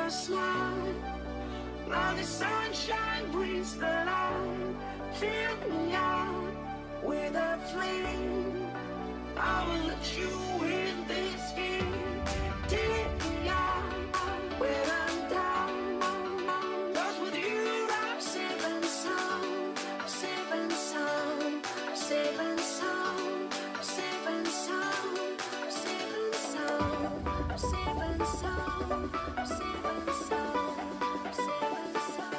your smile. Now the sunshine brings the light. Fill me out with a flame. I will let you in this game. Take me out when I'm down. 'Cause with you I'm safe and sound. Safe and sound. Safe and sound. Safe and sound. Safe and sound. Safe and sound. Safe and sound. Safe and sound.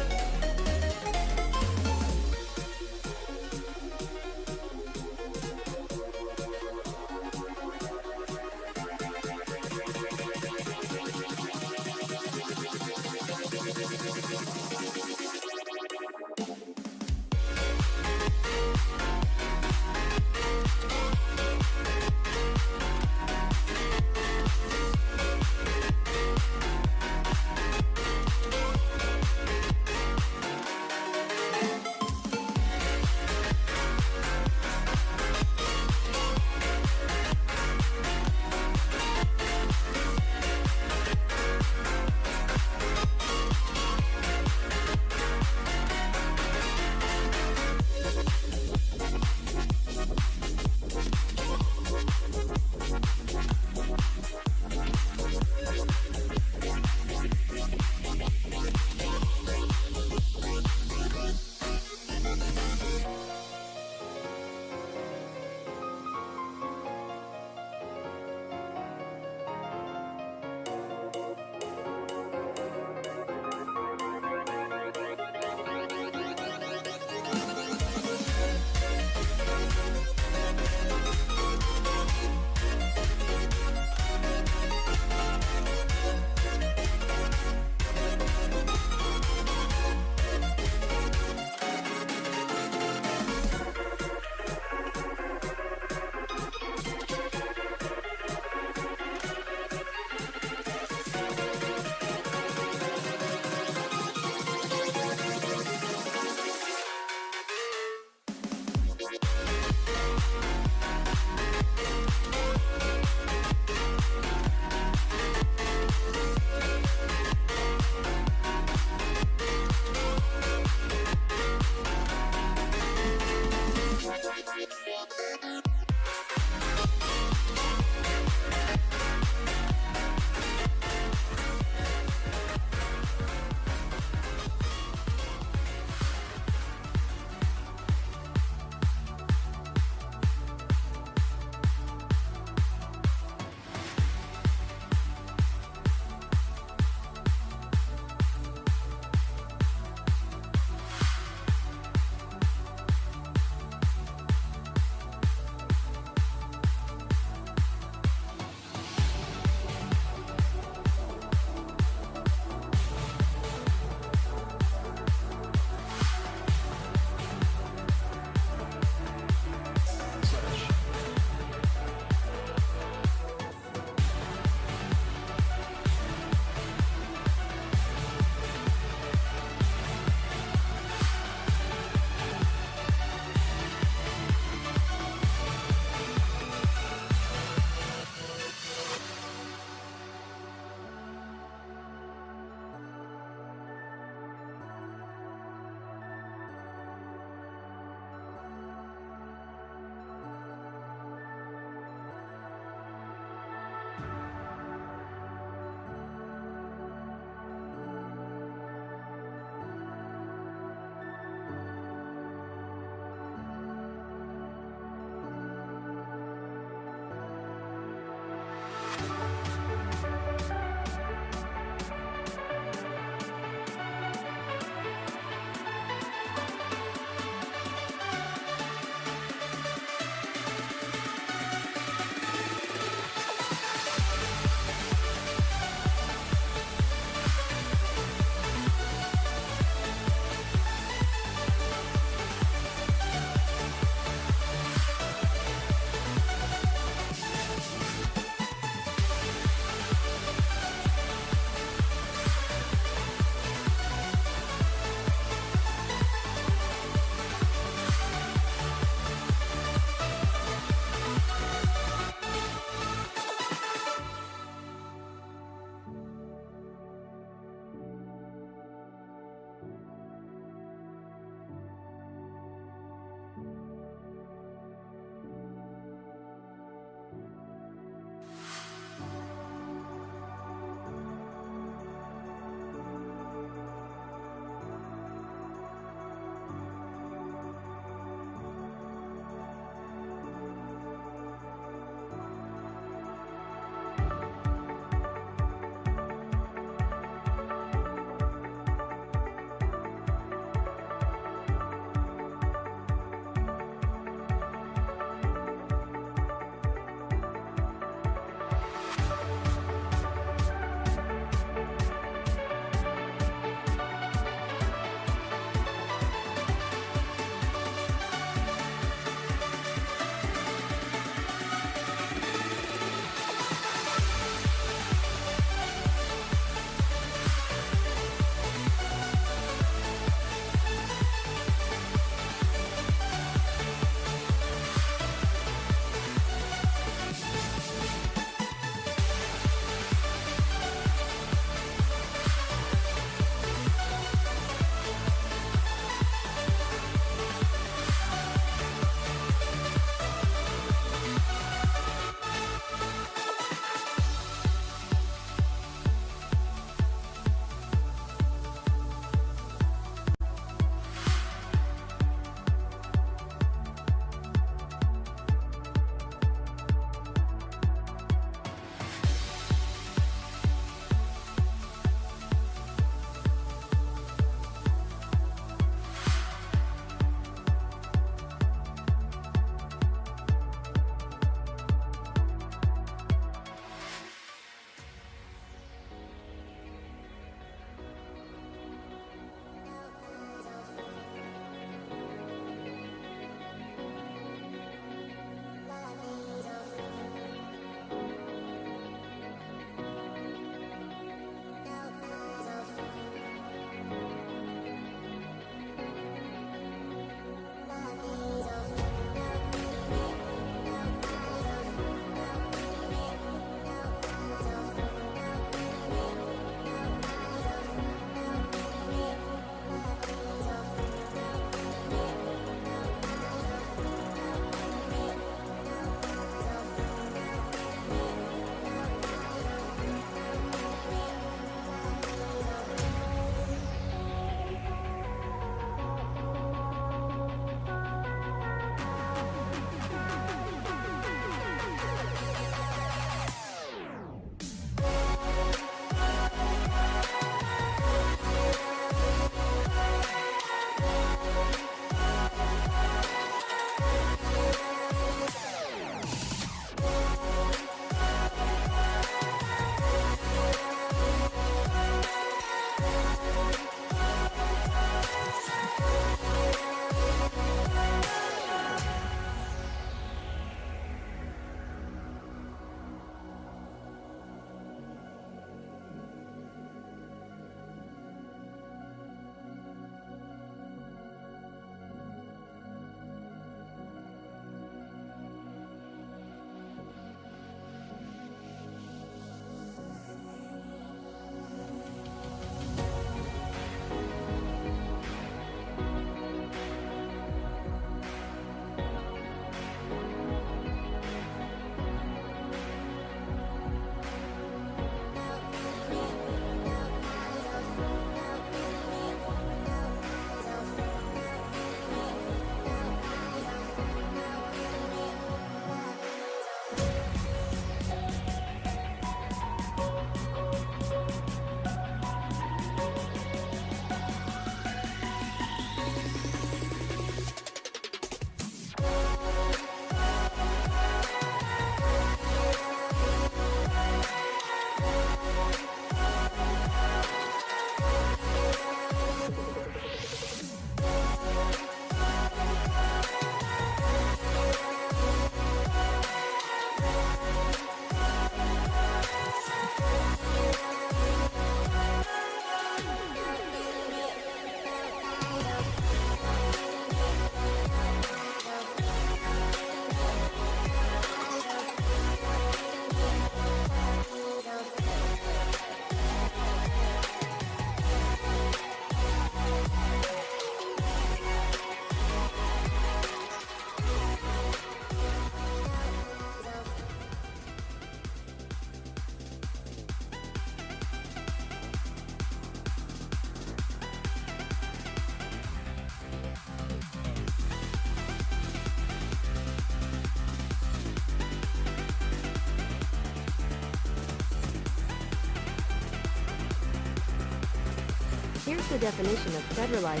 Here's the definition of federalizing.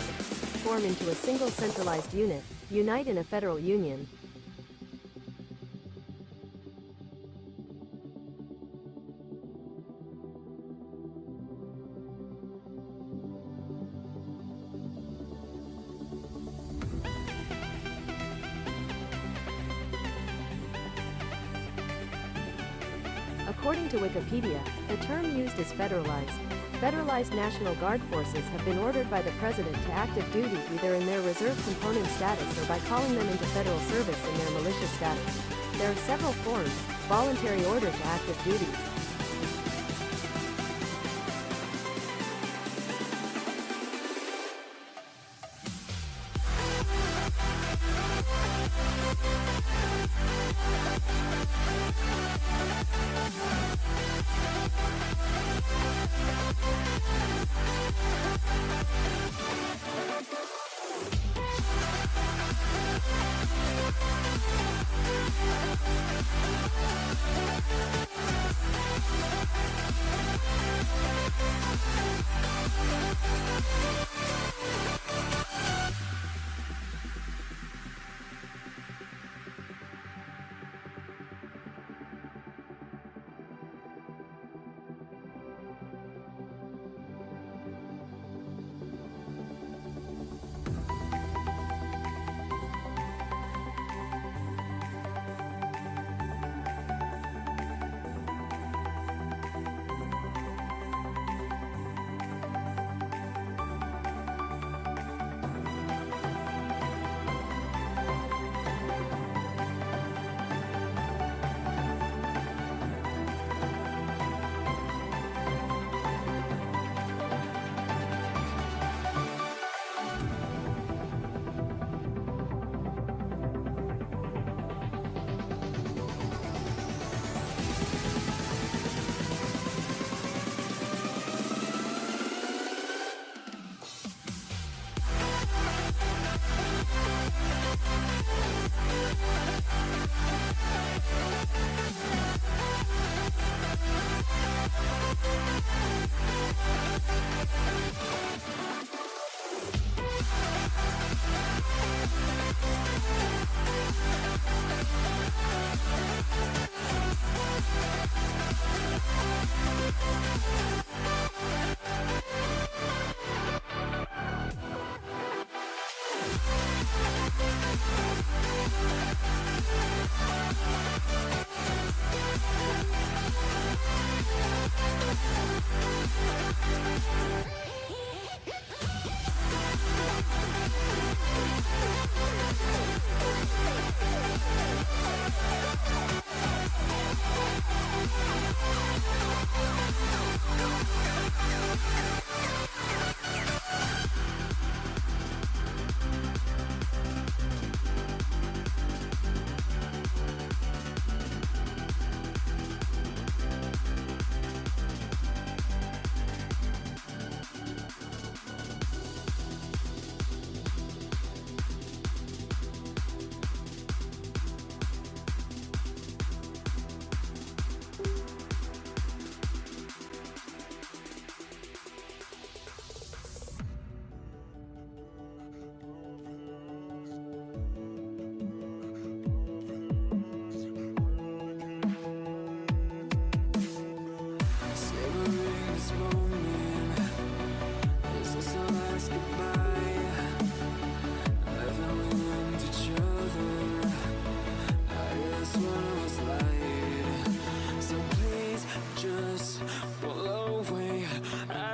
Form into a single centralized unit, unite in a federal union. According to Wikipedia, the term used is federalized. Federalized National Guard forces have been ordered by the President to active duty either in their reserve component status or by calling them into federal service in their militia status. There are several forms: voluntary order to active duty,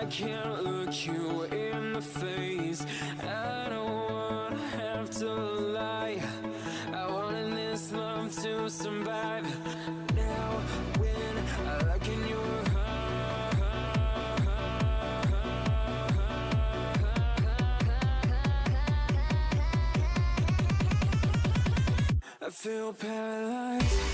can't look you in the face. I don't wanna have to lie. I wanted this love to survive. Now when I look in your I feel paralyzed.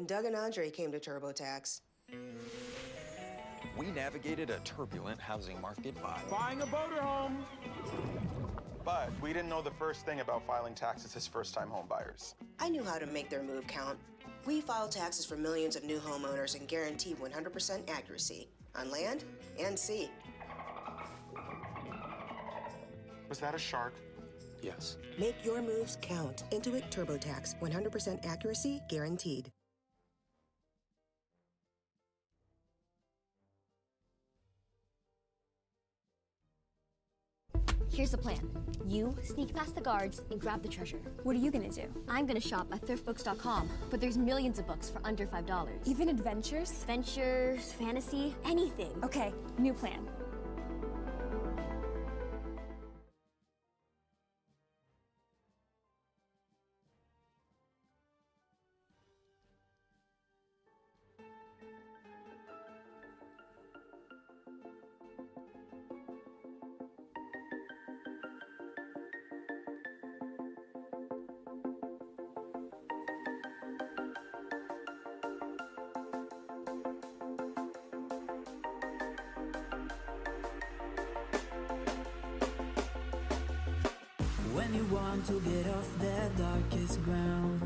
when Doug and Andre came to TurboTax. We navigated a turbulent housing market by buying a motorhome. But we didn't know the first thing about filing taxes as first-time home buyers. I knew how to make their move count. We file taxes for millions of new homeowners and guarantee 100% accuracy on land and sea. Was that a shark? yes. Make your moves count. Intuit TurboTax, 100% accuracy guaranteed. Here's the plan. You sneak past the guards and grab the treasure. What are you gonna do? I'm gonna shop at thriftbooks.com, but there's millions of books for under $5. Even adventures? Adventures, fantasy, anything. Okay, new plan. When you want to get off the darkest ground,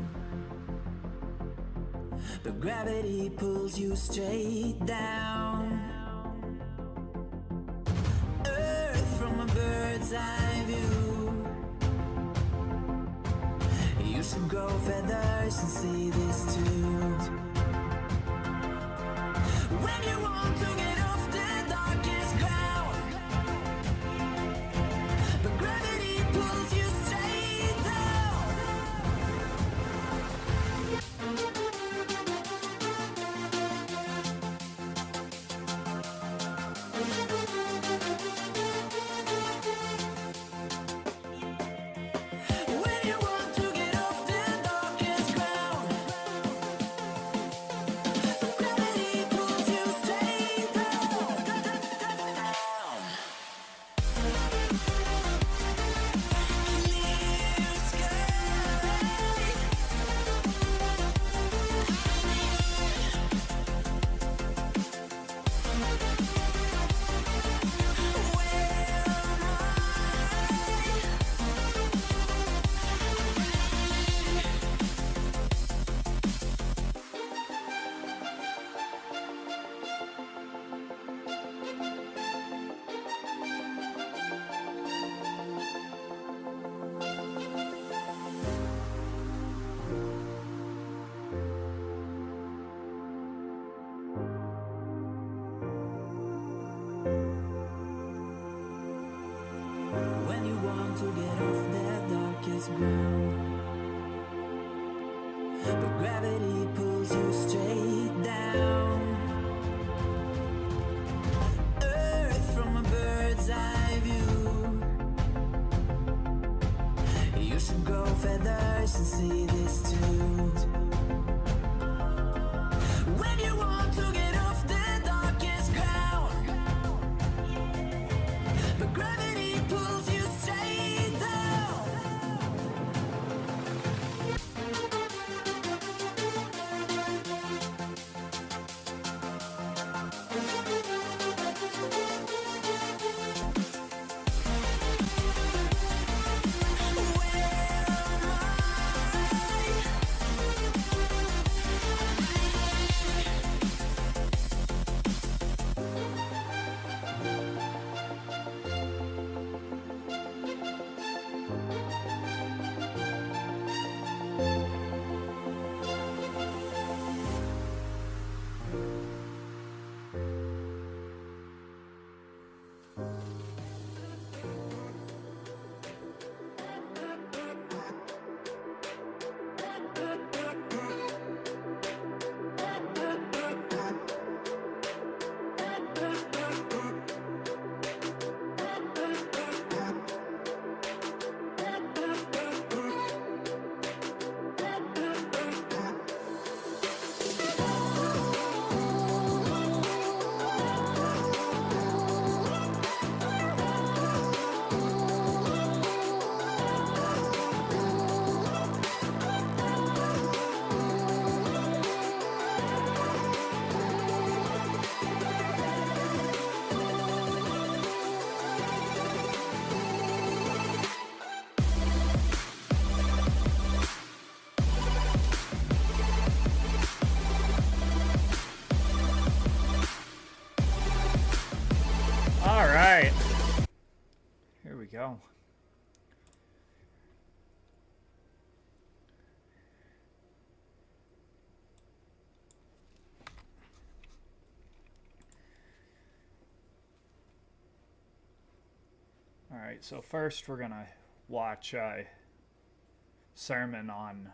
but gravity pulls you straight down. Earth from a bird's eye view. You should grow feathers and see this too. When you want to get off the darkest ground, but gravity pulls you straight down. When you want to get off the darkest ground, but gravity pulls you straight down. Clear When you want to get off that darkest ground, but gravity pulls you straight down. Earth from a bird's eye view. You should grow feathers and see this too. When you want to get off the darkest ground, but gravity pulls you straight down. right. Here we go. All right, so first we're going to watch a sermon on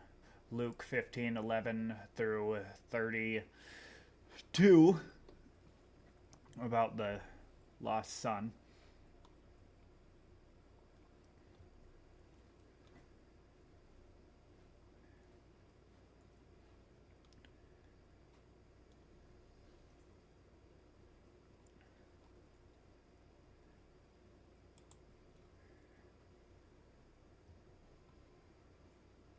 Luke 15:11 through 32 about the lost son.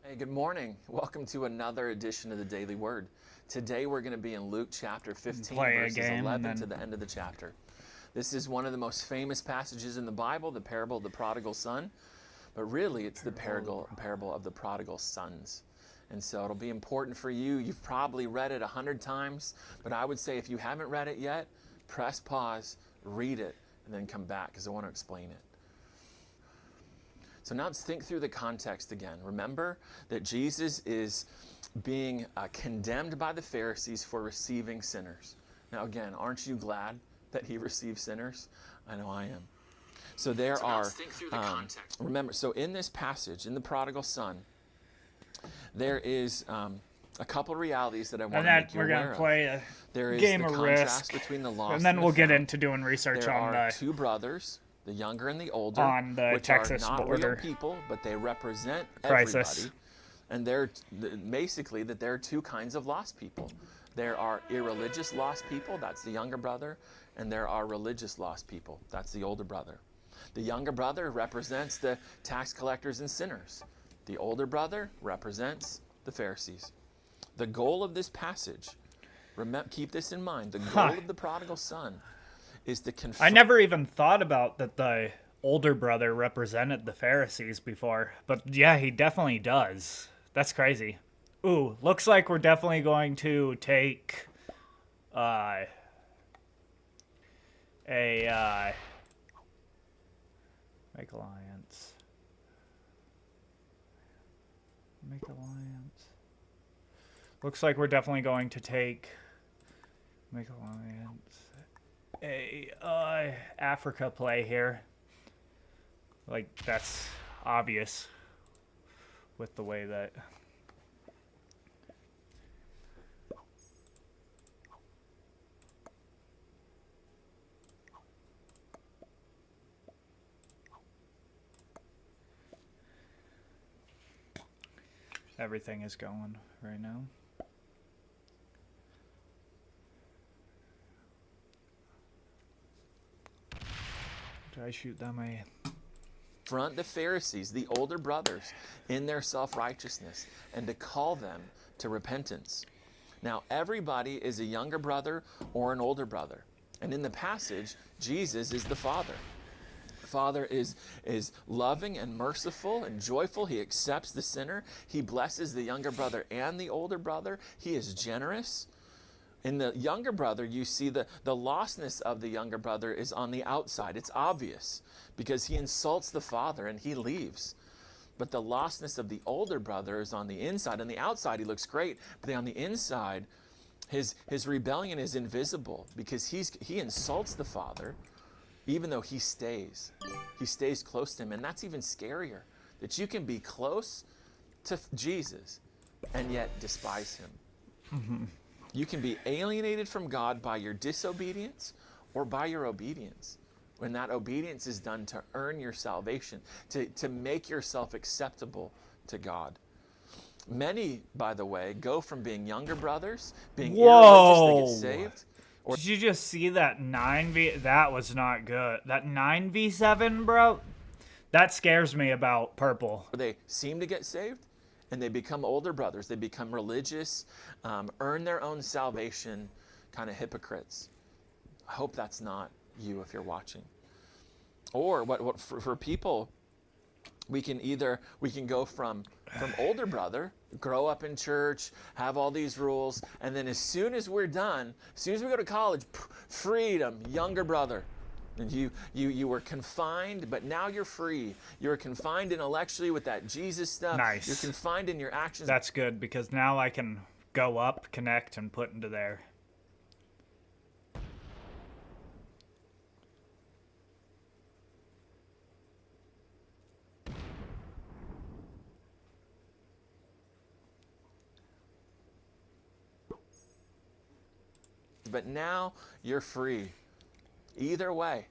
Hey, good morning. Welcome to another edition of the Daily Word. Today we're going to be in Luke chapter 15, verses 11 to the end of the chapter. This is one of the most famous passages in the Bible, the parable of the prodigal son. But really, it's the parable of the prodigal sons. And so it'll be important for you. You've probably read it 100 times, but I would say if you haven't read it yet, press pause, read it, and then come back because I want to explain it. So now let's think through the context again. Remember that Jesus is being condemned by the Pharisees for receiving sinners. Now again, aren't you glad that he receives sinners? I know I am. So there are, remember, so in this passage, in the prodigal son, there is a couple realities that I want to make you aware of. And then we're going to play a there is game the of contrast Risk, between the lost and then and we'll the get found. into doing research There on are the two brothers, the younger and the older, on the which Texas are not border real people, but they represent crisis. everybody. And they're basically that there are two kinds of lost people. There are irreligious lost people, that's the younger brother, and there are religious lost people, that's the older brother. The younger brother represents the tax collectors and sinners. The older brother represents the Pharisees. The goal of this passage, keep this in mind, the goal of the prodigal son is to confront. I never even thought about that the older brother represented the Pharisees before, but yeah, he definitely does. That's crazy. Ooh, looks like we're definitely going to take make alliance. Make alliance. Looks like we're definitely going to take make alliance. A Africa play here. Like, that's obvious with the way that everything is going right now. Did I shoot them a... Confront the Pharisees, the older brothers, in their self-righteousness and to call them to repentance. Now, everybody is a younger brother or an older brother. And in the passage, Jesus is the Father. The Father is loving and merciful and joyful. He accepts the sinner. He blesses the younger brother and the older brother. He is generous. In the younger brother, you see the lostness of the younger brother is on the outside. It's obvious because he insults the father and he leaves. But the lostness of the older brother is on the inside. On the outside, he looks great, but on the inside, his rebellion is invisible because he insults the father, even though he stays. He stays close to him, and that's even scarier, that you can be close to Jesus and yet despise him. Mm-hmm. You can be alienated from God by your disobedience or by your obedience. When that obedience is done to earn your salvation, to make yourself acceptable to God. Many, by the way, go from being younger brothers, being irreligious, they get saved. Did you just see that 9v? That was not good. That 9v7, bro? That scares me about purple. They seem to get saved, and they become older brothers. They become religious, earn their own salvation, kind of hypocrites. I hope that's not you if you're watching. Or what for people, we can go from older brother, grow up in church, have all these rules, and then as soon as we're done, as soon as we go to college, freedom, younger brother. And you were confined, but now you're free. You're confined intellectually with that Jesus stuff. Nice. You're confined in your actions. That's good, because now I can go up, connect, and put into there. But now you're free. Either way,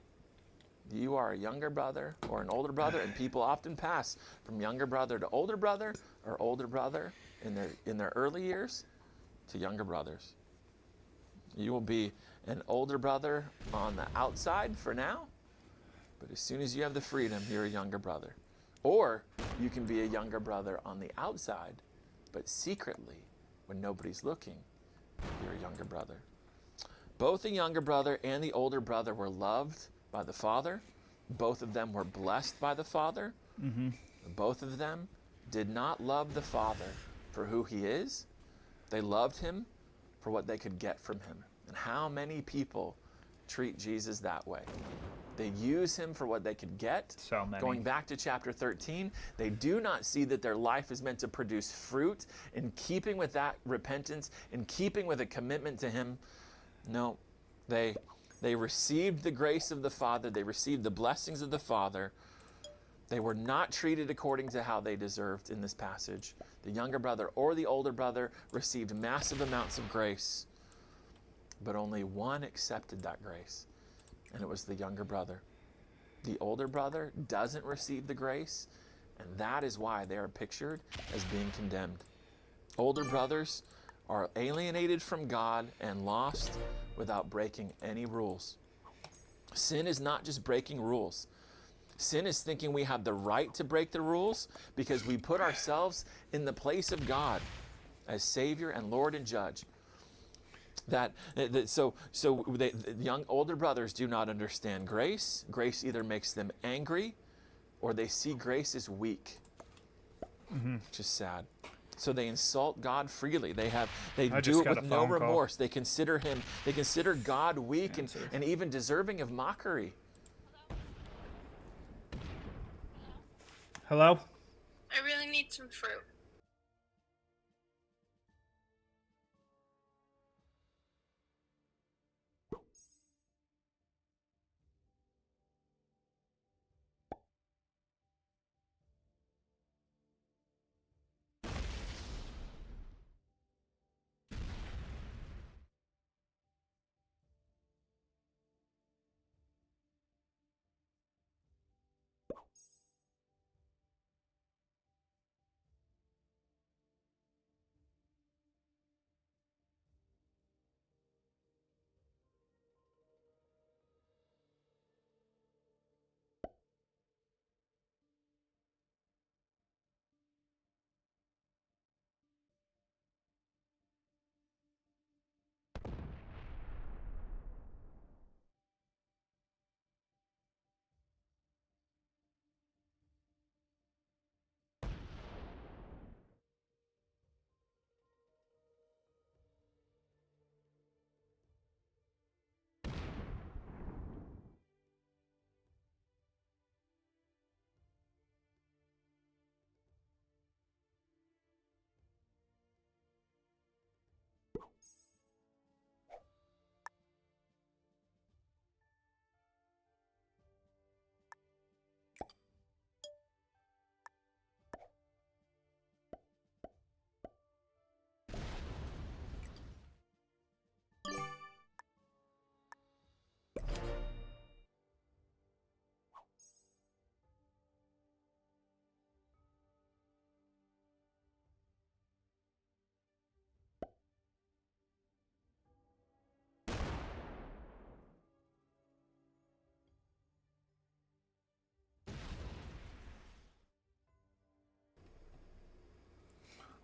you are a younger brother or an older brother, and people often pass from younger brother to older brother, or older brother in their early years to younger brothers. You will be an older brother on the outside for now, but as soon as you have the freedom, you're a younger brother. Or you can be a younger brother on the outside, but secretly, when nobody's looking, you're a younger brother. Both the younger brother and the older brother were loved by the Father. Both of them were blessed by the Father. Mm-hmm. Both of them did not love the Father for who he is. They loved him for what they could get from him. And how many people treat Jesus that way? They use him for what they could get. So many. Going back to chapter 13, they do not see that their life is meant to produce fruit in keeping with that repentance, in keeping with a commitment to him. No, they received the grace of the Father. They received the blessings of the Father. They were not treated according to how they deserved in this passage. The younger brother or the older brother received massive amounts of grace, but only one accepted that grace, and it was the younger brother. The older brother doesn't receive the grace, and that is why they are pictured as being condemned. Older brothers are alienated from God and lost without breaking any rules. Sin is not just breaking rules. Sin is thinking we have the right to break the rules because we put ourselves in the place of God as Savior and Lord and Judge. The young older brothers do not understand grace. Grace either makes them angry or they see grace as weak, which is sad. So they insult God freely. They do it with no remorse. They consider God weak and even deserving of mockery. Hello? I really need some fruit.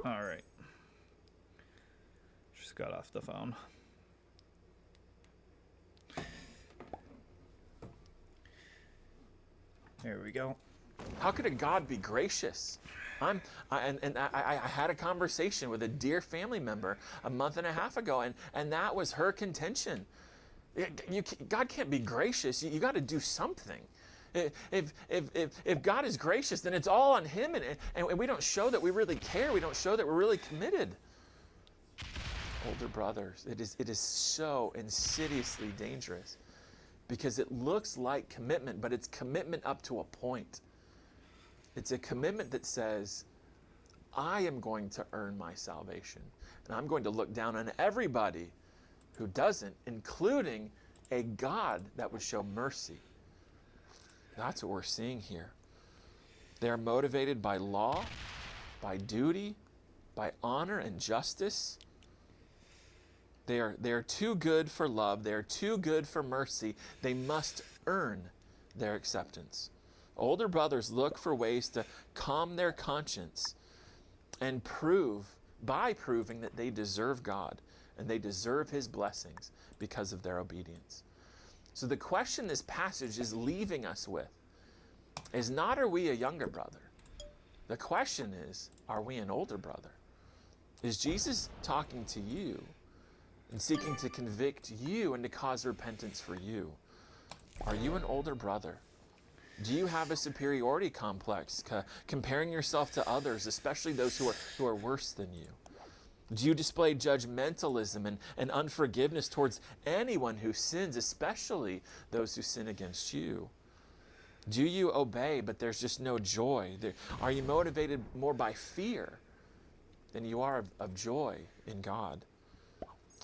All right. Just got off the phone. There we go. How could a God be gracious? I had a conversation with a dear family member a month and a half ago, and that was her contention. God can't be gracious. You got to do something. If God is gracious, then it's all on him, and we don't show that we really care. We don't show that we're really committed. Older brothers, it is so insidiously dangerous because it looks like commitment, but it's commitment up to a point. It's a commitment that says, I am going to earn my salvation, and I'm going to look down on everybody who doesn't, including a God that would show mercy. That's what we're seeing here. They're motivated by law, by duty, by honor and justice. They are too good for love. They are too good for mercy. They must earn their acceptance. Older brothers look for ways to calm their conscience and by proving that they deserve God and they deserve his blessings because of their obedience. So the question this passage is leaving us with is not, are we a younger brother? The question is, are we an older brother? Is Jesus talking to you and seeking to convict you and to cause repentance for you? Are you an older brother? Do you have a superiority complex, comparing yourself to others, especially those who are worse than you? Do you display judgmentalism and unforgiveness towards anyone who sins, especially those who sin against you? Do you obey, but there's just no joy? Are you motivated more by fear than you are of joy in God?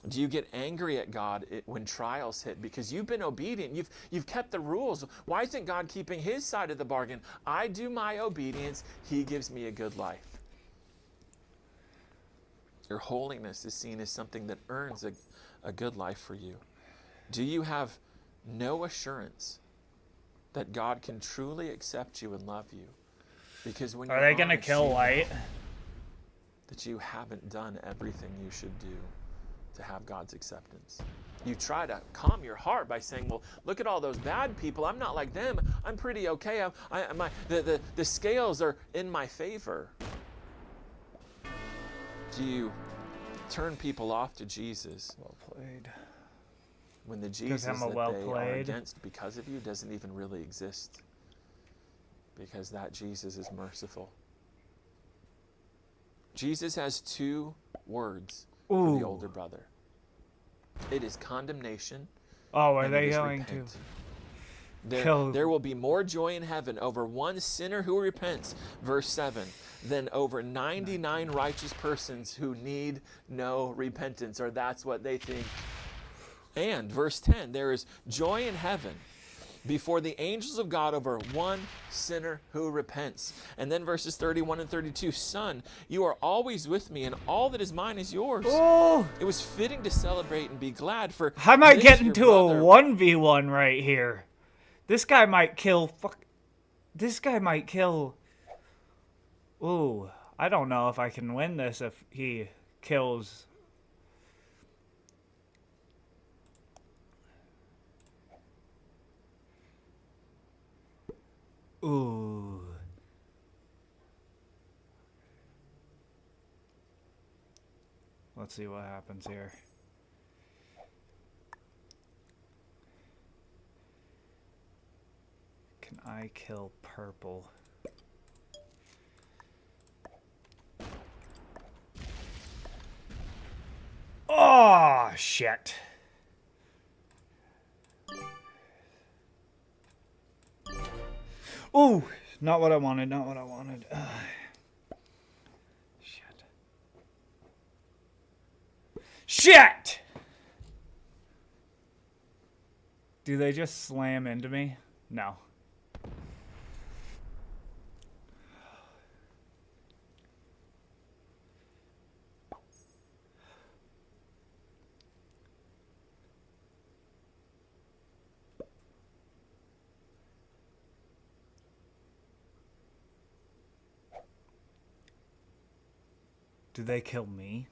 Do you get angry at God when trials hit because you've been obedient? You've kept the rules. Why isn't God keeping his side of the bargain? I do my obedience. He gives me a good life. Your holiness is seen as something that earns a good life for you. Do you have no assurance that God can truly accept you and love you? Because when are they going to kill Light? That you haven't done everything you should do to have God's acceptance. You try to calm your heart by saying, well, look at all those bad people. I'm not like them. I'm pretty okay. The scales are in my favor. Do you turn people off to Jesus? Well played. When the Jesus that they are against because of you doesn't even really exist. Because that Jesus is merciful. Jesus has two words for the older brother. It is condemnation. Oh, are they going to? There will be more joy in heaven over one sinner who repents, verse 7, than over 99 righteous persons who need no repentance, or that's what they think. And verse 10, there is joy in heaven before the angels of God over one sinner who repents. And then verses 31 and 32, Son, you are always with me, and all that is mine is yours. Oh. It was fitting to celebrate and be glad, for I might get into a 1v1 right here. This guy might kill. This guy might kill. Ooh, I don't know if I can win this if he kills. Ooh. Let's see what happens here. Can I kill purple? Oh, shit. Ooh, not what I wanted, not what I wanted. Shit. Shit! Do they just slam into me? No. Do they kill me?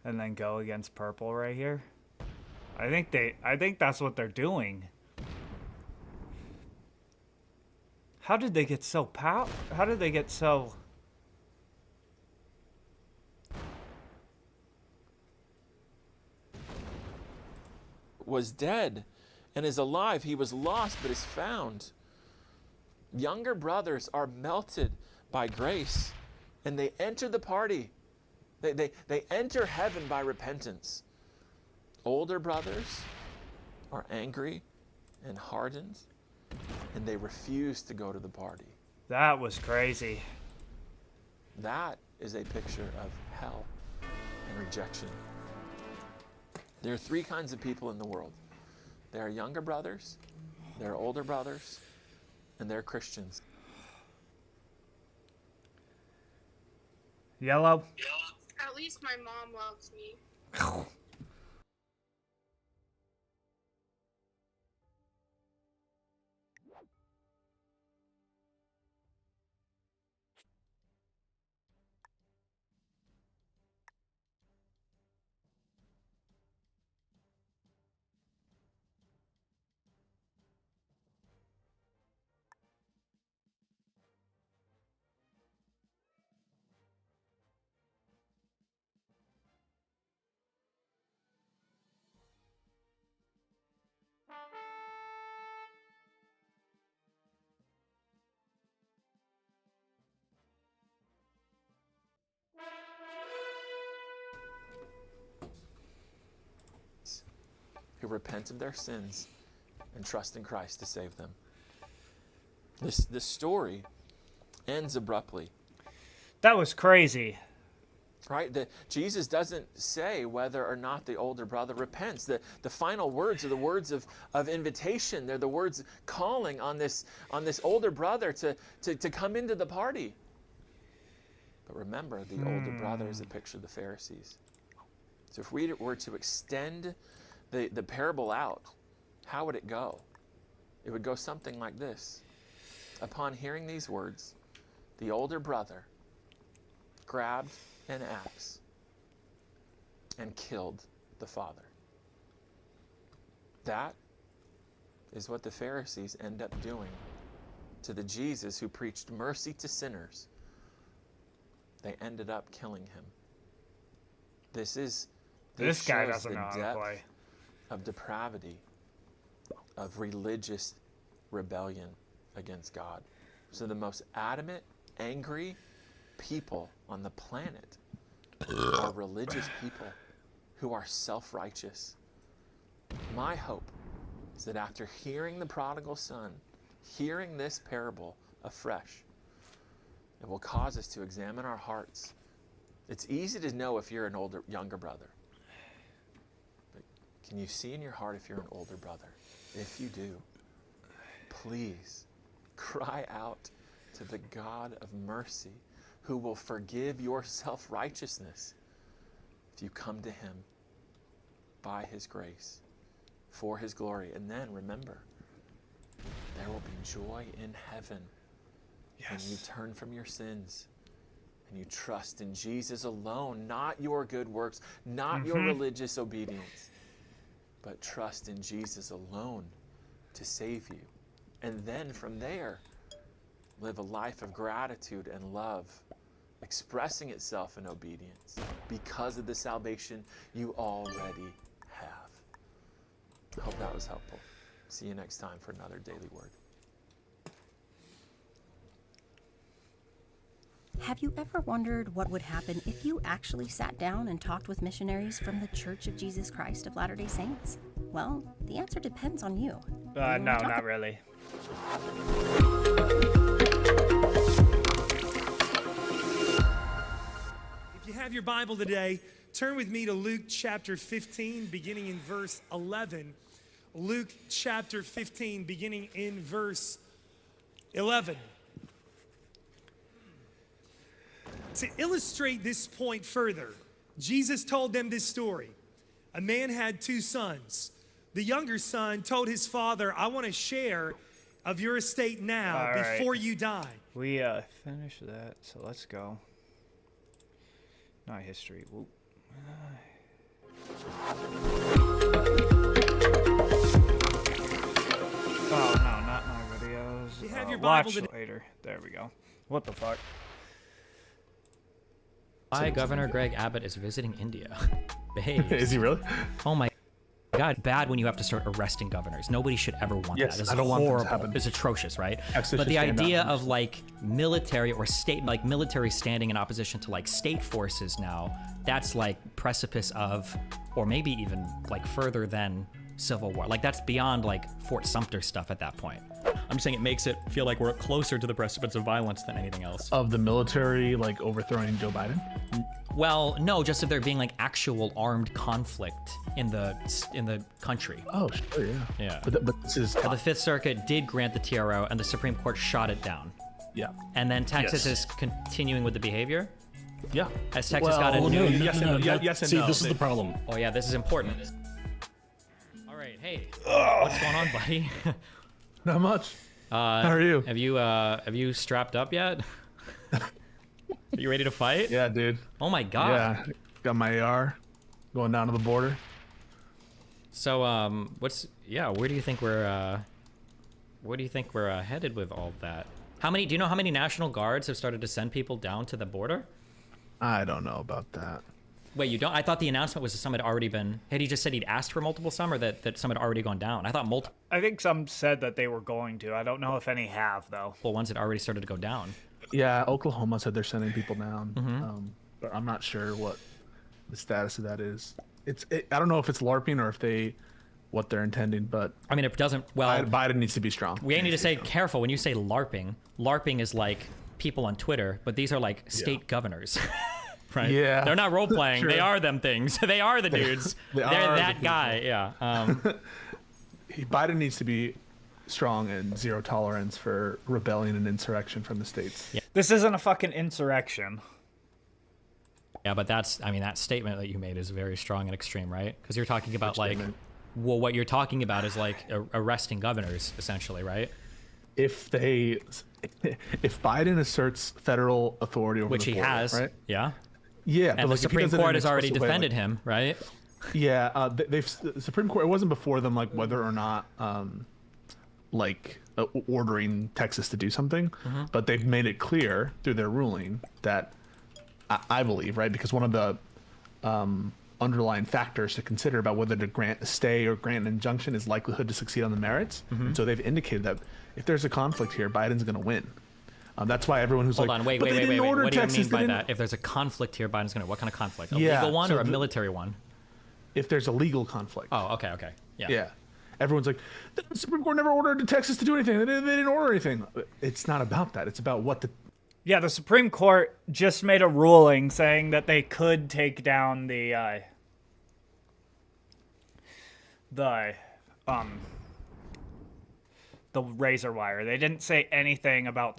And then go against purple right here? I think that's what they're doing. How did they get so how did they get so... was dead and is alive. He was lost but is found. Younger brothers are melted by grace, and they enter the party. They enter heaven by repentance. Older brothers are angry and hardened, and they refuse to go to the party. That was crazy. That is a picture of hell and rejection. There are three kinds of people in the world. There are younger brothers, there are older brothers, and there are Christians. Yellow. At least my mom loves me. Who repent of their sins and trust in Christ to save them. This story ends abruptly. That was crazy. Right? Jesus doesn't say whether or not the older brother repents. The final words are the words of invitation. They're the words calling on this older brother to come into the party. But remember, the older brother is a picture of the Pharisees. So if we were to extend the parable out, how would it go? It would go something like this. Upon hearing these words, the older brother grabbed an axe and killed the father. That is what the Pharisees end up doing to the Jesus who preached mercy to sinners. They ended up killing him. This guy shows doesn't the know how to depth play. of depravity, of religious rebellion against God. So the most adamant, angry people on the planet are religious people who are self-righteous. My hope is that after hearing the prodigal son, hearing this parable afresh, it will cause us to examine our hearts. It's easy to know if you're an younger brother. But can you see in your heart if you're an older brother? If you do, please cry out to the God of mercy who will forgive your self-righteousness if you come to him by his grace, for his glory. And then remember, there will be joy in heaven when you turn from your sins and you trust in Jesus alone, not your good works, not your religious obedience, but trust in Jesus alone to save you. And then from there, live a life of gratitude and love, expressing itself in obedience because of the salvation you already have. I hope that was helpful. See you next time for another Daily Word. Have you ever wondered what would happen if you actually sat down and talked with missionaries from the Church of Jesus Christ of Latter-day Saints? Well, the answer depends on you. No, not really. If you have your Bible today, turn with me to Luke chapter 15, beginning in verse 11. Luke chapter 15, beginning in verse 11. To illustrate this point further, Jesus told them this story. A man had two sons. The younger son told his father, I want a share of your estate now before you die. We finished that, so let's go. Not history. Whoop. Oh, no, not my videos. You have your watch Bible later. There we go. What the fuck? Why Governor Greg Abbott is visiting India. Babe. Is he really? Oh my. God, bad when you have to start arresting governors. Nobody should ever want Yes, that. It's I don't want that to horrible. happen. It's atrocious, right? Texas But the should stand idea up. of like military or state, like military standing in opposition to like state forces now, that's like precipice of, or maybe even like further than civil war. Like that's beyond like Fort Sumter stuff at that point. I'm just saying it makes it feel like we're closer to the precipice of violence than anything else. Of the military, like, overthrowing Joe Biden? Well, no, just if there being like actual armed conflict in the country. Oh, sure, yeah. Yeah. But this is... But the Fifth Circuit did grant the TRO, and the Supreme Court shot it down. Yeah. And then Texas Yes. is continuing with the behavior? Yeah. Has Texas got a Well, new... yes and See, no. this is the problem. Oh yeah, this is important. All right, hey, what's going on, buddy? Not much. How are you? Have you strapped up yet? Are you ready to fight? Yeah, dude. Oh my god. Yeah, got my AR, going down to the border. So where do you think we're headed with all that? Do you know how many National Guards have started to send people down to the border? I don't know about that. Wait, you don't? I thought the announcement was that some had already been. Had he just said he'd asked for multiple some, or that some had already gone down? I thought multiple I think some said that they were going to. I don't know if any have, though. ones had already started to go down. Yeah, Oklahoma said they're sending people down, but I'm not sure what the status of that is. I don't know if it's LARPing or if what they're intending, but I mean, it doesn't. Well, Biden needs to be strong. We need to say careful when you say LARPing. LARPing is like people on Twitter, but these are like state governors. Right? Yeah. They're not role playing. Sure. They are them things. They are the dudes. They They're are that the guy. Yeah. Biden needs to be strong and zero tolerance for rebellion and insurrection from the states. Yeah. This isn't a fucking insurrection. Yeah, but that statement that you made is very strong and extreme, right? Because you're talking about what you're talking about is like arresting governors, essentially, right? If Biden asserts federal authority over Which the he border, has, right? yeah. Yeah, And the Supreme Court has already defended him, right? Yeah, the Supreme Court. It wasn't before them, like whether or not, ordering Texas to do something, but they've made it clear through their ruling that I believe, right, because one of the underlying factors to consider about whether to grant a stay or grant an injunction is likelihood to succeed on the merits. And so they've indicated that if there's a conflict here, Biden's going to win. That's why everyone who's Hold like, on, wait. What do you mean by that? If there's a conflict here, Biden's gonna. What kind of conflict? A Yeah, legal one so or a military one? If there's a legal conflict. Oh, okay. Yeah. Yeah. Everyone's like, the Supreme Court never ordered Texas to do anything. They didn't order anything. It's not about that. It's about what the... Yeah, the Supreme Court just made a ruling saying that they could take down the razor wire. They didn't say anything about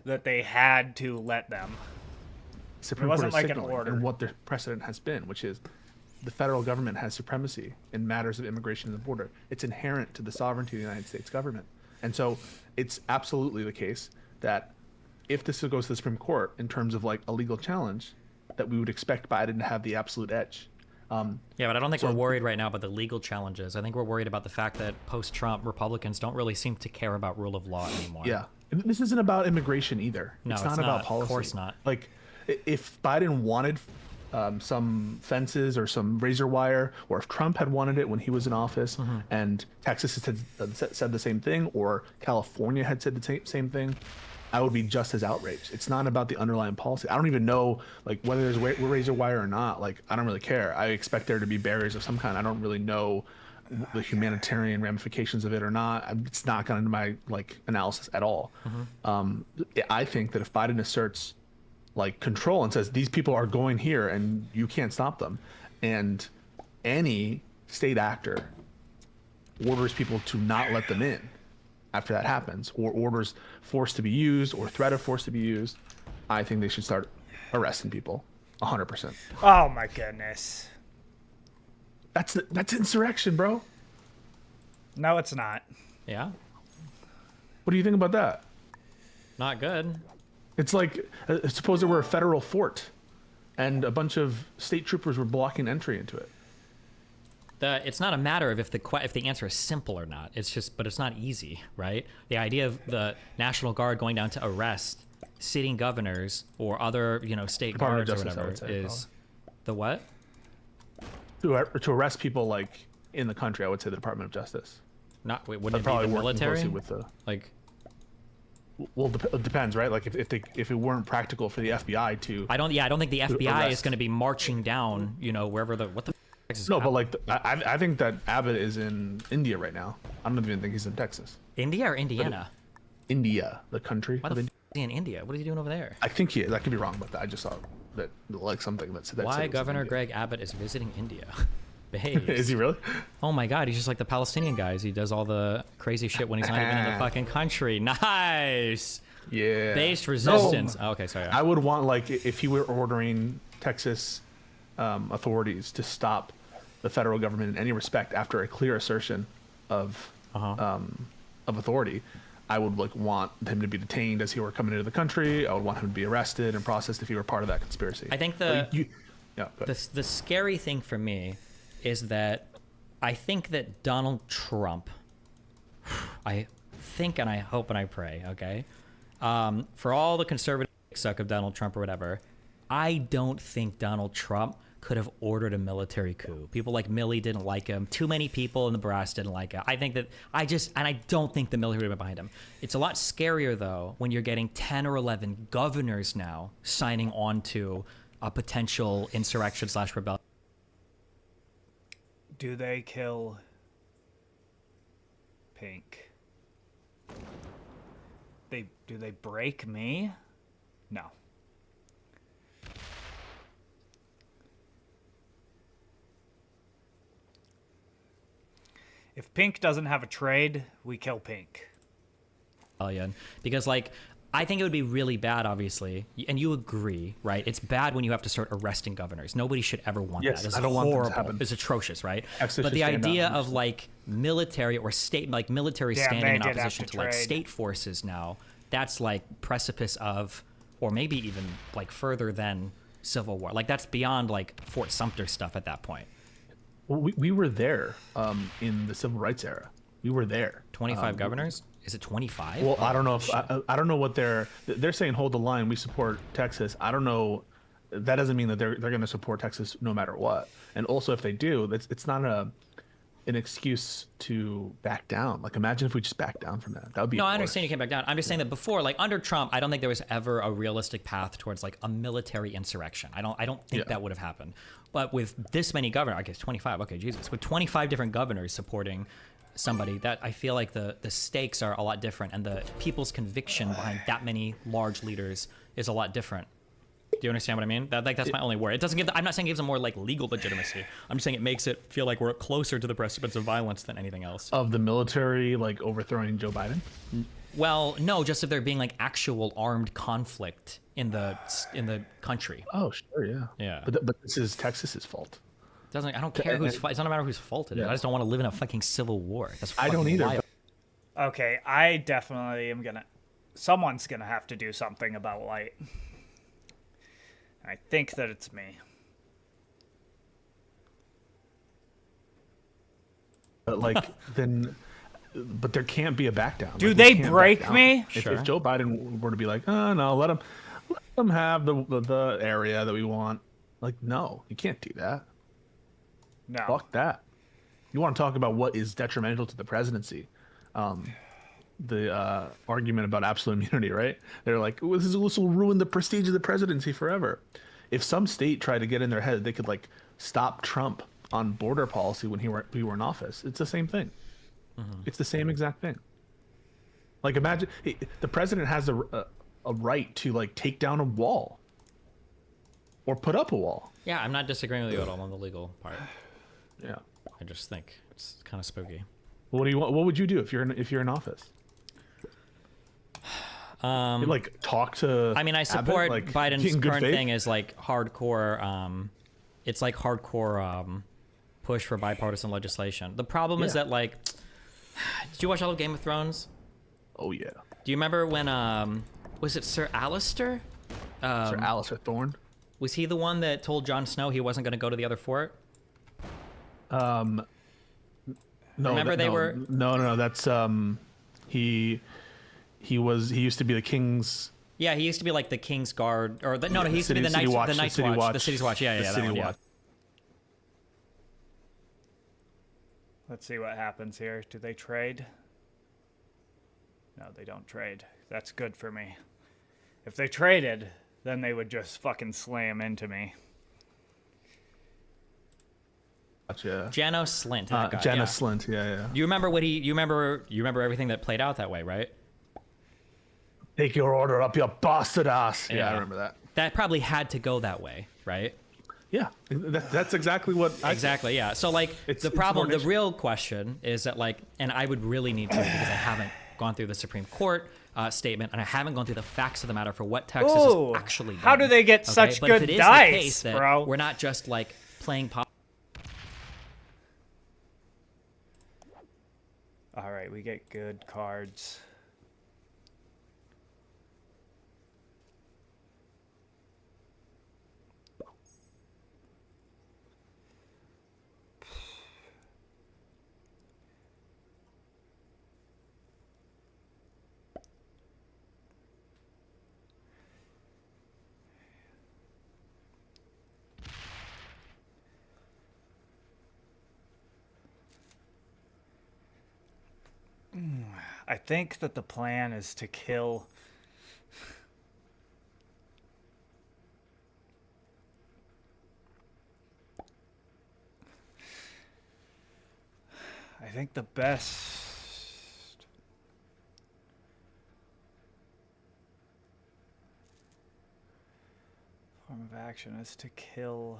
that they had to let them. Supreme It wasn't Court is like an signaling order. and what the precedent has been, which is the federal government has supremacy in matters of immigration and the border. It's inherent to the sovereignty of the United States government. And so it's absolutely the case that if this goes to the Supreme Court in terms of like a legal challenge, that we would expect Biden to have the absolute edge. Yeah, but I don't think we're worried right now about the legal challenges. I think we're worried about the fact that post-Trump Republicans don't really seem to care about rule of law anymore. Yeah. And this isn't about immigration either. No, it's not about policy. Of course not. Like, if Biden wanted some fences or some razor wire, or if Trump had wanted it when he was in office, and Texas had said the same thing, or California had said the same thing, I would be just as outraged. It's not about the underlying policy. I don't even know like whether there's razor wire or not. Like, I don't really care. I expect there to be barriers of some kind. I don't really know the humanitarian ramifications of it or not. It's not gone into my like analysis at all. I think that if Biden asserts like control and says these people are going here and you can't stop them, and any state actor orders people to not let them in after that happens, or orders force to be used or threat of force to be used, I think they should start arresting people 100%. Oh my goodness. That's insurrection, bro. No, it's not. Yeah? What do you think about that? Not good. It's like, suppose there were a federal fort and a bunch of state troopers were blocking entry into it. It's not a matter of if the answer is simple or not. It's just, but it's not easy, right? The idea of the National Guard going down to arrest sitting governors or other, state guards or whatever is the what? To arrest people like in the country, I would say the Department of Justice. Not wait, But wouldn't it be probably the working military? closely with the Like, well, it depends, right? Like if it weren't practical for the FBI to I don't think the FBI is arrest. going to be marching down, you know, wherever the what the. F- is No, but like I think that Abbott is in India right now. I don't even think he's in Texas. India or Indiana? India, the country. Why of the India. f- is he in India? What is he doing over there? I think he is. I could be wrong about that. I just saw that like something that said that. Why said it was in Governor India. Greg Abbott is visiting India? Babes. Is he really? Oh my God, he's just like the Palestinian guys. He does all the crazy shit when he's not even in the fucking country. Nice. Yeah. Based resistance. No. Oh, okay, sorry. I would want like if he were ordering Texas authorities to stop the federal government in any respect after a clear assertion of authority, I would like want him to be detained as he were coming into the country. I would want him to be arrested and processed if he were part of that conspiracy. I think the scary thing for me is that I think that Donald Trump, I think and I hope and I pray, okay, for all the conservative suck of Donald Trump or whatever, I don't think Donald Trump could have ordered a military coup. People like Milley didn't like him. Too many people in the brass didn't like him. I think that I don't think the military would have been behind him. It's a lot scarier though when you're getting 10 or 11 governors now signing on to a potential insurrection / rebellion. Do they kill Pink? Do they break me? No. If Pink doesn't have a trade, we kill Pink. Because like I think it would be really bad, obviously, and you agree, right? It's bad when you have to start arresting governors. Nobody should ever want Yes, that. It's I don't want that to horrible. happen. It's atrocious, right? Actually, But the should stand idea down. of like military or state, like military Damn, standing they in did have opposition to to like trade. state forces now, that's like precipice of, or maybe even like further than civil war. Like that's beyond like Fort Sumter stuff at that point. Well, we were there in the civil rights era. We were there. 25 governors? Is it 25? Well, I don't know if I don't know what they're saying. Hold the line. We support Texas. I don't know. That doesn't mean that they're going to support Texas no matter what. And also, if they do, it's not an excuse to back down. Like, imagine if we just back down from that. That would be. No, I worse. understand you came back down. I'm just saying that before, like under Trump, I don't think there was ever a realistic path towards like a military insurrection. I don't think that would have happened. But with this many governors, I guess 25. Okay, Jesus, with 25 different governors supporting somebody, that I feel like the stakes are a lot different, and the people's conviction behind that many large leaders is a lot different. Do you understand what I mean? That's my only worry. It doesn't give. I'm not saying it gives them more like legal legitimacy. I'm just saying it makes it feel like we're closer to the precipice of violence than anything else. Of the military, like overthrowing Joe Biden. Well, no, just if there being like actual armed conflict in the country. Oh, sure, yeah. Yeah. But this is Texas's fault. I don't care who's. It's not a matter whose fault it is. Yeah. I just don't want to live in a fucking civil war. That's I don't fucking either. wild. Okay, I definitely am gonna. Someone's gonna have to do something about light. I think that it's me. But like then, but there can't be a back down. Do Like, we they can't back break down. me? If Joe Biden were to be like, oh no, let them have the area that we want. Like, no, you can't do that. No. Fuck that. You want to talk about what is detrimental to the presidency? The argument about absolute immunity, right? They're like, oh, this will ruin the prestige of the presidency forever. If some state tried to get in their head, they could like stop Trump on border policy when we were in office. It's the same thing. It's the same exact thing. Like, imagine the president has a right to like take down a wall or put up a wall. Yeah, I'm not disagreeing with you at all on the legal part. Yeah, I just think it's kind of spooky. What do you want? What would you do if you're in office? You, like talk to. I mean, I Abbott, support like, Biden's in good current faith? thing is like hardcore. It's like hardcore push for bipartisan legislation. The problem is Yeah. that like, did you watch all of Game of Thrones? Oh yeah. Do you remember when was it Sir Alistair? Sir Alistair Thorne. Was he the one that told Jon Snow he wasn't going to go to the other fort? No. Remember they were. No. That's he used to be the king's. Yeah, he used to be like the King's Guard, or he used to be the City Night's Watch, the the Night's City Watch, Watch, the City's Watch. Yeah, the that City one, yeah. Watch. Let's see what happens here. Do they trade? No, they don't trade. That's good for me. If they traded, then they would just fucking slam into me. Gotcha. Janos Slint. Janos Slint, yeah. You remember what you remember everything that played out that way, right? Take your order up your bastard ass. Yeah, I remember that. That probably had to go that way, right? Yeah, that's exactly what. Exactly, yeah. So like the real question is that like, and I would really need to because I haven't gone through the Supreme Court statement and I haven't gone through the facts of the matter for what Texas is actually done. How do they get such but good if it is dice, the case that bro? We're not just like playing pop. All right, we get good cards. I think that the plan is to kill... I think the best... form of action is to kill...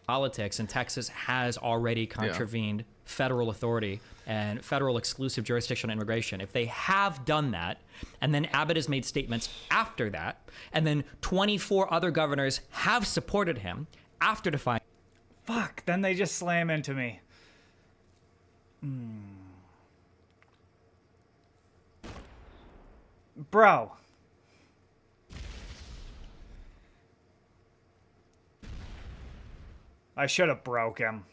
Politics, and Texas has already contravened federal authority and federal exclusive jurisdiction on immigration. If they have done that, and then Abbott has made statements after that, and then 24 other governors have supported him after defying... Fuck, then they just slam into me. Bro. I should have broke him.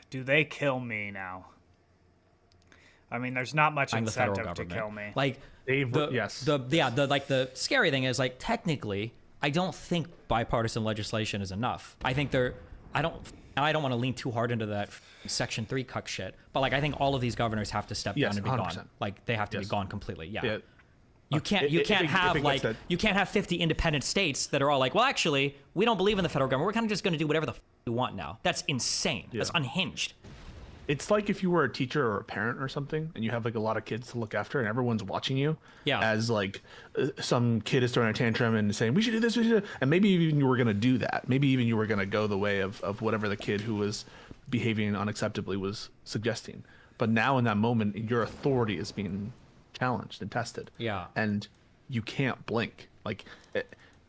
Do they kill me now? I mean, there's not much incentive to kill me. Like, the scary thing is, like, technically, I don't think bipartisan legislation is enough. I think I don't want to lean too hard into that Section 3 cuck shit, but like I think all of these governors have to step down and be 100%. Gone. Like they have to be gone completely. Yeah. You can't have 50 independent states that are all like, well, actually, we don't believe in the federal government. We're kind of just going to do whatever the we want now. That's insane. That's unhinged. It's like if you were a teacher or a parent or something, and you have like a lot of kids to look after, and everyone's watching you. Yeah. As like some kid is throwing a tantrum and saying, "We should do this, we should," and maybe even you were gonna do that. Maybe even you were gonna go the way of whatever the kid who was behaving unacceptably was suggesting. But now in that moment, your authority is being challenged and tested. Yeah. And you can't blink. Like,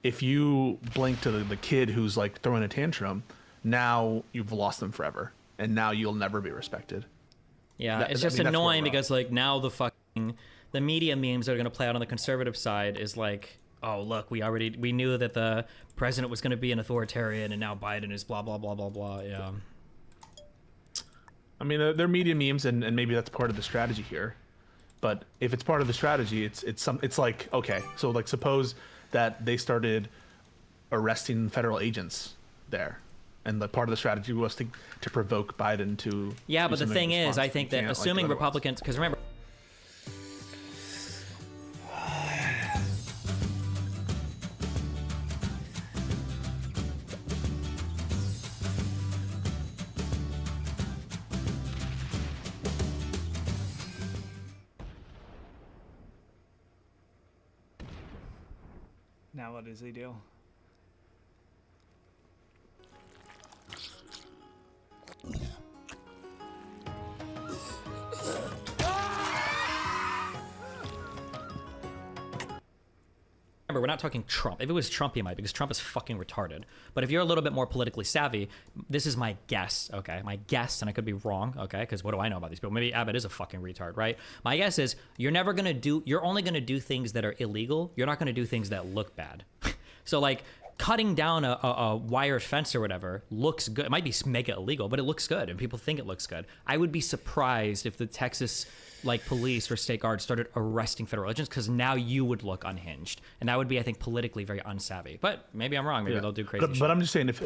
if you blink to the kid who's like throwing a tantrum, now you've lost them forever. And now you'll never be respected. Yeah, it's just annoying because like now the media memes that are going to play out on the conservative side is like, oh look, we knew that the president was going to be an authoritarian, and now Biden is blah blah blah blah blah. Yeah. I mean, they're media memes, and maybe that's part of the strategy here. But if it's part of the strategy, it's like, okay, so like suppose that they started arresting federal agents there. And the part of the strategy was to provoke Biden to... Yeah, but the thing is, I think that assuming Republicans... Because remember... Now what does he do? Remember, we're not talking Trump. If it was Trump, he might, because Trump is fucking retarded. But if you're a little bit more politically savvy, this is my guess, okay? My guess, and I could be wrong, okay? Because what do I know about these people? Maybe Abbott is a fucking retard, right? My guess is you're only gonna do things that are illegal. You're not gonna do things that look bad. So like cutting down a wire fence or whatever looks good. It might be mega illegal, but it looks good, and people think it looks good. I would be surprised if the Texas police or state guards started arresting federal agents, because now you would look unhinged, and that would be, I think, politically very unsavvy. But maybe I'm wrong. Maybe they'll do crazy shit. But I'm just saying, if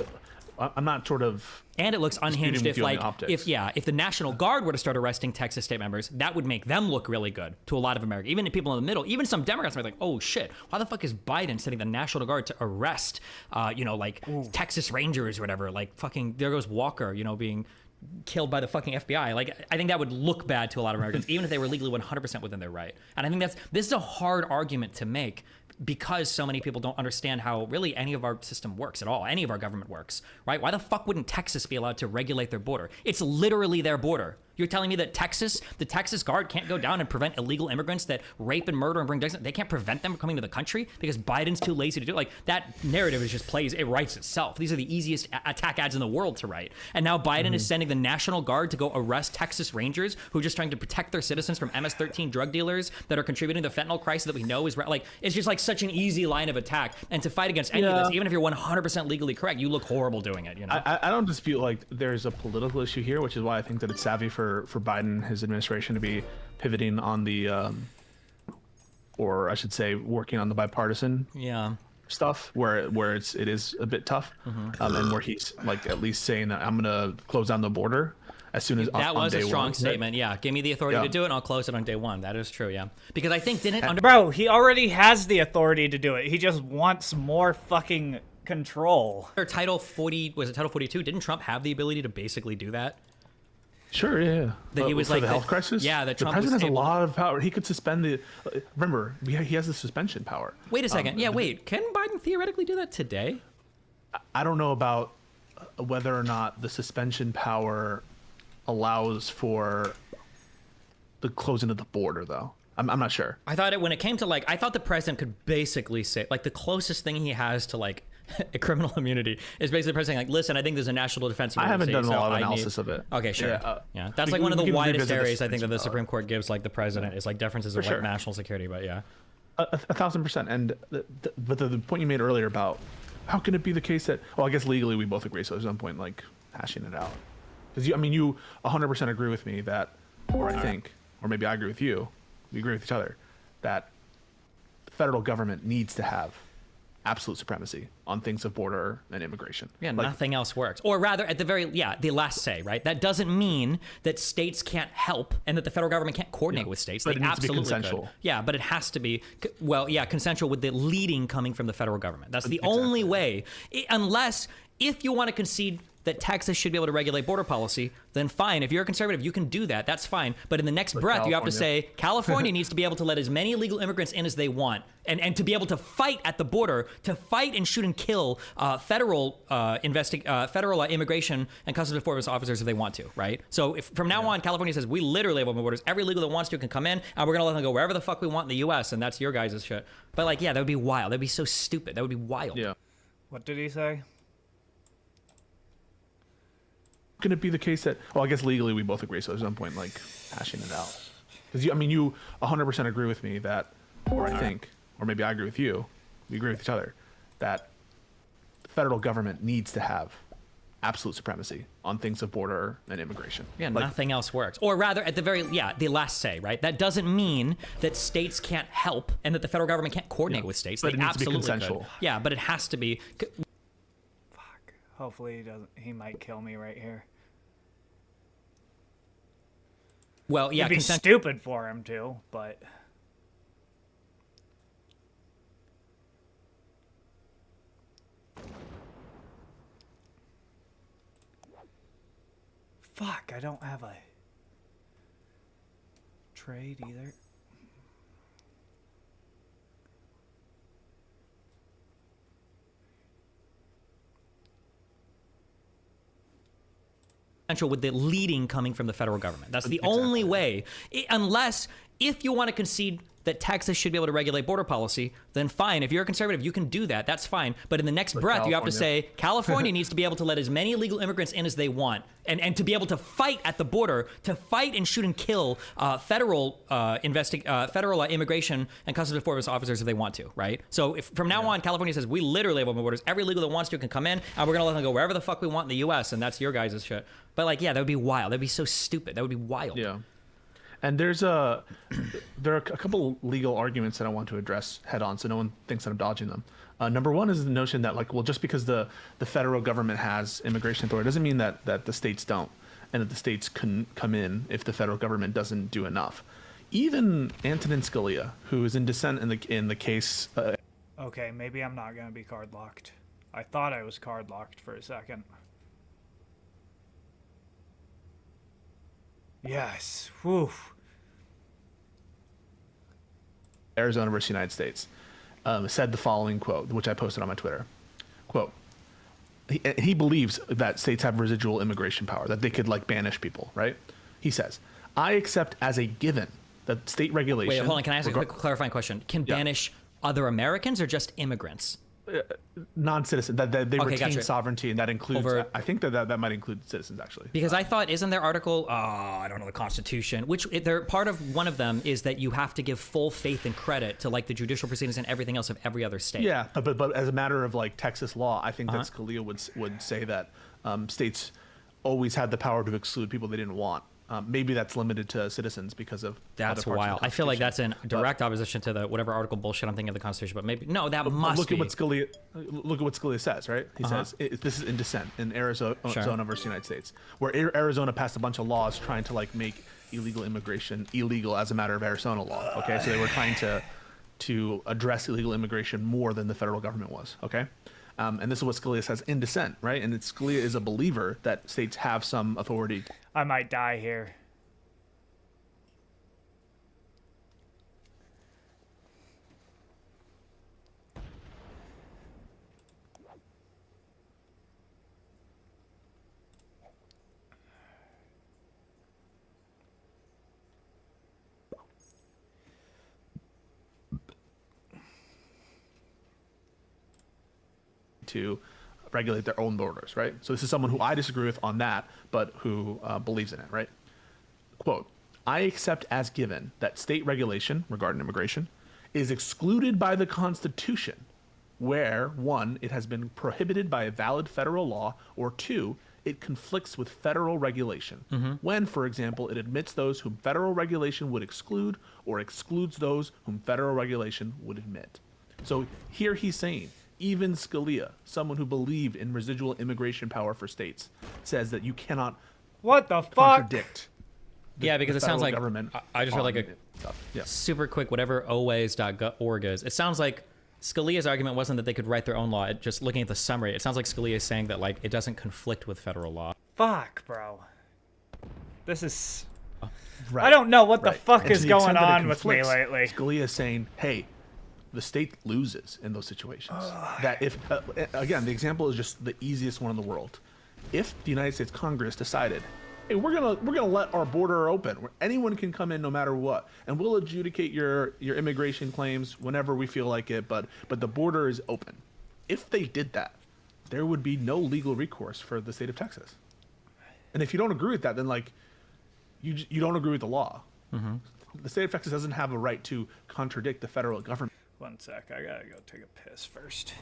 I'm not sort of, and it looks unhinged if optics. if the National Guard were to start arresting Texas state members, that would make them look really good to a lot of America. Even people in the middle, even some Democrats might be like, oh shit, why the fuck is Biden sending the National Guard to arrest Texas Rangers or whatever? Like fucking there goes Walker, being killed by the fucking FBI. I think that would look bad to a lot of Americans, even if they were legally 100% within their right. And I think this is a hard argument to make, because so many people don't understand how really any of our system works at all. Any of our government works, right? Why the fuck wouldn't Texas be allowed to regulate their border? It's literally their border. You're telling me that the Texas Guard can't go down and prevent illegal immigrants that rape and murder and bring drugs? They can't prevent them from coming to the country because Biden's too lazy to do it? That narrative it writes itself. These are the easiest attack ads in the world to write. And now Biden is sending the National Guard to go arrest Texas Rangers who are just trying to protect their citizens from MS-13 drug dealers that are contributing to the fentanyl crisis that we know is it's just such an easy line of attack. And to fight against any of this, even if you're 100% legally correct, you look horrible doing it. I don't dispute there's a political issue here, which is why I think that it's savvy for Biden, his administration, to be pivoting on the, or I should say, working on the bipartisan stuff, where it is a bit tough, and where he's at least saying that I'm gonna close down the border as soon as that was a strong statement. Yeah, give me the authority to do it, and I'll close it on day one. That is true. Yeah, because I think bro, he already has the authority to do it. He just wants more fucking control. Or Title 40 was it Title 42? Didn't Trump have the ability to basically do that? Sure, yeah. That he was for the health crisis. Yeah, that Trump the president has was a lot of power. He could suspend the. Remember, he has the suspension power. Wait a second. Can Biden theoretically do that today? I don't know about whether or not the suspension power allows for the closing of the border, though. I'm not sure. I thought when it came to I thought the president could basically say the closest thing he has to a criminal immunity is basically the president saying listen, I think there's a national defense emergency. I haven't done a lot of analysis of it. Okay, sure. Yeah, that's one of the widest areas I think that the Supreme Court gives the president is differences of national security. But yeah, 1,000%. And but the point you made earlier about how can it be the case that I guess legally we both agree, so there's no point hashing it out, because you 100% agree with me that, or I think, or maybe I agree with you. We agree with each other that the federal government needs to have absolute supremacy on things of border and immigration. Yeah, nothing else works. Or rather, at the the last say, right? That doesn't mean that states can't help and that the federal government can't coordinate with states. But they it needs absolutely to be consensual. Could. Yeah, but it has to be, consensual with the leading coming from the federal government. That's the only way. Unless, if you want to concede that Texas should be able to regulate border policy, then fine. If you're a conservative, you can do that. That's fine. But in the next breath, you have to say California needs to be able to let as many illegal immigrants in as they want, and to be able to fight at the border, to fight and shoot and kill federal immigration and customs enforcement officers if they want to, right? So if from now on, California says we literally have open borders. Every illegal that wants to can come in, and we're gonna let them go wherever the fuck we want in the U.S. And that's your guys' shit. But that would be wild. That'd be so stupid. That would be wild. Yeah. What did he say? Can it be the case that I guess legally we both agree, so there's no point hashing it out, because you 100% agree with me that, or I think, or maybe I agree with you, we agree with each other that the federal government needs to have absolute supremacy on things of border and immigration. Yeah, nothing else works. Or rather, at the last say, right? That doesn't mean that states can't help and that the federal government can't coordinate with states. But they it needs absolutely to be consensual. Could. Yeah, but it has to be. Hopefully he doesn't. He might kill me right here. Well, yeah, it'd be stupid for him to, but fuck, I don't have a trade either. with the leading coming from the federal government. That's the only way. Unless, if you want to concede that Texas should be able to regulate border policy, then fine. If you're a conservative, you can do that. That's fine. But in the next breath, you have to say California needs to be able to let as many illegal immigrants in as they want, and to be able to fight at the border, to fight and shoot and kill federal immigration and customs enforcement officers if they want to, right? So if from now on, California says we literally have open borders. Every illegal that wants to can come in, and we're gonna let them go wherever the fuck we want in the U.S. And that's your guys' shit. But like, yeah, that would be wild. That'd be so stupid. That would be wild. Yeah. And there are a couple legal arguments that I want to address head on, so no one thinks that I'm dodging them. Number one is the notion that, like, well, just because the federal government has immigration authority doesn't mean that the states don't, and that the states couldn't come in if the federal government doesn't do enough. Even Antonin Scalia, who is in dissent in the case. Okay, maybe I'm not gonna be card locked. I thought I was card locked for a second. Yes. Whew. Arizona versus United States, said the following quote, which I posted on my Twitter. Quote, he believes that states have residual immigration power, that they could like banish people, right? He says, I accept as a given that state regulation... Wait, hold on. Can I ask a quick clarifying question? Can banish other Americans or just immigrants? Non-citizen, that they retain gotcha. sovereignty, and that includes I think that might include citizens, actually. Because I thought, isn't there article I don't know, the Constitution, which they're part of, one of them is that you have to give full faith and credit to like the judicial proceedings and everything else of every other state. Yeah, but as a matter of like Texas law, I think that Scalia would say that states always had the power to exclude people they didn't want. Maybe that's limited to citizens because of that's wild. I feel like that's in direct opposition to the whatever article bullshit I'm thinking of the Constitution. But maybe no, that must look be. At what Scalia says, right? He says this is in dissent in Arizona versus United States, where Arizona passed a bunch of laws trying to like make illegal immigration illegal as a matter of Arizona law. Okay, so they were trying to address illegal immigration more than the federal government was. Okay. And this is what Scalia says in dissent, right? And Scalia is a believer that states have some authority. I might die here. To regulate their own borders, right? So this is someone who I disagree with on that, but who believes in it, right? Quote, I accept as given that state regulation regarding immigration is excluded by the Constitution where, one, it has been prohibited by a valid federal law, or two, it conflicts with federal regulation. When, for example, it admits those whom federal regulation would exclude or excludes those whom federal regulation would admit. So here he's saying, even Scalia, someone who believed in residual immigration power for states, says that you cannot contradict Yeah, because it sounds like government. I just read like a super quick whatever always.org is. It sounds like Scalia's argument wasn't that they could write their own law. Just looking at the summary, it sounds like Scalia is saying that like it doesn't conflict with federal law. Fuck, bro. This is. I don't know what the fuck is going on with me lately. Scalia is saying, hey, the state loses in those situations. That if again, the example is just the easiest one in the world. If the United States Congress decided, hey, we're gonna let our border open, where anyone can come in no matter what, and we'll adjudicate your immigration claims whenever we feel like it, but the border is open. If they did that, there would be no legal recourse for the state of Texas. And if you don't agree with that, then like you don't agree with the law. The state of Texas doesn't have a right to contradict the federal government. One sec, I gotta go take a piss first.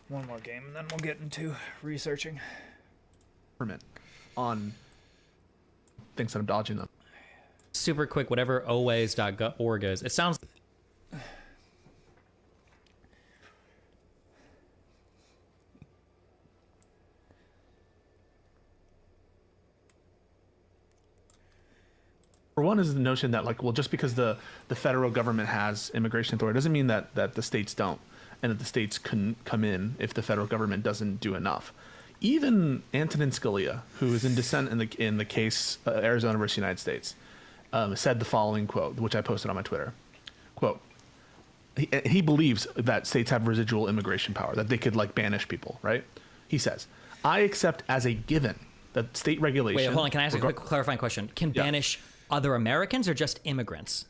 One more game, and then we'll get into researching. On things that I'm dodging them. Super quick, whatever always.org is. It sounds. For one is the notion that, like, well, just because the federal government has immigration authority doesn't mean that the states don't, and that the states couldn't come in if the federal government doesn't do enough. Even Antonin Scalia, who is in dissent in the case Arizona versus United States, said the following quote, which I posted on my Twitter. Quote, he believes that states have residual immigration power, that they could, like, banish people, right? He says, I accept as a given that state regulation... Wait, hold on. Can I ask a quick clarifying question? Can banish other Americans or just immigrants?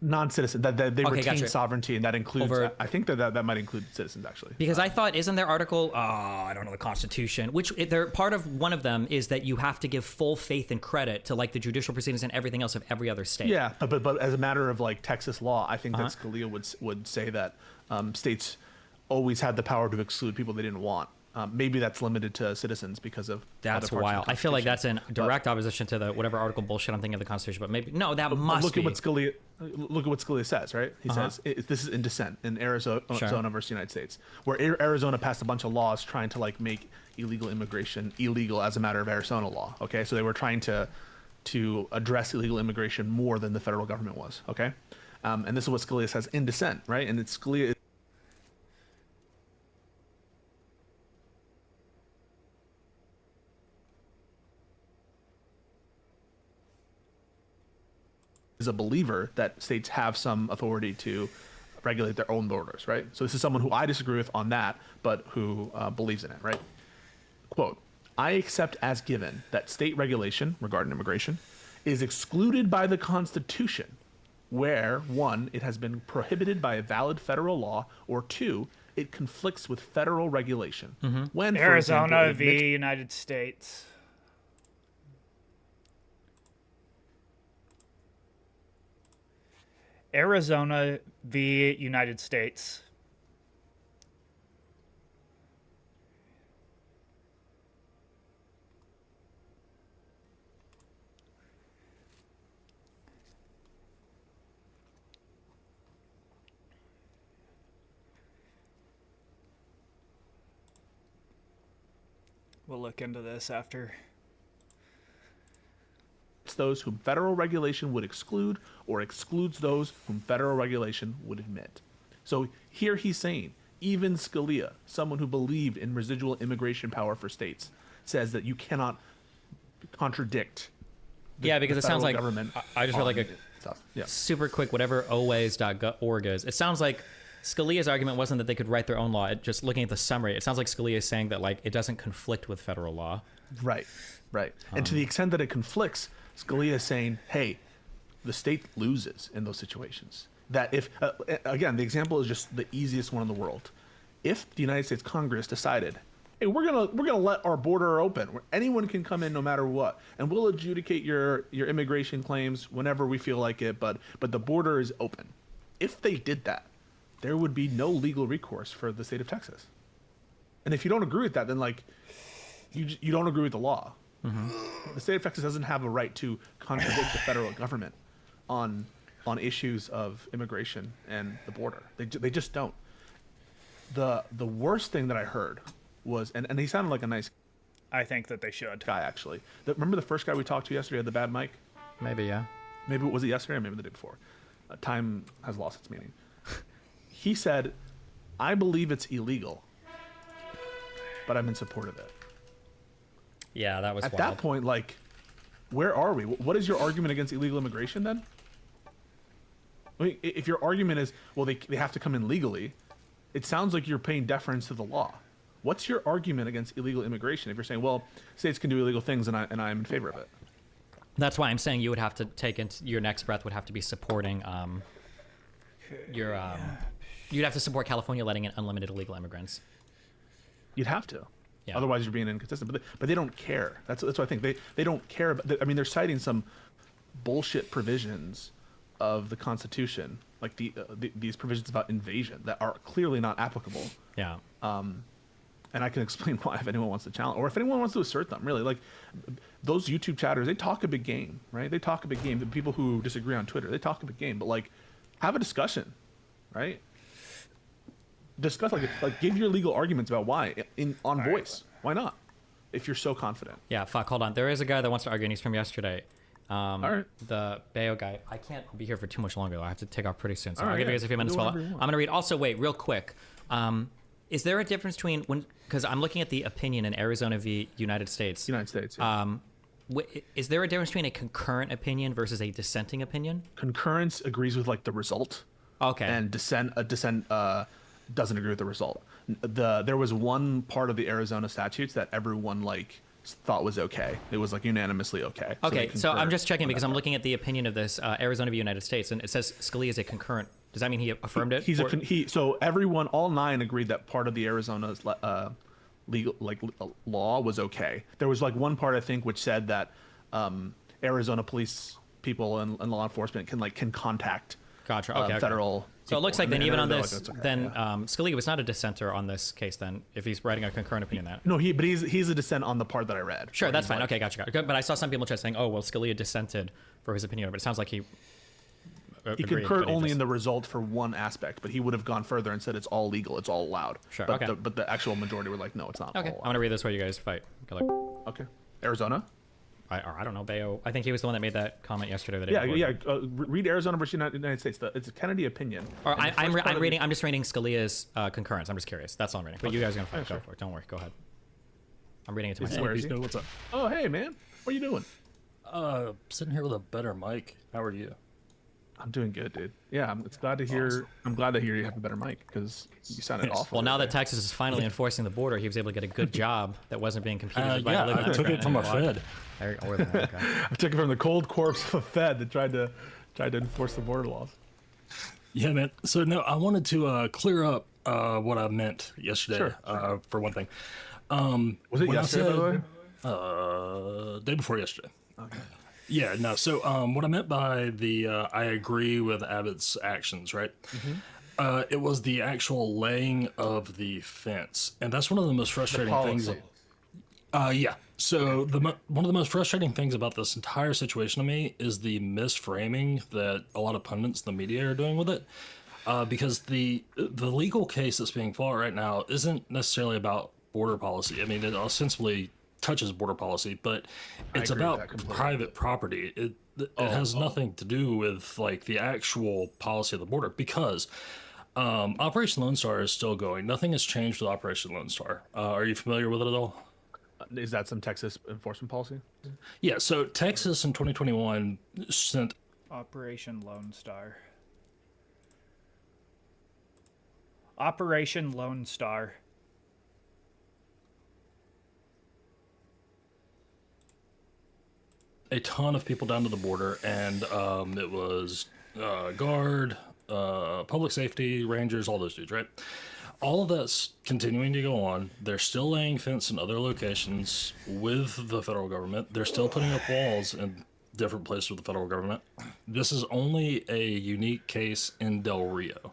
Non-citizen, that they Okay, retain gotcha. sovereignty, and that includes... I think that might include citizens, actually. Because I thought, isn't there article, I don't know, the Constitution, which they're part of, one of them is that you have to give full faith and credit to, like, the judicial proceedings and everything else of every other state. Yeah, but as a matter of, like, Texas law, I think that Scalia would say that states always had the power to exclude people they didn't want. Maybe that's limited to citizens because of That's other parts of wild. the I feel like Constitution. that's in direct opposition to the whatever article bullshit I'm thinking of the Constitution, but maybe no, that must look be. at what Scalia says, right? He says this is in dissent in Arizona versus United States, where Arizona passed a bunch of laws trying to, like, make illegal immigration illegal as a matter of Arizona law. Okay, so they were trying to address illegal immigration more than the federal government was. Okay, and this is what Scalia says in dissent, right? And it's Scalia. Is a believer that states have some authority to regulate their own borders, right? So this is someone who I disagree with on that, but who believes in it, right? Quote, I accept as given that state regulation regarding immigration is excluded by the Constitution where, one, it has been prohibited by a valid federal law, or two, it conflicts with federal regulation. When, for Arizona example, v. United States. Arizona v. United States. We'll look into this after. It's those whom federal regulation would exclude, or excludes those whom federal regulation would admit. So here he's saying, even Scalia, someone who believed in residual immigration power for states, says that you cannot contradict Because it sounds like government. I just read like a stuff. Yeah. super quick whatever always.org is. It sounds like Scalia's argument wasn't that they could write their own law. Just looking at the summary, it sounds like Scalia is saying that, like, it doesn't conflict with federal law. Right. And to the extent that it conflicts, Scalia is saying, hey, the state loses in those situations. That if, again, the example is just the easiest one in the world. If the United States Congress decided, hey, we're gonna let our border open, where anyone can come in no matter what, and we'll adjudicate your immigration claims whenever we feel like it, but the border is open. If they did that, there would be no legal recourse for the state of Texas. And if you don't agree with that, then, like, you don't agree with the law. The state of Texas doesn't have a right to contradict the federal government on issues of immigration and the border. They just don't. The worst thing that I heard was, and he sounded like a nice I think that they should. guy, actually. Remember the first guy we talked to yesterday had the bad mic? Maybe, yeah. Maybe, was it yesterday or maybe the day before? Time has lost its meaning. He said, I believe it's illegal, but I'm in support of it. Yeah, that was At wild. that point, like, where are we? What is your argument against illegal immigration then? I mean, if your argument is, well, they have to come in legally, it sounds like you're paying deference to the law. What's your argument against illegal immigration if you're saying, well, states can do illegal things and I'm in favor of it? That's why I'm saying you would have to take into your next breath would have to be supporting you'd have to support California letting in unlimited illegal immigrants. You'd have to. Yeah. Otherwise, you're being inconsistent. But they don't care. That's what I think. They don't care. I mean, they're citing some bullshit provisions of the Constitution like these provisions about invasion that are clearly not applicable. Yeah. And I can explain why if anyone wants to challenge, or if anyone wants to assert them. Really, like those YouTube chatters, they talk a big game, right? They talk a big game. The people who disagree on Twitter, they talk a big game. But like, have a discussion, right? Discuss like give your legal arguments about why on voice. Why not? If you're so confident. Yeah, fuck, hold on. There is a guy that wants to argue, and he's from yesterday. All right. The Bayo guy. I can't be here for too much longer, though. I have to take off pretty soon. So All I'll right, give you yeah. guys a few minutes. Do While whatever you I'm want. going to read. Also, wait, real quick. Is there a difference between when, because I'm looking at the opinion in Arizona v. United States. United States. Yeah. Is there a difference between a concurrent opinion versus a dissenting opinion? Concurrence agrees with like the result. Okay. And dissent doesn't agree with the result. There was one part of the Arizona statutes that everyone like thought was okay. It was like unanimously okay. Okay, so I'm concurred just checking on because that I'm part. looking at the opinion of this Arizona v. United States, and it says Scalia is a concurrent. Does that mean he affirmed it? He's so everyone, all 9 agreed that part of the Arizona's legal law was okay. There was like one part I think which said that Arizona police people and law enforcement can contact Gotcha. Okay. federal. So it looks like people. then And even on they're this, like, "That's okay." then Yeah. Scalia was not a dissenter on this case. Then, if he's writing a concurrent opinion, that No, he's a dissent on the part that I read. sure, where that's he's fine. like- Okay, gotcha. Good. But I saw some people just saying, "Oh, well, Scalia dissented for his opinion," but it sounds like he He agreed, concurred but he only just- in the result for one aspect, but he would have gone further and said it's all legal, it's all allowed. Sure, But okay. but the actual majority were like, no, it's not. Okay, all I'm gonna read this while you guys fight. Good luck. Okay. Arizona. I don't know, Bayo. I think he was the one that made that comment yesterday. That Read Arizona versus United States. It's a Kennedy opinion. Or And the I'm first part of reading. I'm just reading Scalia's concurrence. I'm just curious. That's all I'm reading. But you Okay. guys are gonna fight. Yeah, Go sure. for it. Don't worry. Go ahead. I'm reading it to Is he- myself. where is he? What's up? Oh, hey man, what are you doing? Sitting here with a better mic. How are you? I'm doing good, dude. Yeah, it's glad to hear. Awesome. I'm glad to hear you have a better mic because you sounded awful. Well, now that today. Texas is finally enforcing the border, he was able to get a good job that wasn't being competed with by yeah, living I took it from a Fed. Or the okay. I took it from the cold corpse of a Fed that tried to enforce the border laws. Yeah, man. So no, I wanted to clear up what I meant yesterday. Sure. For one thing, Was it when I yesterday, by the way? said, day before yesterday. Okay. Yeah, no. So what I meant by the I agree with Abbott's actions, right? It was the actual laying of the fence, and that's one of the most frustrating things. Yeah. So one of the most frustrating things about this entire situation to me is the misframing that a lot of pundits in the media are doing with it. Because the legal case that's being fought right now isn't necessarily about border policy. I mean, it ostensibly touches border policy, but it's agree with about that completely. private property. It has nothing to do with like the actual policy of the border because Operation Lone Star is still going. Nothing has changed with Operation Lone Star. Are you familiar with it at all? Is that some Texas enforcement policy? Yeah. So Texas in 2021 sent Operation Lone Star. Operation Lone Star. a ton of people down to the border, and it was guard, public safety, rangers, all those dudes, right? All of that's continuing to go on. They're still laying fence in other locations with the federal government. They're still putting up walls in different places with the federal government. This is only a unique case in Del Rio.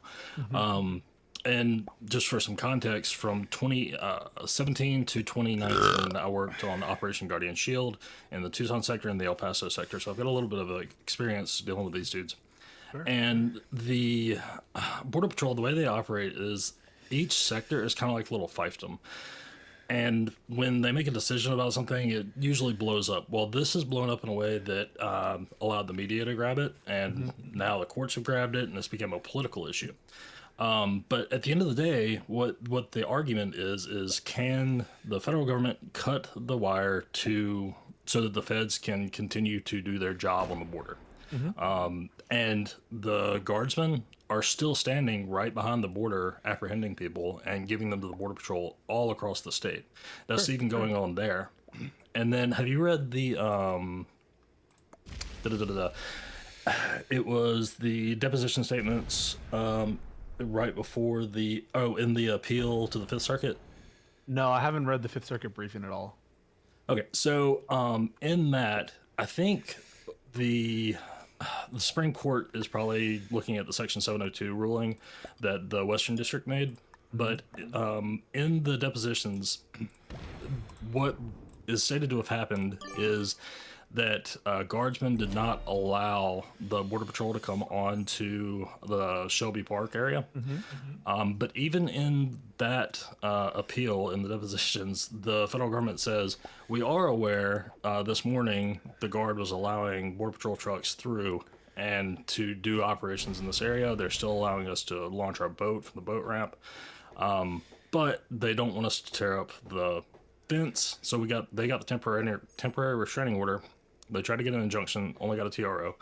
And just for some context, from 2017 to 2019, I worked on Operation Guardian Shield in the Tucson sector and the El Paso sector. So I've got a little bit of experience dealing with these dudes. Sure. And the Border Patrol, the way they operate is each sector is kind of like a little fiefdom. And when they make a decision about something, it usually blows up. Well, this has blown up in a way that allowed the media to grab it. And now the courts have grabbed it, and it's become a political issue. But at the end of the day, what the argument is can the federal government cut the wire so that the feds can continue to do their job on the border? And the guardsmen are still standing right behind the border, apprehending people and giving them to the Border Patrol all across the state. That's even going on there. And then have you read the it was the deposition statements right before in the appeal to the Fifth Circuit? No, I haven't read the Fifth Circuit briefing at all. Okay, so in that, I think the Supreme Court is probably looking at the Section 702 ruling that the Western District made. But in the depositions, what is stated to have happened is that guardsmen did not allow the Border Patrol to come on to the Shelby Park area. But even in that appeal in the depositions, the federal government says, we are aware this morning the Guard was allowing Border Patrol trucks through and to do operations in this area. They're still allowing us to launch our boat from the boat ramp. But they don't want us to tear up the fence. So they got the temporary restraining order. They tried to get an injunction, only got a TRO,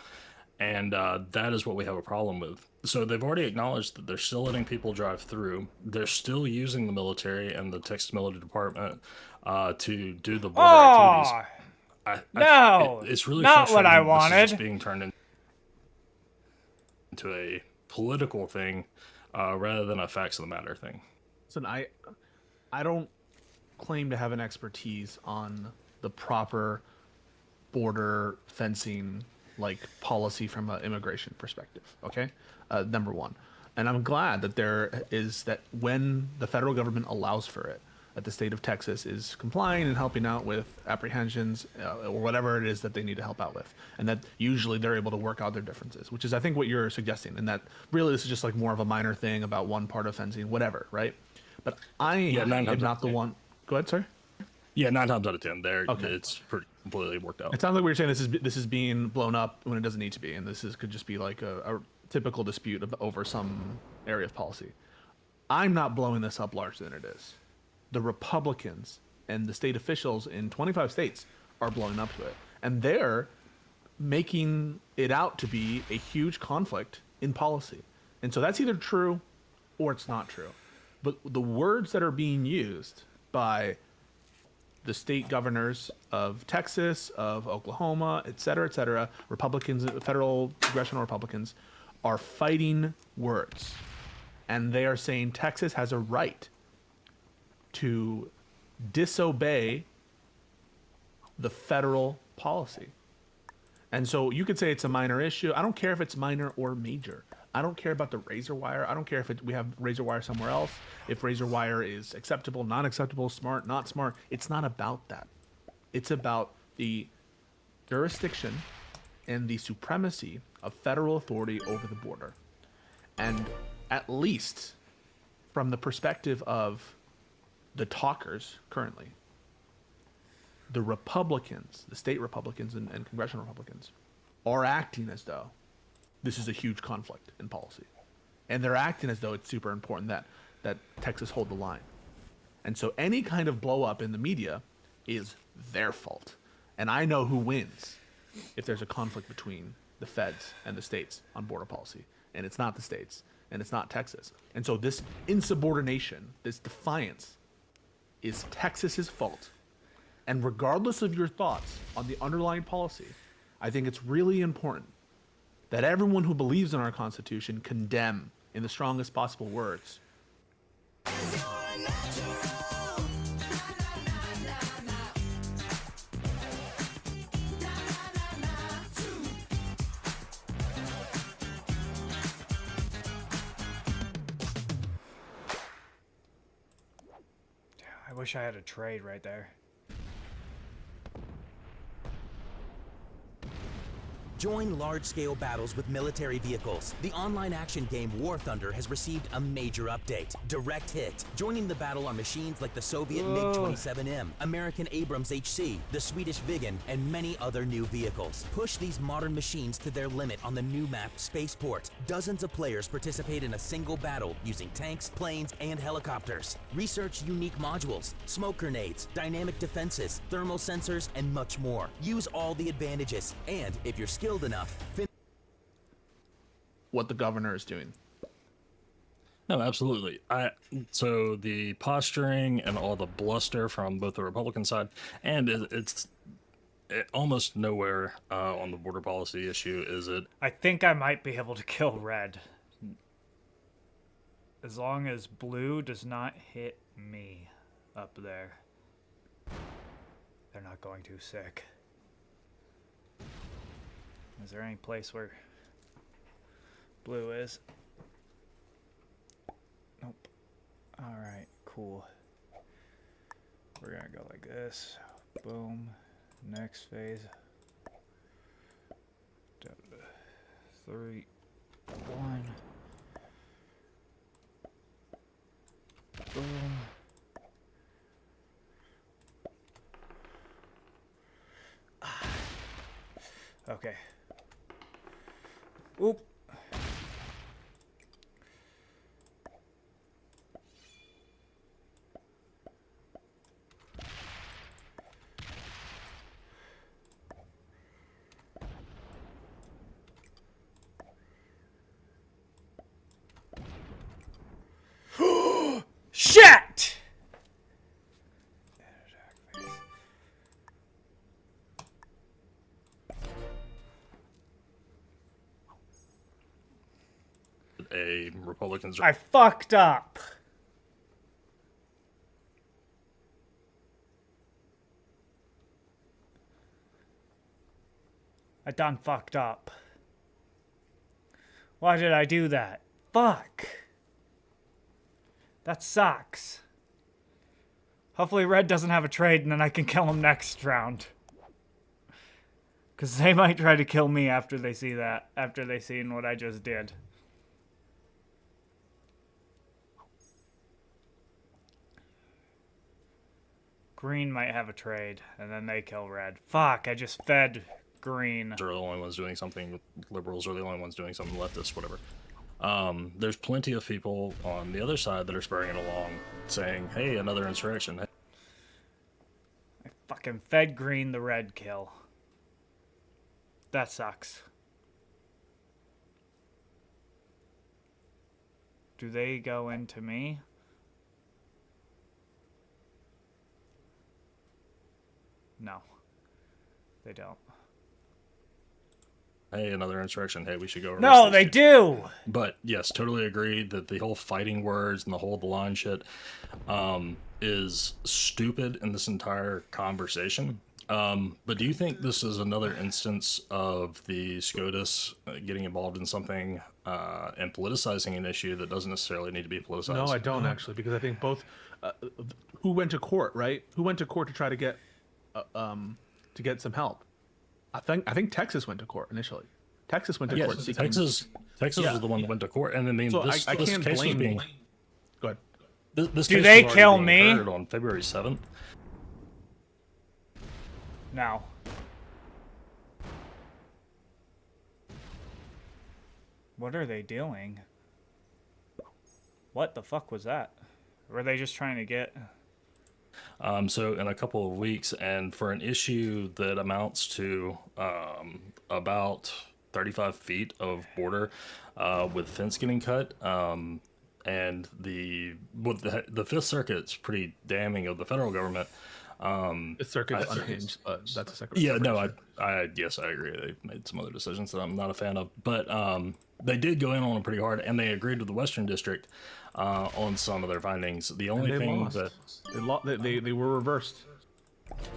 and that is what we have a problem with. So they've already acknowledged that they're still letting people drive through. They're still using the military and the Texas Military Department to do the border activities. It's really not what I frustrating. wanted. This is just being turned into a political thing rather than a facts of the matter thing. Listen, I don't claim to have an expertise on the proper border fencing policy from an immigration perspective. Okay, number one, and I'm glad that that when the federal government allows for it, that the state of Texas is complying and helping out with apprehensions or whatever it is that they need to help out with, and that usually they're able to work out their differences, which is I think what you're suggesting, and that really this is just more of a minor thing about one part of fencing, whatever, right? But I am not the one. Go ahead, sir. Yeah, 9 times out of 10, it's pretty completely worked out. It sounds like we were saying this is being blown up when it doesn't need to be, and could just be like a typical dispute over some area of policy. I'm not blowing this up larger than it is. The Republicans and the state officials in 25 states are blowing up to it, and they're making it out to be a huge conflict in policy. And so that's either true or it's not true. But the words that are being used by the state governors of Texas, of Oklahoma, et cetera, Republicans, federal congressional Republicans, are fighting words. And they are saying Texas has a right to disobey the federal policy. And so you could say it's a minor issue. I don't care if it's minor or major. I don't care about the razor wire. I don't care if we have razor wire somewhere else, if razor wire is acceptable, not acceptable, smart, not smart. It's not about that. It's about the jurisdiction and the supremacy of federal authority over the border. And at least from the perspective of the talkers currently, the Republicans, the state Republicans and congressional Republicans, are acting as though this is a huge conflict in policy. And they're acting as though it's super important that Texas hold the line. And so any kind of blow up in the media is their fault. And I know who wins if there's a conflict between the feds and the states on border policy. And it's not the states, and it's not Texas. And so this insubordination, this defiance, is Texas's fault. And regardless of your thoughts on the underlying policy, I think it's really important that everyone who believes in our Constitution condemn in the strongest possible words. I wish I had a trade right there. Join large-scale battles with military vehicles. The online action game War Thunder has received a major update, Direct Hit. Joining the battle are machines like the Soviet MiG-27M, American Abrams HC, the Swedish Viggen, and many other new vehicles. Push these modern machines to their limit on the new map, Spaceport. Dozens of players participate in a single battle using tanks, planes, and helicopters. Research unique modules, smoke grenades, dynamic defenses, thermal sensors, and much more. Use all the advantages, and if you're skilled enough, what the governor is doing. No, absolutely. So the posturing and all the bluster from both the Republican side, and it's almost nowhere on the border policy issue is it. I think I might be able to kill red. As long as blue does not hit me up there. They're not going too sick. Is there any place where blue is? Nope. Alright, cool. We're gonna go like this. Boom. Next phase. 3, 1. Boom. Okay. Oop. Shit! A Republicans. I fucked up. I done fucked up. Why did I do that? Fuck. That sucks. Hopefully Red doesn't have a trade and then I can kill him next round. Because they might try to kill me after they see that. After they seen what I just did. Green might have a trade, and then they kill Red. Fuck, I just fed Green. Are the only ones doing something. Liberals are the only ones doing something. Leftists, whatever. There's plenty of people on the other side that are spurring it along, saying, hey, another insurrection. I fucking fed Green the Red kill. That sucks. Do they go into me? No. They don't. Hey, another insurrection. Hey, we should go. No, they do! But yes, totally agreed that the whole fighting words and the whole line shit is stupid in this entire conversation. But do you think this is another instance of the SCOTUS getting involved in something and politicizing an issue that doesn't necessarily need to be politicized? No, I don't actually, because I think both. Who went to court, right? Who went to court to try to get some help? I think Texas went to court initially. Texas went to court. Seeking... Texas was the one that went to court, and I mean, so this, I this can't case blame. was being. Go ahead. This Do case they was kill already me? being heard on February 7th. No. What are they doing? What the fuck was that? Were they just trying to get... So in a couple of weeks, and for an issue that amounts to about 35 feet of border with fence getting cut, and the Fifth Circuit's pretty damning of the federal government. The circuit's unhinged, but that's a separate. Yeah, no, yes, I agree. They've made some other decisions that I'm not a fan of, but they did go in on it pretty hard, and they agreed with the Western District on some of their findings. The only thing lost. that they were reversed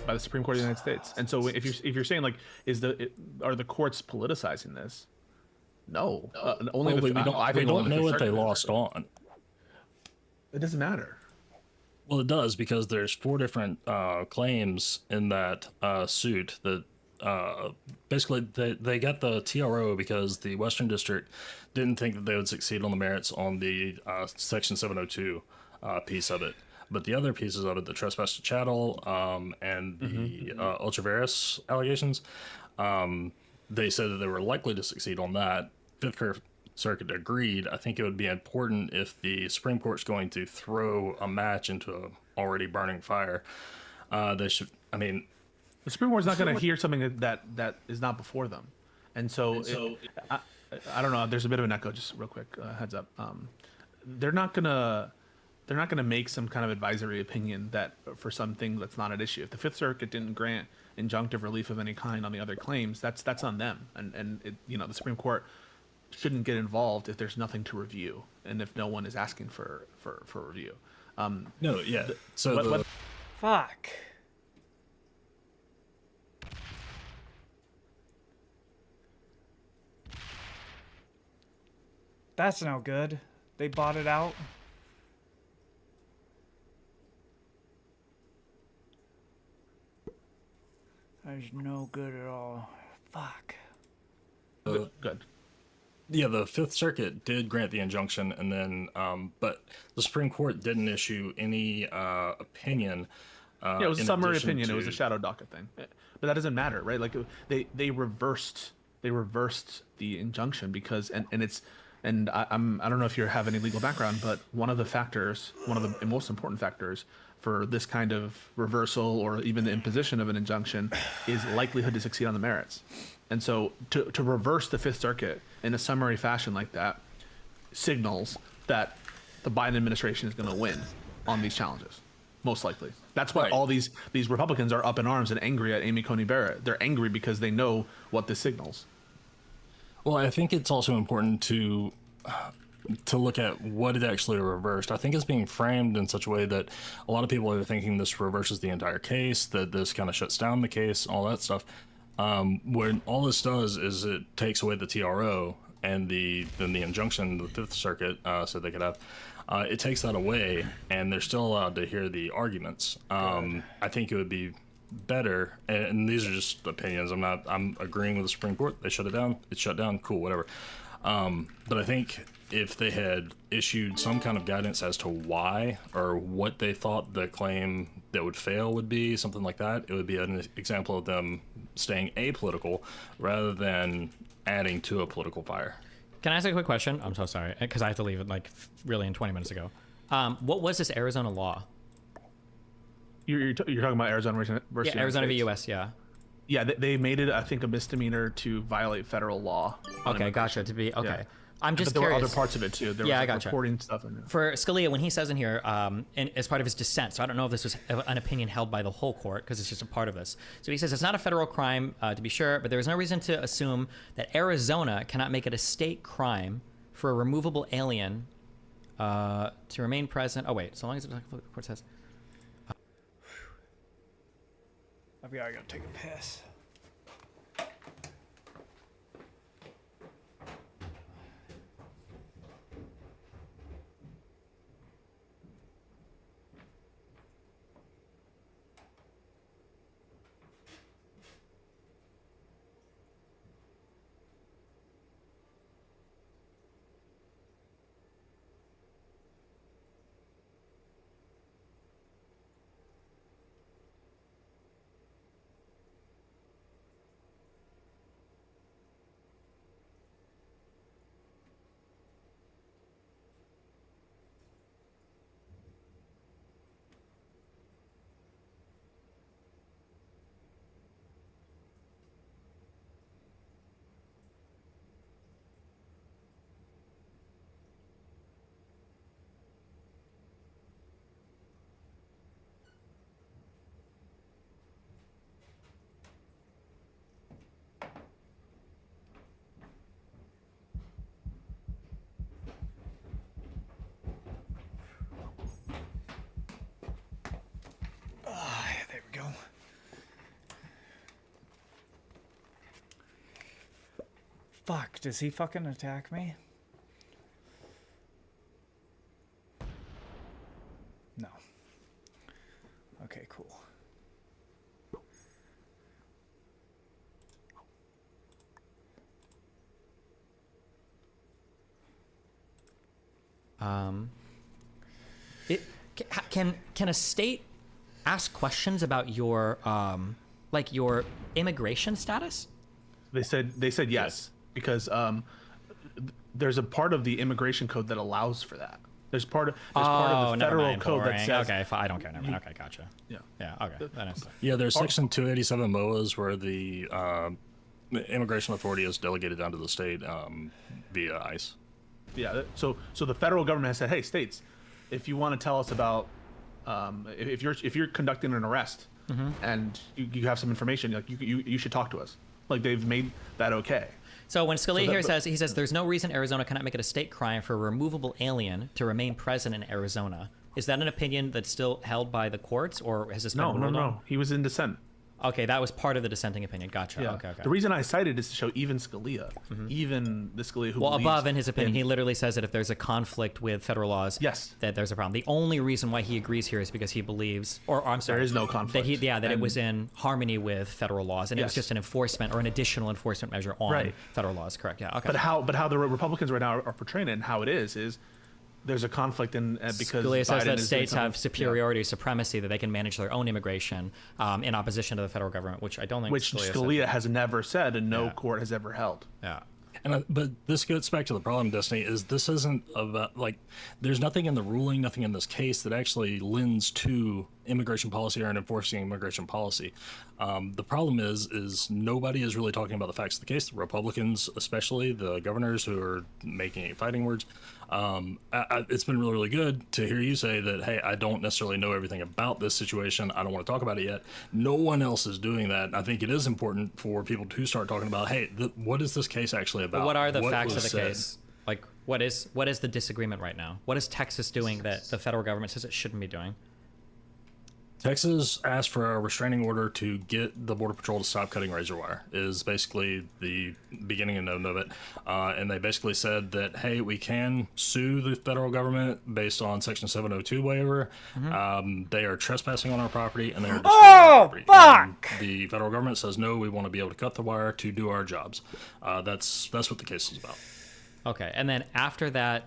by the Supreme Court of the United States. And so if you're saying like, are the courts politicizing this? No, only we the, don't, I think we only don't know the what they circuit. lost on. It doesn't matter. Well, it does, because there's 4 different claims in that suit that basically they got the TRO because the Western District didn't think that they would succeed on the merits on the Section 702 piece of it. But the other pieces of it, the trespass to chattel and the ultra-various allegations, they said that they were likely to succeed on that. Fifth Circuit agreed. I think it would be important if the Supreme Court's going to throw a match into an already burning fire. They should, I mean... The Supreme Court's not going to hear something that is not before them. And so, I don't know, there's a bit of an echo, just real quick, heads up. They're not going to make some kind of advisory opinion that for something that's not at issue. If the Fifth Circuit didn't grant injunctive relief of any kind on the other claims, that's on them. And it, the Supreme Court shouldn't get involved if there's nothing to review and if no one is asking for review. No, yeah. Fuck. That's no good. They bought it out. That's no good at all. Fuck. Good. Yeah, the Fifth Circuit did grant the injunction, and then, but the Supreme Court didn't issue any opinion. Yeah, it was a summary opinion. It was a shadow docket thing, but that doesn't matter, right? Like they reversed the injunction because I don't know if you have any legal background, but one of the most important factors for this kind of reversal or even the imposition of an injunction is likelihood to succeed on the merits. And so to reverse the Fifth Circuit in a summary fashion like that signals that the Biden administration is going to win on these challenges, most likely. That's why all these Republicans are up in arms and angry at Amy Coney Barrett. They're angry because they know what this signals. Well, I think it's also important to look at what it actually reversed. I think it's being framed in such a way that a lot of people are thinking this reverses the entire case, that this kind of shuts down the case, all that stuff. When all this does is it takes away the TRO and then the injunction the Fifth Circuit said they could have. It takes that away, and they're still allowed to hear the arguments. I think it would be better, and these are just opinions. I'm agreeing with the Supreme Court. They shut it down. It's shut down. Cool, whatever. But I think if they had issued some kind of guidance as to why or what they thought the claim that would fail would be, something like that, it would be an example of them staying apolitical rather than adding to a political fire. Can I ask a quick question? I'm so sorry, because I have to leave it like really in 20 minutes ago. What was this Arizona law? You're talking about Arizona versus Arizona v. U.S. Yeah. Yeah, they made it, I think, a misdemeanor to violate federal law. Okay, gotcha. To be okay. Yeah. I'm just but there curious. were other parts of it too. There was I gotcha. reporting stuff in it. For Scalia, when he says in here, and as part of his dissent, so I don't know if this was an opinion held by the whole court because it's just a part of this. So he says it's not a federal crime to be sure, but there is no reason to assume that Arizona cannot make it a state crime for a removable alien to remain present. Oh wait, so long as the court says. I gotta take a piss. There we go. Fuck, does he fucking attack me? No. Okay, cool. Can a state ask questions about your like your immigration status? They said yes because there's a part of the immigration code that allows for that. There's part of the federal code that says. Okay, I don't care. Never mind. Okay, gotcha. Yeah. Okay. That is. Yeah, there's Section 287 MOAs where the immigration authority is delegated down to the state via ICE. Yeah. So the federal government has said, hey, states, if you want to tell us about if you're conducting an arrest and you have some information, like you should talk to us. Like they've made that okay. So when Scalia here says there's no reason Arizona cannot make it a state crime for a removable alien to remain present in Arizona. Is that an opinion that's still held by the courts, or has this been ruled on? No. He was in dissent. Okay, that was part of the dissenting opinion. Gotcha. Yeah. Okay. The reason I cited is to show even Scalia, even the Scalia who Well, believes above in his opinion, he literally says that if there's a conflict with federal laws, yes, that there's a problem. The only reason why he agrees here is because he believes, or I'm sorry, there is no conflict. That it was in harmony with federal laws, and it was Yes. just an enforcement or an additional enforcement measure on Right. federal laws. Correct. Yeah. Okay. But how the Republicans right now are portraying it and how it is there's a conflict in because Scalia says Biden that is states doing have something- superiority, supremacy, that they can manage their own immigration in opposition to the federal government, which I don't think which Scalia, Scalia has never said and no court has ever held. Yeah. But this gets back to the problem, Destiny, is this isn't about, like, there's nothing in the ruling, nothing in this case that actually lends to immigration policy or enforcing immigration policy. The problem is nobody is really talking about the facts of the case. The Republicans, especially the governors who are making fighting words. It's been really, really good to hear you say that, hey, I don't necessarily know everything about this situation. I don't want to talk about it yet. No one else is doing that. I think it is important for people to start talking about, hey, what is this case actually about? But what are the facts of was the said? case? Like, what is the disagreement right now? What is Texas doing that the federal government says it shouldn't be doing? Texas asked for a restraining order to get the Border Patrol to stop cutting razor wire, is basically the beginning and end of it. And they basically said that, hey, we can sue the federal government based on Section 702 waiver. They are trespassing on our property and they are destroying our property. Fuck! And the federal government says, no, we want to be able to cut the wire to do our jobs. That's what the case is about. Okay, and then after that...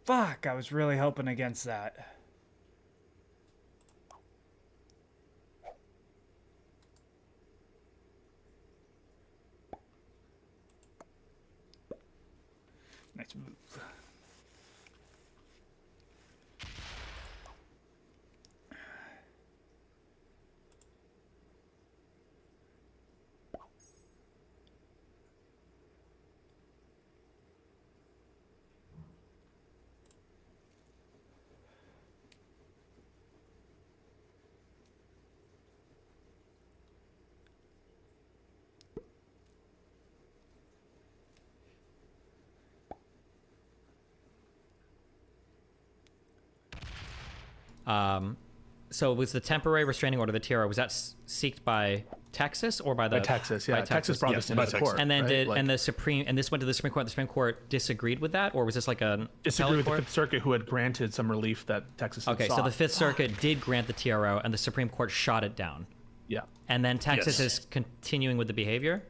Fuck, I was really hoping against that. Nice move. So was the temporary restraining order, the TRO, was that seeked by Texas or by the... By Texas, yeah. by Texas brought this into the court. And then right? and this went to the Supreme Court. The Supreme Court disagreed with that, or was this like a Disagreed with the Fifth Circuit, who had granted some relief that Texas had Okay, sought. so the Fifth Circuit did grant the TRO, and the Supreme Court shot it down. Yeah. And then Texas Yes. is continuing with the behavior?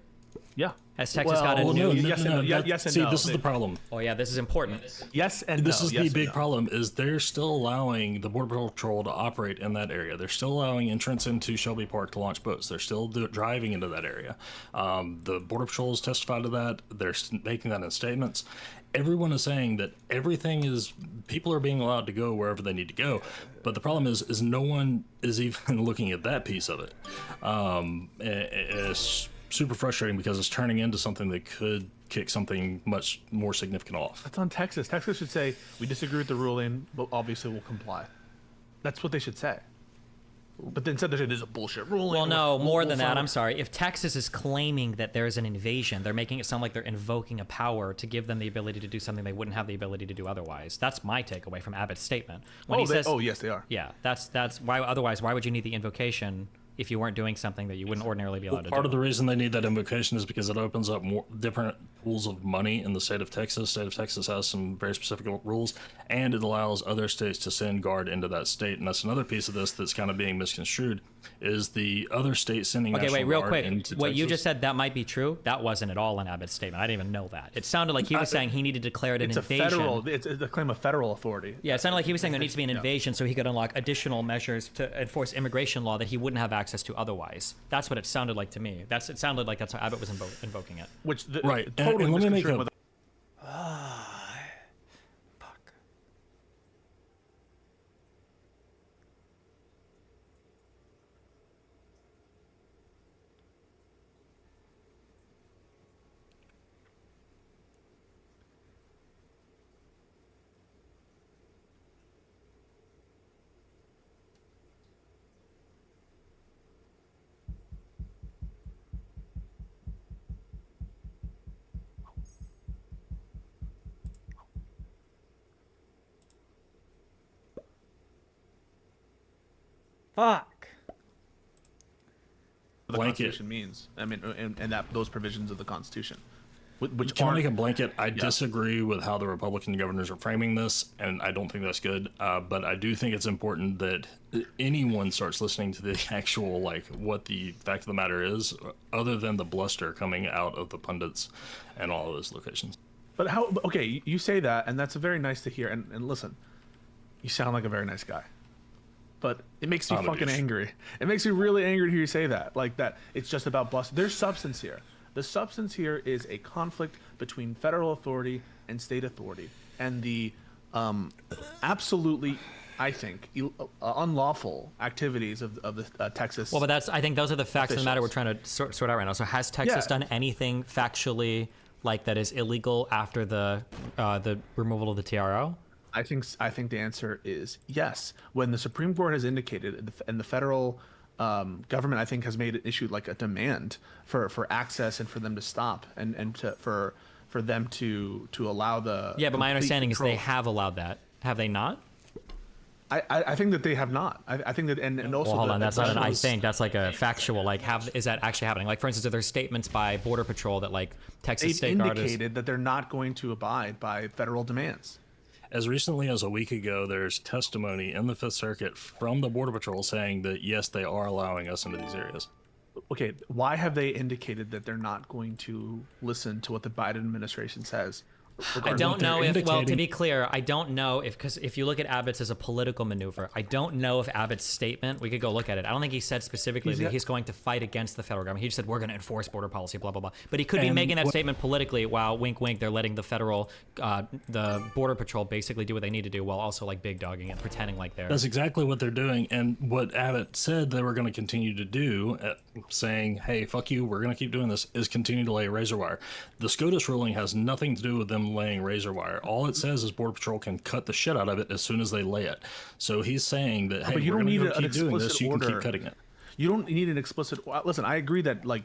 Yeah. Has Texas got a new... yes and See, no. this is the problem. Oh, yeah, this is important. Yes and This no. is yes the and big no. problem, is they're still allowing the Border Patrol to operate in that area. They're still allowing entrance into Shelby Park to launch boats. They're still driving into that area. The Border Patrol has testified to that. They're making that in statements. Everyone is saying that people are being allowed to go wherever they need to go. But the problem is no one is even looking at that piece of it. It's super frustrating because it's turning into something that could kick something much more significant off. That's on Texas. Texas should say, we disagree with the ruling, but obviously we'll comply. That's what they should say. But then instead it is a bullshit ruling. Well, no, more than that. follow- I'm sorry. If Texas is claiming that there's an invasion, they're making it sound like they're invoking a power to give them the ability to do something they wouldn't have the ability to do otherwise. That's my takeaway from Abbott's statement. When he says, yes, they are. Yeah, that's why. Otherwise, why would you need the invocation if you weren't doing something that you wouldn't ordinarily be allowed to do? Part of the reason they need that invocation is because it opens up more different pools of money in the state of Texas. State of Texas has some very specific rules, and it allows other states to send guard into that state. And that's another piece of this that's kind of being misconstrued, is the other state sending Okay, National wait, real Guard quick. into What you Texas. just said, that might be true. That wasn't at all in Abbott's statement. I didn't even know that. It sounded like he was saying he needed to declare it an It's invasion. it's a claim of federal authority. Yeah, it sounded like he was saying there needs to be an invasion so he could unlock additional measures to enforce immigration law that he wouldn't have access to otherwise. That's what it sounded like to me. It sounded like that's how Abbott was invoking it. Which Right, and totally let me make misconstrued a- with- Fuck. the blanket. Constitution means. I mean, and that those provisions of the Constitution, which Can I aren't- make a blanket? I Yeah. disagree with how the Republican governors are framing this, and I don't think that's good. But I do think it's important that anyone starts listening to the actual, like, what the fact of the matter is, other than the bluster coming out of the pundits and all of those locations. But how? Okay, you say that, and that's very nice to hear. And listen, you sound like a very nice guy, but it makes me I'm a fucking douche. angry. It makes me really angry to hear you say that. Like that, it's just about bluster. There's substance here. The substance here is a conflict between federal authority and state authority, and the absolutely, I think, unlawful activities of the Texas. Well, but I think those are the facts of the matter we're officials. trying to sort out right now. So has Texas Yeah. done anything factually like that is illegal after the removal of the TRO? I think the answer is yes. When the Supreme Court has indicated, and the federal government, I think, has made it issued like a demand for access and for them to stop and for them to allow the Yeah, but my complete understanding is they control. have allowed that. Have they not? I think that they have not. I think that and also Well, hold the- on. That's the not an I questions- think. That's like a factual. Like, is that actually happening? Like, for instance, are there statements by Border Patrol that like Texas They've State Guard is? indicated that they're not going to abide by federal demands. As recently as a week ago, there's testimony in the Fifth Circuit from the Border Patrol saying that yes, they are allowing us into these areas. Okay, why have they indicated that they're not going to listen to what the Biden administration says? I don't know if, well, to indicating- be clear, I don't know if, because if you look at Abbott's as a political maneuver, I don't know if Abbott's statement, we could go look at it. I don't think he said specifically that he's going to fight against the federal government. He just said, we're going to enforce border policy, blah, blah, blah. But he could be And making that what- statement politically while, wink, wink, they're letting the federal, the Border Patrol basically do what they need to do while also like big dogging it, pretending like they're. That's exactly what they're doing, and what Abbott said they were going to continue to do, saying, hey, fuck you, we're going to keep doing this, is continue to lay razor wire. The SCOTUS ruling has nothing to do with them laying razor wire. All it says is Border Patrol can cut the shit out of it as soon as they lay it. So he's saying that, hey, but you we're don't going need to an keep doing this, explicit you can keep order. cutting it. You don't need an explicit. Listen, I agree that like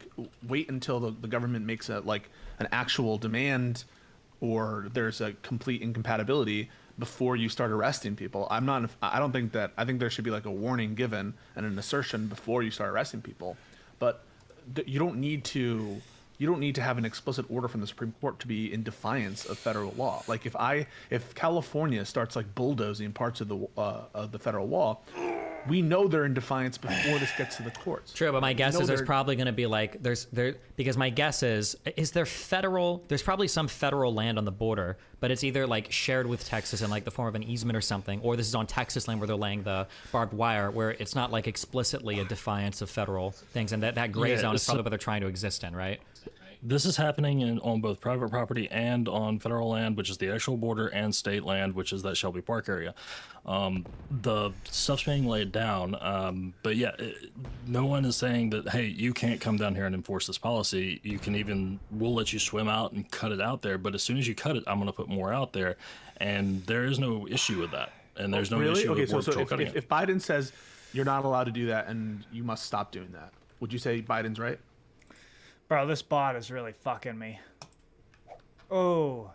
wait until the government makes a like an actual demand, or there's a complete incompatibility before you start arresting people. I don't think that. I think there should be like a warning given and an assertion before you start arresting people. But you don't need to. You don't need to have an explicit order from the Supreme Court to be in defiance of federal law. Like if California starts like bulldozing parts of the federal law, we know they're in defiance before this gets to the courts. True, but my guess We know is there's they're- probably going to be like because my guess is there federal, there's probably some federal land on the border, but it's either like shared with Texas in like the form of an easement or something, or this is on Texas land where they're laying the barbed wire, where it's not like explicitly a defiance of federal things, and that gray Yeah, zone is so- probably what they're trying to exist in, right? This is happening on both private property and on federal land, which is the actual border, and state land, which is that Shelby Park area. The stuff's being laid down, but yeah, no one is saying that, hey, you can't come down here and enforce this policy. We'll let you swim out and cut it out there, but as soon as you cut it, I'm going to put more out there, and there is no issue with that. And there's no really? issue Okay, with so Border Patrol cutting if it. Biden says you're not allowed to do that and you must stop doing that, would you say Biden's right? Bro, this bot is really fucking me. Oh.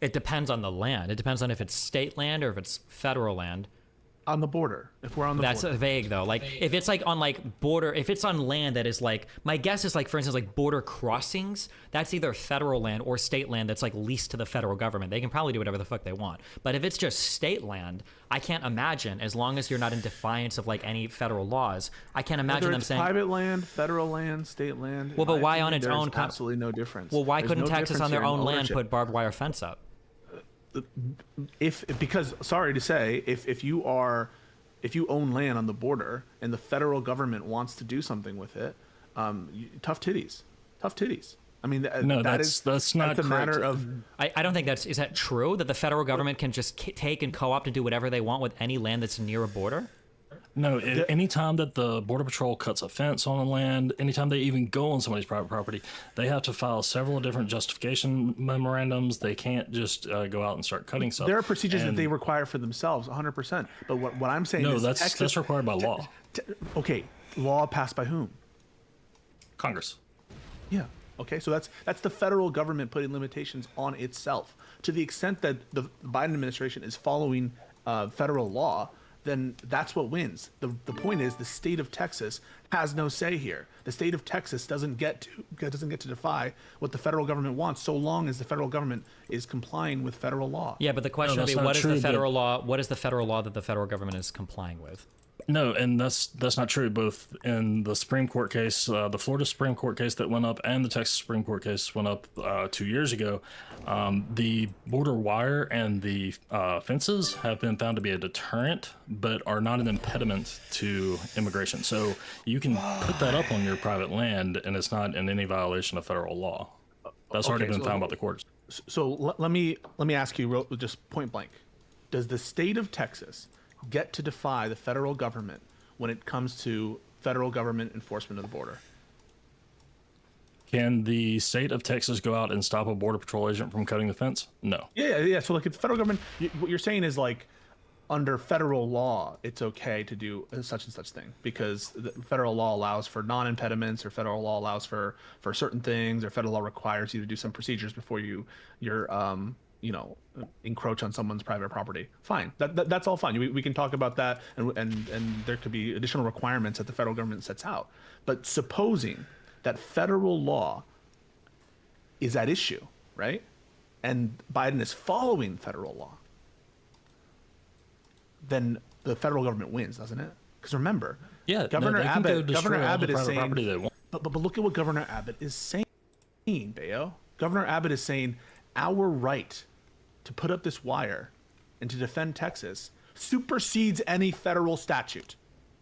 It depends on the land. It depends on if it's state land or if it's federal land. On the border, if we're on the That's border. vague though. Like if it's like on like border, if it's on land that is like, my guess is like, for instance, like border crossings, that's either federal land or state land that's like leased to the federal government. They can probably do whatever the fuck they want. But if it's just state land, I can't imagine, as long as you're not in defiance of like any federal laws, I can't imagine Whether them it's saying, private land, federal land, state land. well, in but my why on opinion, its there's own? absolutely no difference. Well, why There's couldn't no Texas difference on their here in own land ownership. put barbed wire fence up? Because sorry to say, if you own land on the border and the federal government wants to do something with it, tough titties. I mean, No, that's not a matter correct. of. I don't think is that true, that the federal government can just take and co-opt and do whatever they want with any land that's near a border? No, anytime that the Border Patrol cuts a fence on the land, anytime they even go on somebody's private property, they have to file several different justification memorandums. They can't just go out and start cutting stuff. There are procedures that And- they require for themselves, 100%. But what I'm saying No, is that's required by law. Okay, law passed by whom? Congress. Yeah. Okay, so that's the federal government putting limitations on itself. To the extent that the Biden administration is following federal law, then that's what wins. The point is the state of Texas has no say here. The state of Texas doesn't get to defy what the federal government wants, so long as the federal government is complying with federal law. Yeah, but the question would be, what is the federal law? What is the federal law that the federal government is complying with? No, and that's not true. Both in the Supreme Court case, the Florida Supreme Court case that went up, and the Texas Supreme Court case went up 2 years ago. The border wire and the fences have been found to be a deterrent, but are not an impediment to immigration. So you can put that up on your private land, and it's not in any violation of federal law. That's already been found by the courts. So let me ask you just point blank: does the state of Texas get to defy the federal government when it comes to federal government enforcement of the border? Can the state of Texas go out and stop a border patrol agent from cutting the fence? No. Yeah. So like, if the federal government, what you're saying is like, under federal law, it's okay to do such and such thing because the federal law allows for non-impediments, or federal law allows for certain things, or federal law requires you to do some procedures before you're encroach on someone's private property. Fine, that's all fine. We can talk about that, and there could be additional requirements that the federal government sets out. But supposing that federal law is at issue, right? And Biden is following federal law, then the federal government wins, doesn't it? Because remember, Governor Abbott is saying, but look at what Governor Abbott is saying, Bayo. Governor Abbott is saying our right to put up this wire and to defend Texas supersedes any federal statute.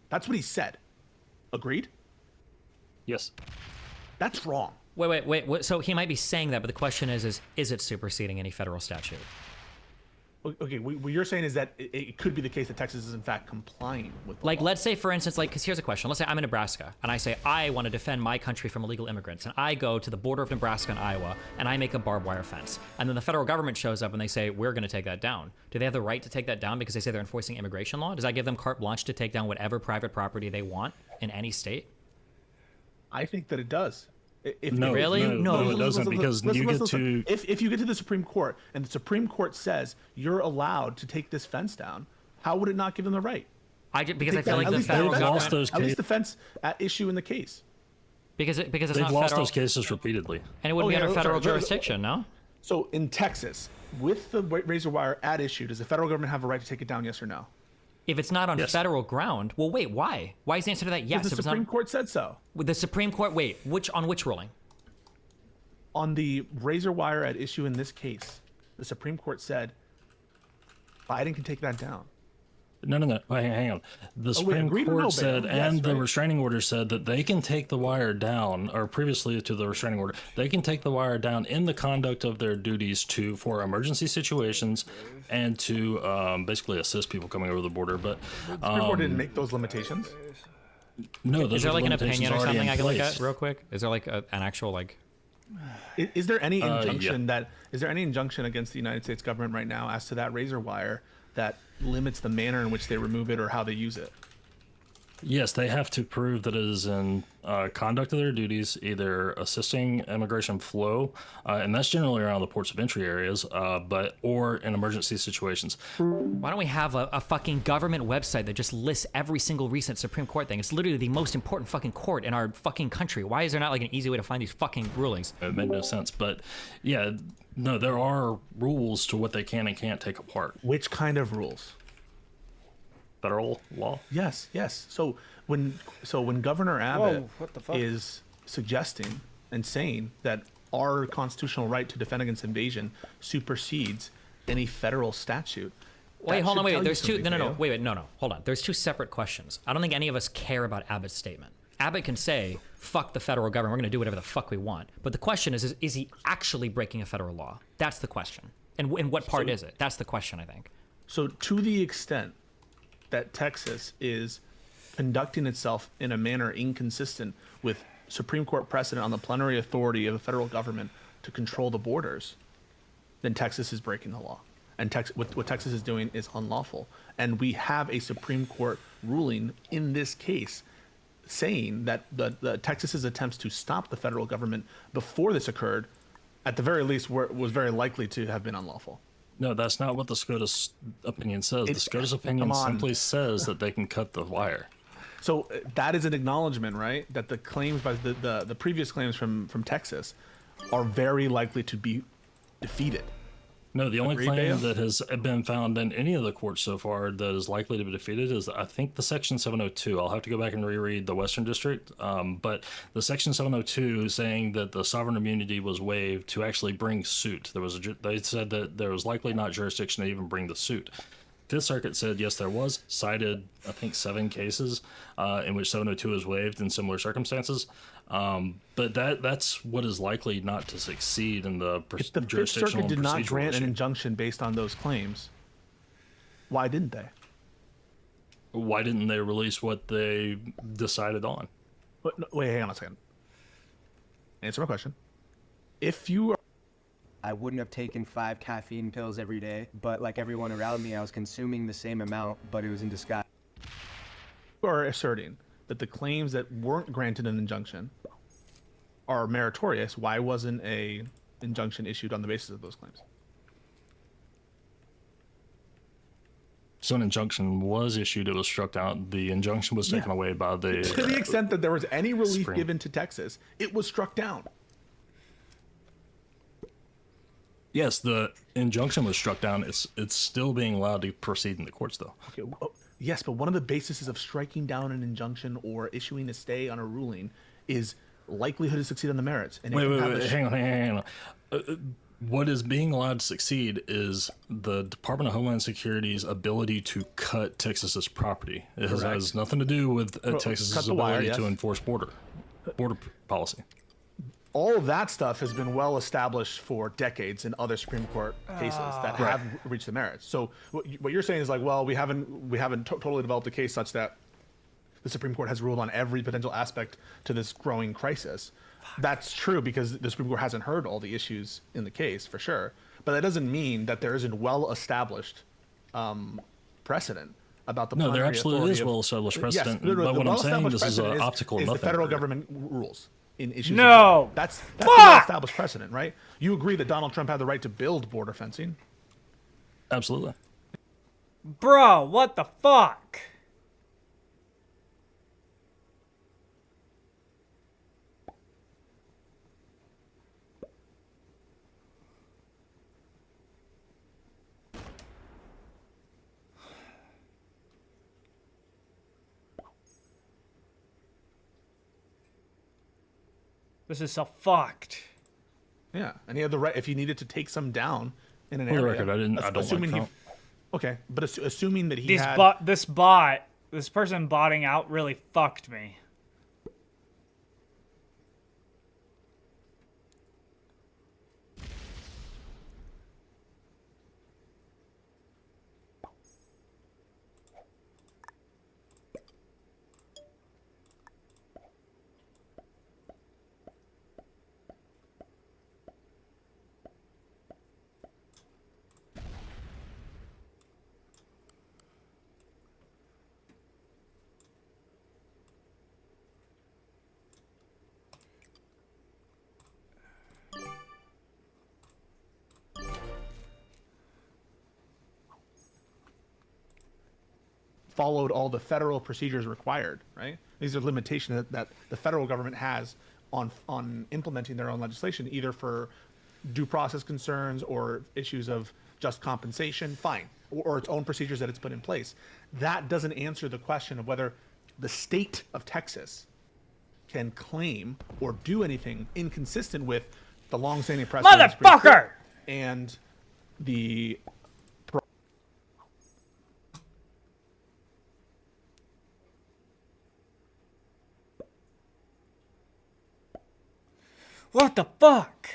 That's what he said. Agreed? Yes. That's wrong. Wait. So he might be saying that, but the question is it superseding any federal statute? Okay, what you're saying is that it could be the case that Texas is in fact complying with the law. Let's say, for instance, because here's a question. Let's say I'm in Nebraska, and I say I want to defend my country from illegal immigrants, and I go to the border of Nebraska and Iowa, and I make a barbed wire fence. And then the federal government shows up and they say, we're going to take that down. Do they have the right to take that down because they say they're enforcing immigration law? Does that give them carte blanche to take down whatever private property they want in any state? I think that it does. No, it doesn't, because you get to... If you get to the Supreme Court and the Supreme Court says you're allowed to take this fence down, how would it not give them the right? Because I feel like the federal government... At least the fence at issue in the case. Because it's They've not lost federal... those cases repeatedly. And it wouldn't be under federal jurisdiction, no? So in Texas, with the razor wire at issue, does the federal government have a right to take it down, yes or no? If it's not on federal ground, well, wait, why? Why is the answer to that yes? Because the Supreme Court said so. The Supreme Court, on which ruling? On the razor wire at issue in this case, the Supreme Court said Biden can take that down. No. Wait, hang on. The Supreme Court said, and the restraining order said that they can take the wire down, or previously to the restraining order, they can take the wire down in the conduct of their duties for emergency situations and to basically assist people coming over the border. But the Supreme Court didn't make those limitations. No, those is there like an opinion or something I can look place. at real quick? Is there like an actual like? Is there any injunction is there any injunction against the United States government right now as to that razor wire that limits the manner in which they remove it or how they use it? Yes, they have to prove that it is in conduct of their duties, either assisting immigration flow, and that's generally around the ports of entry areas, or in emergency situations. Why don't we have a fucking government website that just lists every single recent Supreme Court thing? It's literally the most important fucking court in our fucking country. Why is there not like an easy way to find these fucking rulings? It made no sense, but yeah, no, there are rules to what they can and can't take apart. Which kind of rules? Federal law? Yes. So when Governor Abbott is suggesting and saying that our constitutional right to defend against invasion supersedes any federal statute. Wait, hold on, wait. There's two. No. Wait, no. Hold on. There's two separate questions. I don't think any of us care about Abbott's statement. Abbott can say, "Fuck the federal government. We're going to do whatever the fuck we want." But the question is he actually breaking a federal law? That's the question. And in what part is it? That's the question, I think. So to the extent that Texas is conducting itself in a manner inconsistent with Supreme Court precedent on the plenary authority of the federal government to control the borders, then Texas is breaking the law. And what Texas is doing is unlawful. And we have a Supreme Court ruling in this case saying that the Texas's attempts to stop the federal government before this occurred, at the very least, was very likely to have been unlawful. No, that's not what the SCOTUS opinion says. The SCOTUS opinion come on. simply says that they can cut the wire. So that is an acknowledgement, right? That the claims by the previous claims from Texas are very likely to be defeated. No, the only Agreed, claim Bayo? that has been found in any of the courts so far that is likely to be defeated is, I think, the Section 702. I'll have to go back and reread the Western District. But the Section 702 saying that the sovereign immunity was waived to actually bring suit. They said that there was likely not jurisdiction to even bring the suit. Fifth Circuit said yes, there was, cited I think 7 cases in which 702 is waived in similar circumstances. But that's what is likely not to succeed in the If the Fifth jurisdictional Circuit did and not procedural grant an issue. injunction based on those claims, why didn't they? Why didn't they release what they decided on? But, no, wait, hang on a second. Answer my question. If you are I wouldn't have taken 5 caffeine pills every day, but like everyone around me, I was consuming the same amount, but it was in disguise. asserting that the claims that weren't granted an injunction are meritorious, why wasn't a injunction issued on the basis of those claims? So an injunction was issued, it was struck down. The injunction was taken away by the... To the extent that there was any relief Supreme. given to Texas, it was struck down. Yes, the injunction was struck down. It's still being allowed to proceed in the courts, though. Okay, yes, but one of the bases of striking down an injunction or issuing a stay on a ruling is likelihood to succeed on the merits. And Hang on. What is being allowed to succeed is the Department of Homeland Security's ability to cut Texas's property. It has nothing to do with Texas's cut the wire, ability yes. to enforce border policy. All of that stuff has been well established for decades in other Supreme Court cases that have reached the merits. So what you're saying is like, well, we haven't totally developed a case such that the Supreme Court has ruled on every potential aspect to this growing crisis. That's true because the Supreme Court hasn't heard all the issues in the case for sure. But that doesn't mean that there isn't well-established precedent about the No, there plenary absolutely is authority of- well-established precedent. Yes, But the what I'm saying, well-established this is an precedent optical is the nothing. federal government rules in issues. No! That's a Fuck! well-established precedent, right? You agree that Donald Trump had the right to build border fencing? Absolutely. Bro, what the fuck? This is so fucked. Yeah, and he had the right if he needed to take some down in an For the area. record, I don't assuming like he. Okay, but assuming that he This had. this person botting out really fucked me. Followed all the federal procedures required, right? These are limitations that the federal government has on implementing their own legislation, either for due process concerns or issues of just compensation, fine, or its own procedures that it's put in place. That doesn't answer the question of whether the state of Texas can claim or do anything inconsistent with the longstanding precedent of the Supreme Court Motherfucker! and the What the fuck?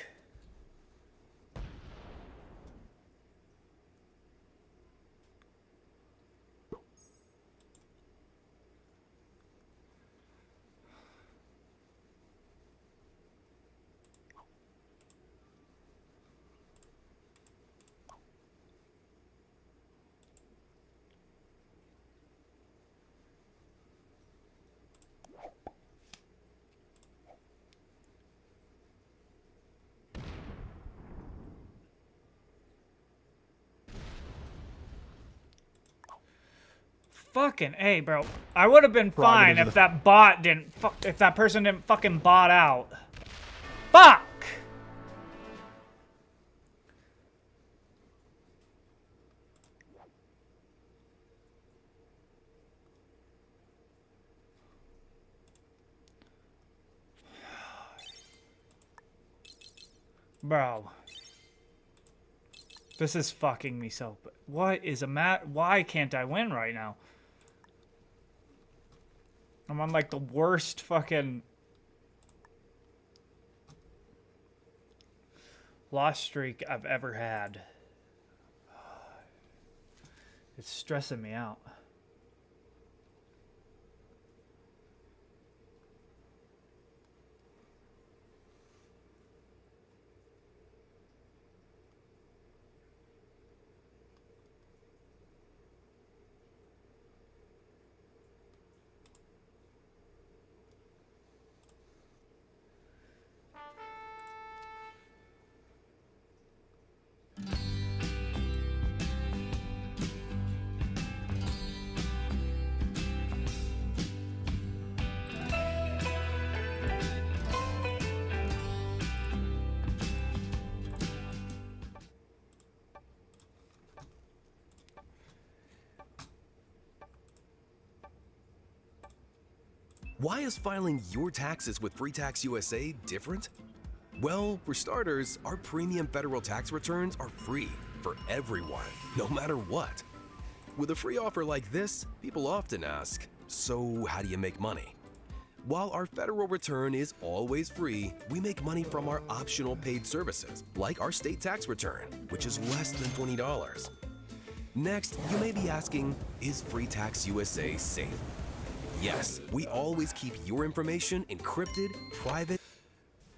Fucking A, bro. I would have been fine if that bot didn't if that person didn't fucking bot out. Fuck! Bro. This is fucking me so. What is a why can't I win right now? I'm on like the worst fucking loss streak I've ever had. It's stressing me out. Why is filing your taxes with Free Tax USA different? Well, for starters, our premium federal tax returns are free for everyone, no matter what. With a free offer like this, people often ask, so how do you make money? While our federal return is always free, we make money from our optional paid services, like our state tax return, which is less than $20. Next, you may be asking, is Free Tax USA safe? Yes, we always keep your information encrypted, private.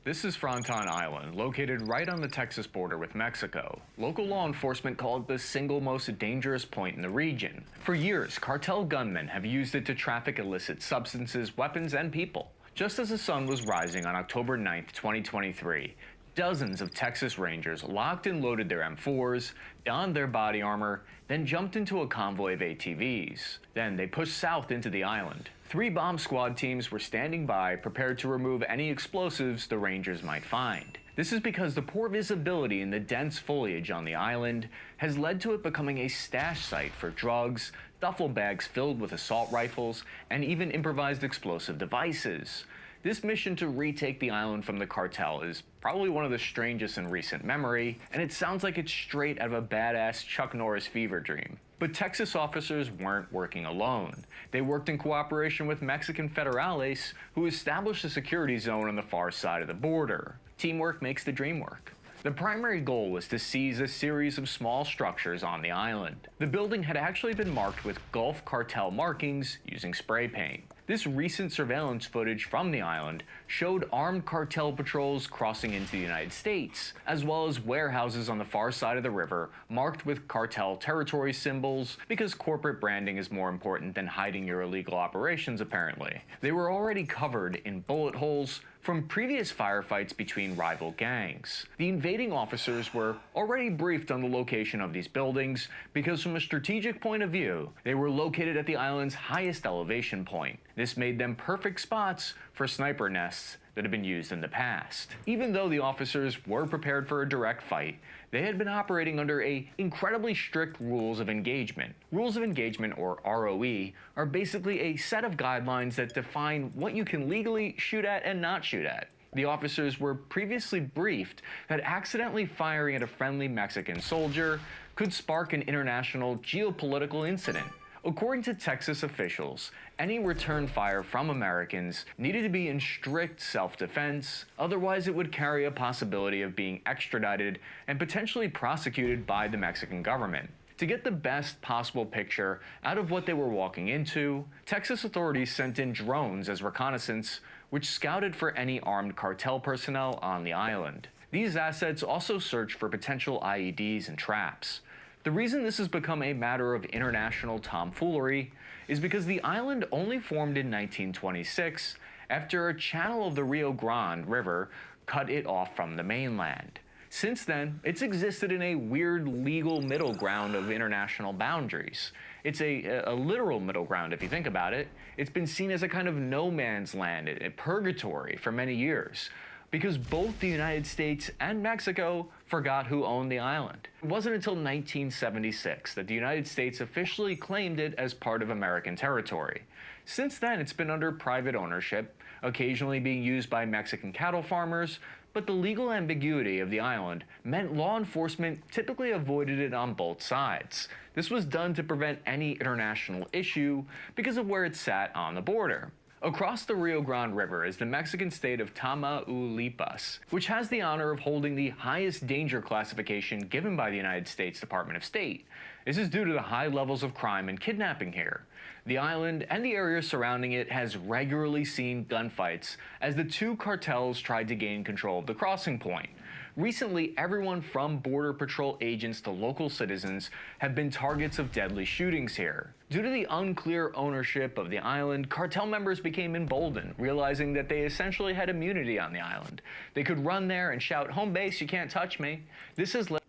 This is Fronton Island, located right on the Texas border with Mexico. Local law enforcement call it the single most dangerous point in the region. For years, cartel gunmen have used it to traffic illicit substances, weapons, and people. Just as the sun was rising on October 9th, 2023, dozens of Texas Rangers locked and loaded their M4s, donned their body armor, then jumped into a convoy of ATVs. Then they pushed south into the island. 3 bomb squad teams were standing by, prepared to remove any explosives the Rangers might find. This is because the poor visibility in the dense foliage on the island has led to it becoming a stash site for drugs, duffel bags filled with assault rifles, and even improvised explosive devices. This mission to retake the island from the cartel is probably one of the strangest in recent memory, and it sounds like it's straight out of a badass Chuck Norris fever dream. But Texas officers weren't working alone. They worked in cooperation with Mexican federales, who established a security zone on the far side of the border. Teamwork makes the dream work. The primary goal was to seize a series of small structures on the island. The building had actually been marked with Gulf cartel markings using spray paint. This recent surveillance footage from the island showed armed cartel patrols crossing into the United States, as well as warehouses on the far side of the river marked with cartel territory symbols, because corporate branding is more important than hiding your illegal operations, apparently. They were already covered in bullet holes from previous firefights between rival gangs. The invading officers were already briefed on the location of these buildings because from a strategic point of view, they were located at the island's highest elevation point. This made them perfect spots for sniper nests that had been used in the past. Even though the officers were prepared for a direct fight, they had been operating under incredibly strict rules of engagement. Rules of engagement, or ROE, are basically a set of guidelines that define what you can legally shoot at and not shoot at. The officers were previously briefed that accidentally firing at a friendly Mexican soldier could spark an international geopolitical incident. According to Texas officials, any return fire from Americans needed to be in strict self-defense, otherwise it would carry a possibility of being extradited and potentially prosecuted by the Mexican government. To get the best possible picture out of what they were walking into, Texas authorities sent in drones as reconnaissance, which scouted for any armed cartel personnel on the island. These assets also searched for potential IEDs and traps. The reason this has become a matter of international tomfoolery is because the island only formed in 1926 after a channel of the Rio Grande River cut it off from the mainland. Since then, it's existed in a weird legal middle ground of international boundaries. It's a literal middle ground if you think about it. It's been seen as a kind of no man's land, a purgatory for many years, because both the United States and Mexico forgot who owned the island. It wasn't until 1976 that the United States officially claimed it as part of American territory. Since then, it's been under private ownership, occasionally being used by Mexican cattle farmers, but the legal ambiguity of the island meant law enforcement typically avoided it on both sides. This was done to prevent any international issue because of where it sat on the border. Across the Rio Grande River is the Mexican state of Tamaulipas, which has the honor of holding the highest danger classification given by the United States Department of State. This is due to the high levels of crime and kidnapping here. The island and the area surrounding it has regularly seen gunfights as the two cartels tried to gain control of the crossing point. Recently, everyone from Border Patrol agents to local citizens have been targets of deadly shootings here. Due to the unclear ownership of the island, cartel members became emboldened, realizing that they essentially had immunity on the island. They could run there and shout, "Home base, you can't touch me." This has led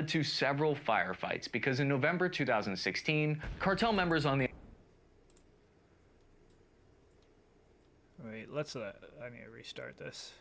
to several firefights because in November 2016, cartel members on the Wait, I need to restart this.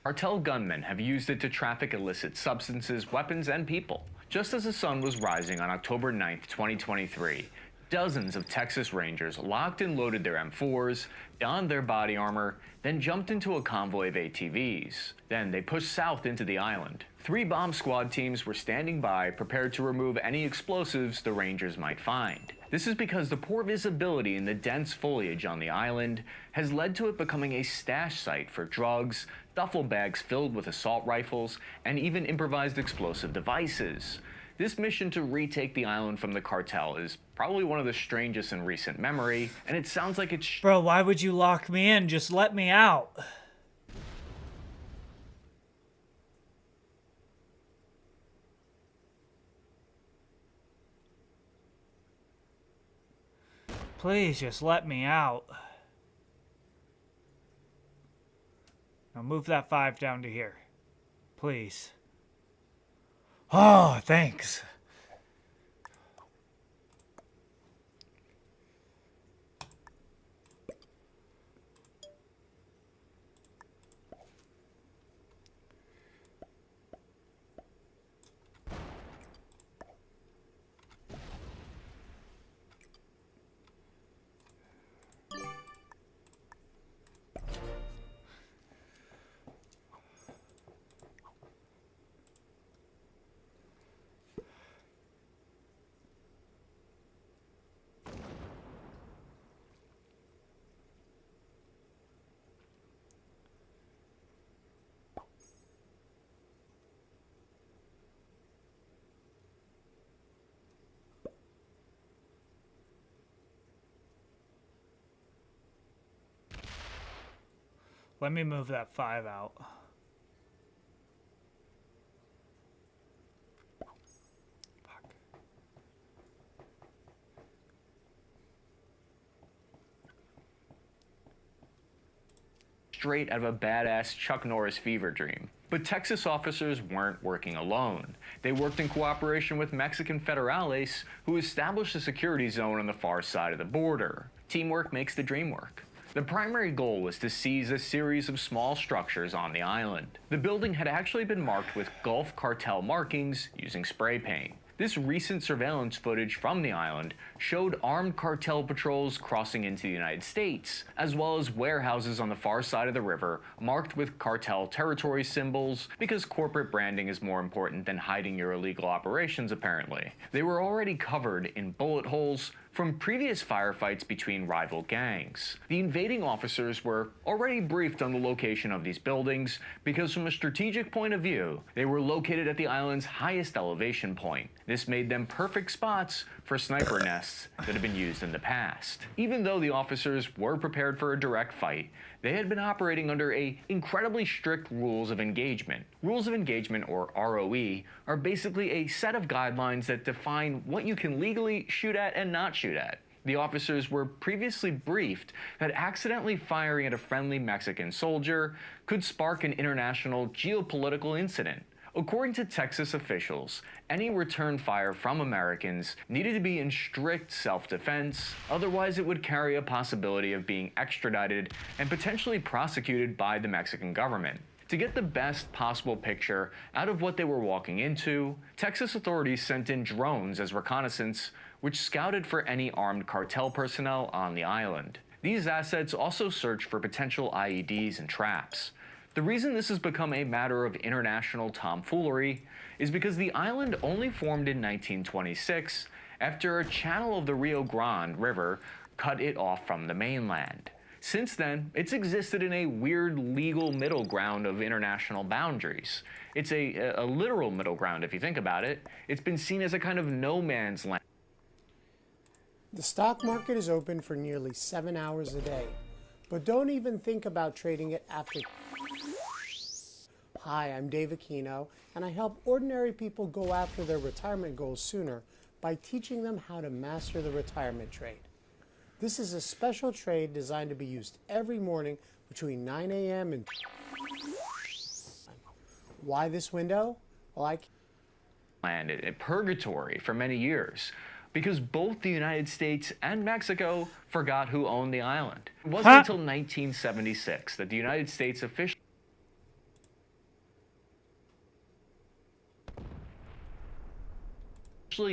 cartel gunmen have used it to traffic illicit substances, weapons, and people. Just as the sun was rising on October 9th, 2023, dozens of Texas Rangers locked and loaded their M4s, donned their body armor, then jumped into a convoy of ATVs. Then they pushed south into the island. 3 bomb squad teams were standing by, prepared to remove any explosives the Rangers might find. This is because the poor visibility in the dense foliage on the island has led to it becoming a stash site for drugs, duffel bags filled with assault rifles, and even improvised explosive devices. This mission to retake the island from the cartel is probably one of the strangest in recent memory, and it sounds like it's... Bro, why would you lock me in? Just let me out. Please, just let me out. Now move that 5 down to here. Please. Oh, thanks. Let me move that 5 out. Straight out of a badass Chuck Norris fever dream. But Texas officers weren't working alone. They worked in cooperation with Mexican federales, who established a security zone on the far side of the border. Teamwork makes the dream work. The primary goal was to seize a series of small structures on the island. The building had actually been marked with Gulf cartel markings using spray paint. This recent surveillance footage from the island showed armed cartel patrols crossing into the United States, as well as warehouses on the far side of the river marked with cartel territory symbols, because corporate branding is more important than hiding your illegal operations, apparently. They were already covered in bullet holes from previous firefights between rival gangs. The invading officers were already briefed on the location of these buildings because from a strategic point of view, they were located at the island's highest elevation point. This made them perfect spots for sniper nests that had been used in the past. Even though the officers were prepared for a direct fight, they had been operating under incredibly strict rules of engagement. Rules of engagement, or ROE, are basically a set of guidelines that define what you can legally shoot at and not shoot at. The officers were previously briefed that accidentally firing at a friendly Mexican soldier could spark an international geopolitical incident. According to Texas officials, any return fire from Americans needed to be in strict self-defense, otherwise it would carry a possibility of being extradited and potentially prosecuted by the Mexican government. To get the best possible picture out of what they were walking into, Texas authorities sent in drones as reconnaissance, which scouted for any armed cartel personnel on the island. These assets also searched for potential IEDs and traps. The reason this has become a matter of international tomfoolery is because the island only formed in 1926 after a channel of the Rio Grande River cut it off from the mainland. Since then, it's existed in a weird legal middle ground of international boundaries. It's a literal middle ground if you think about it. It's been seen as a kind of no man's land. The stock market is open for nearly 7 hours a day, but don't even think about trading it after. Hi, I'm Dave Aquino, and I help ordinary people go after their retirement goals sooner by teaching them how to master the retirement trade. This is a special trade designed to be used every morning between 9 a.m. and. Why this window? Well, land at purgatory for many years, because both the United States and Mexico forgot who owned the island. It wasn't until 1976 that the United States officially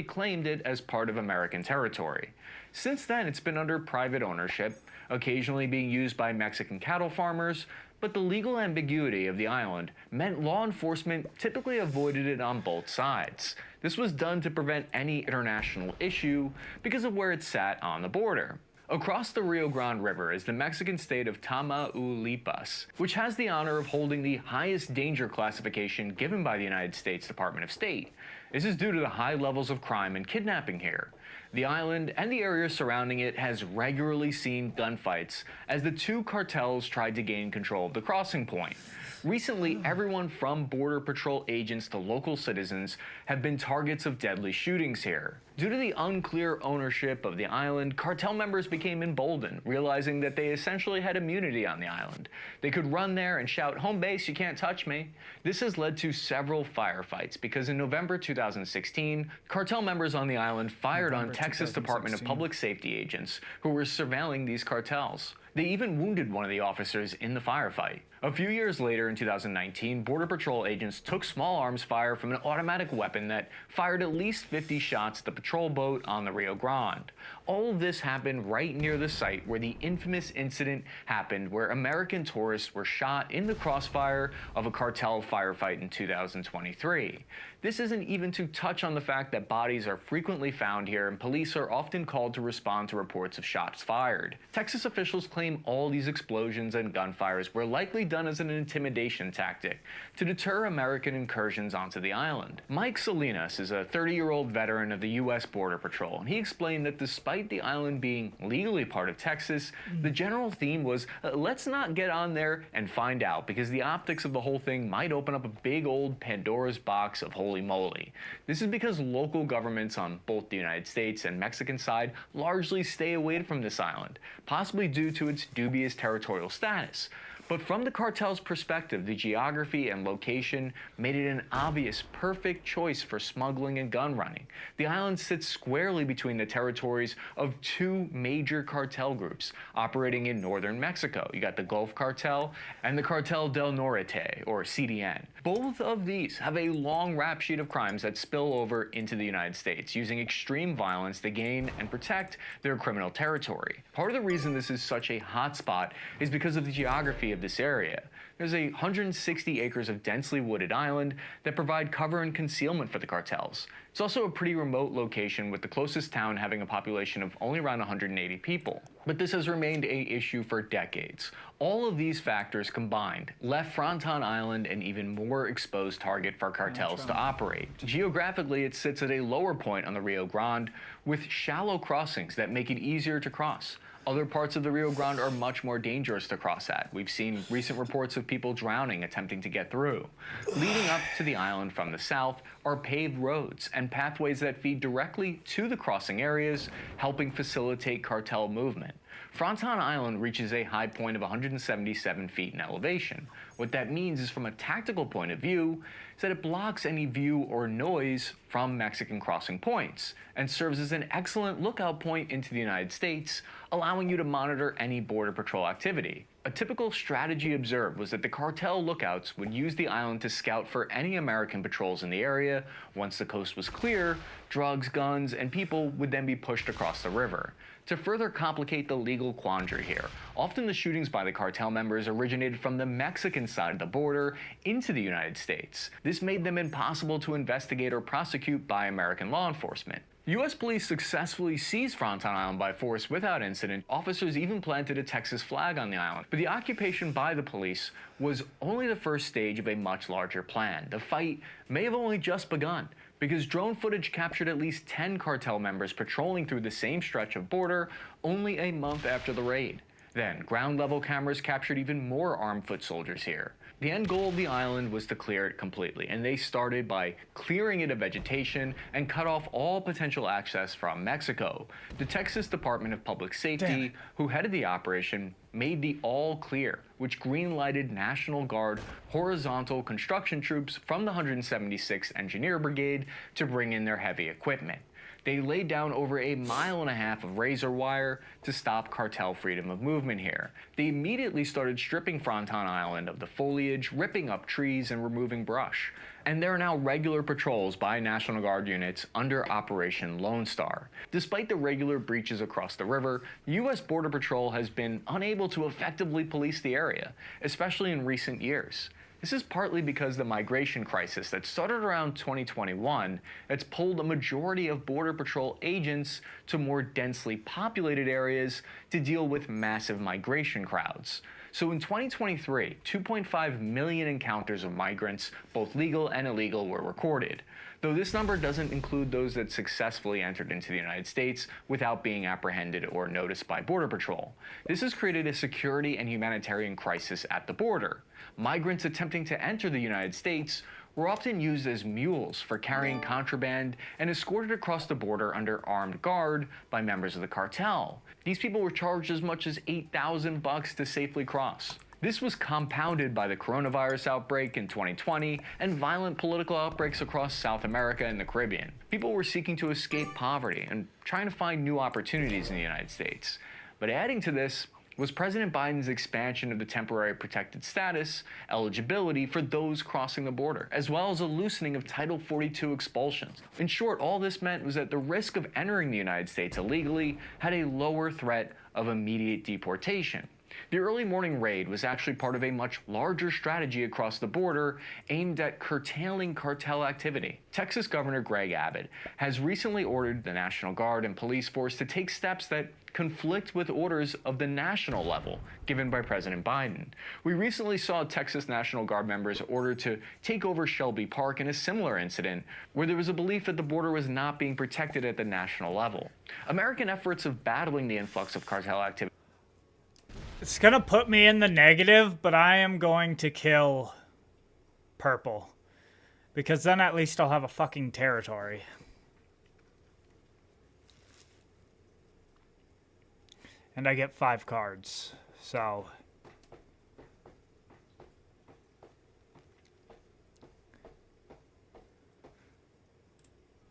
claimed it as part of American territory. Since then, it's been under private ownership, occasionally being used by Mexican cattle farmers, but the legal ambiguity of the island meant law enforcement typically avoided it on both sides. This was done to prevent any international issue because of where it sat on the border. Across the Rio Grande River is the Mexican state of Tamaulipas, which has the honor of holding the highest danger classification given by the United States Department of State. This is due to the high levels of crime and kidnapping here. The island and the area surrounding it has regularly seen gunfights as the two cartels tried to gain control of the crossing point. Recently, everyone from Border Patrol agents to local citizens have been targets of deadly shootings here. Due to the unclear ownership of the island, cartel members became emboldened, realizing that they essentially had immunity on the island. They could run there and shout, "Home base, you can't touch me." This has led to several firefights because in November 2016, cartel members on the island fired on Texas Department of Public Safety agents who were surveilling these cartels. They even wounded one of the officers in the firefight. A few years later, in 2019, Border Patrol agents took small arms fire from an automatic weapon that fired at least 50 shots at the patrol boat on the Rio Grande. All of this happened right near the site where the infamous incident happened, where American tourists were shot in the crossfire of a cartel firefight in 2023. This isn't even to touch on the fact that bodies are frequently found here and police are often called to respond to reports of shots fired. Texas officials claim all these explosions and gunfires were likely done as an intimidation tactic to deter American incursions onto the island. Mike Salinas is a 30-year-old veteran of the U.S. Border Patrol, and he explained that despite the island being legally part of Texas, the general theme was, let's not get on there and find out, because the optics of the whole thing might open up a big old Pandora's box of holy moly. This is because local governments on both the United States and Mexican side largely stay away from this island, possibly due to its dubious territorial status. But from the cartel's perspective, the geography and location made it an obvious, perfect choice for smuggling and gun running. The island sits squarely between the territories of two major cartel groups operating in northern Mexico. You got the Gulf Cartel and the Cartel del Norte, or CDN. Both of these have a long rap sheet of crimes that spill over into the United States, using extreme violence to gain and protect their criminal territory. Part of the reason this is such a hot spot is because of the geography of this area. There's 160 acres of densely wooded island that provide cover and concealment for the cartels. It's also a pretty remote location, with the closest town having a population of only around 180 people. But this has remained an issue for decades. All of these factors combined left Fronton Island an even more exposed target for cartels to operate. Geographically, it sits at a lower point on the Rio Grande, with shallow crossings that make it easier to cross. Other parts of the Rio Grande are much more dangerous to cross at. We've seen recent reports of people drowning attempting to get through. Leading up to the island from the south are paved roads and pathways that feed directly to the crossing areas, helping facilitate cartel movement. Fronton Island reaches a high point of 177 feet in elevation. What that means is, from a tactical point of view, is that it blocks any view or noise from Mexican crossing points and serves as an excellent lookout point into the United States, allowing you to monitor any border patrol activity. A typical strategy observed was that the cartel lookouts would use the island to scout for any American patrols in the area. Once the coast was clear, drugs, guns, and people would then be pushed across the river. To further complicate the legal quandary here, often the shootings by the cartel members originated from the Mexican side of the border into the United States. This made them impossible to investigate or prosecute by American law enforcement. U.S. police successfully seized Fronton Island by force without incident. Officers even planted a Texas flag on the island. But the occupation by the police was only the first stage of a much larger plan. The fight may have only just begun, because drone footage captured at least 10 cartel members patrolling through the same stretch of border only a month after the raid. Then, ground-level cameras captured even more armed foot soldiers here. The end goal of the island was to clear it completely, and they started by clearing it of vegetation and cut off all potential access from Mexico. The Texas Department of Public Safety, who headed the operation, made the all clear, which green-lighted National Guard horizontal construction troops from the 176th Engineer Brigade to bring in their heavy equipment. They laid down over 1.5 miles of razor wire to stop cartel freedom of movement here. They immediately started stripping Fronton Island of the foliage, ripping up trees, and removing brush. And there are now regular patrols by National Guard units under Operation Lone Star. Despite the regular breaches across the river, U.S. Border Patrol has been unable to effectively police the area, especially in recent years. This is partly because the migration crisis that started around 2021 has pulled a majority of Border Patrol agents to more densely populated areas to deal with massive migration crowds. So in 2023, 2.5 million encounters of migrants, both legal and illegal, were recorded. Though this number doesn't include those that successfully entered into the United States without being apprehended or noticed by Border Patrol. This has created a security and humanitarian crisis at the border. Migrants attempting to enter the United States were often used as mules for carrying contraband and escorted across the border under armed guard by members of the cartel. These people were charged as much as $8,000 to safely cross. This was compounded by the coronavirus outbreak in 2020 and violent political outbreaks across South America and the Caribbean. People were seeking to escape poverty and trying to find new opportunities in the United States. But adding to this was President Biden's expansion of the temporary protected status eligibility for those crossing the border, as well as a loosening of Title 42 expulsions. In short, all this meant was that the risk of entering the United States illegally had a lower threat of immediate deportation. The early morning raid was actually part of a much larger strategy across the border aimed at curtailing cartel activity. Texas Governor Greg Abbott has recently ordered the National Guard and police force to take steps that conflict with orders of the national level given by President Biden. We recently saw Texas National Guard members ordered to take over Shelby Park in a similar incident where there was a belief that the border was not being protected at the national level. American efforts of battling the influx of cartel activity. It's gonna put me in the negative, but I am going to kill purple. Because then at least I'll have a fucking territory. And I get 5 cards, so...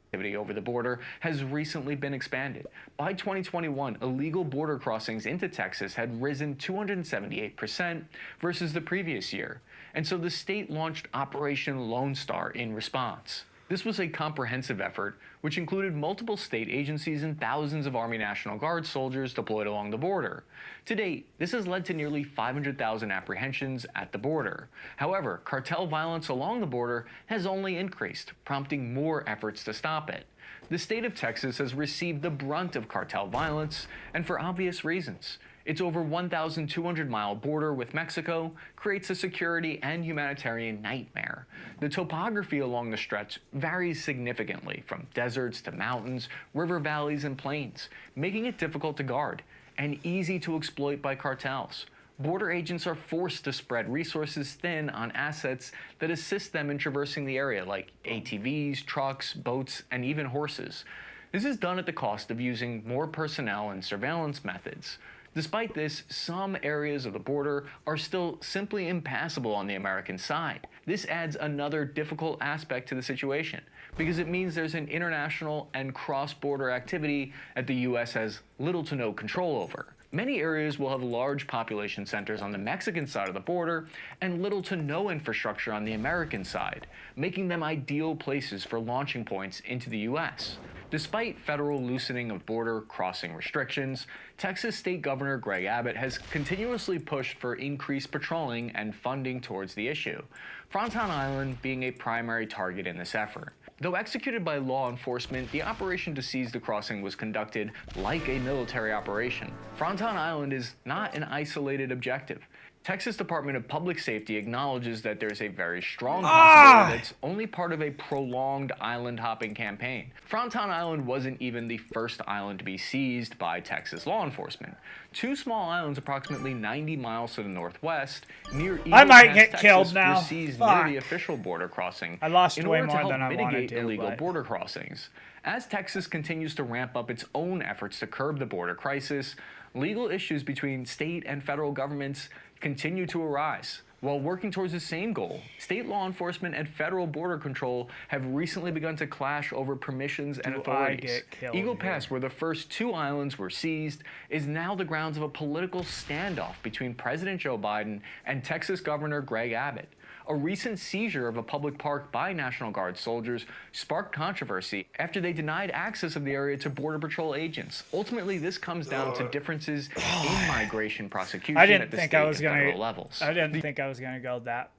Activity over the border has recently been expanded. By 2021, illegal border crossings into Texas had risen 278% versus the previous year. And so the state launched Operation Lone Star in response. This was a comprehensive effort which included multiple state agencies and thousands of Army National Guard soldiers deployed along the border. To date, this has led to nearly 500,000 apprehensions at the border. However, cartel violence along the border has only increased, prompting more efforts to stop it. The state of Texas has received the brunt of cartel violence, and for obvious reasons. Its over 1,200-mile border with Mexico creates a security and humanitarian nightmare. The topography along the stretch varies significantly from deserts to mountains, river valleys, and plains, making it difficult to guard and easy to exploit by cartels. Border agents are forced to spread resources thin on assets that assist them in traversing the area, like ATVs, trucks, boats, and even horses. This is done at the cost of using more personnel and surveillance methods. Despite this, some areas of the border are still simply impassable on the American side. This adds another difficult aspect to the situation, because it means there's an international and cross-border activity that the U.S. has little to no control over. Many areas will have large population centers on the Mexican side of the border and little to no infrastructure on the American side, making them ideal places for launching points into the U.S. Despite federal loosening of border crossing restrictions, Texas State Governor Greg Abbott has continuously pushed for increased patrolling and funding towards the issue, Fronton Island being a primary target in this effort. Though executed by law enforcement, the operation to seize the crossing was conducted like a military operation. Fronton Island is not an isolated objective. Texas Department of Public Safety acknowledges that there's a very strong possibility that's only part of a prolonged island hopping campaign. Fronton Island wasn't even the first island to be seized by Texas law enforcement. Two small islands approximately 90 miles to the northwest near Eagle I might Pass, get Texas, killed now. were seized Fuck. near the official border crossing I lost in way order to more help than I wanted mitigate to, illegal but- border crossings. As Texas continues to ramp up its own efforts to curb the border crisis, legal issues between state and federal governments continue to arise. While working towards the same goal, state law enforcement and federal border control have recently begun to clash over permissions and authorities. get killed Eagle here? Pass, where the first two islands were seized, is now the grounds of a political standoff between President Joe Biden and Texas Governor Greg Abbott. A recent seizure of a public park by National Guard soldiers sparked controversy after they denied access of the area to Border Patrol agents. Ultimately, this comes down to differences in migration prosecution I didn't at the think state I was and federal gonna. levels. I didn't think I was gonna go that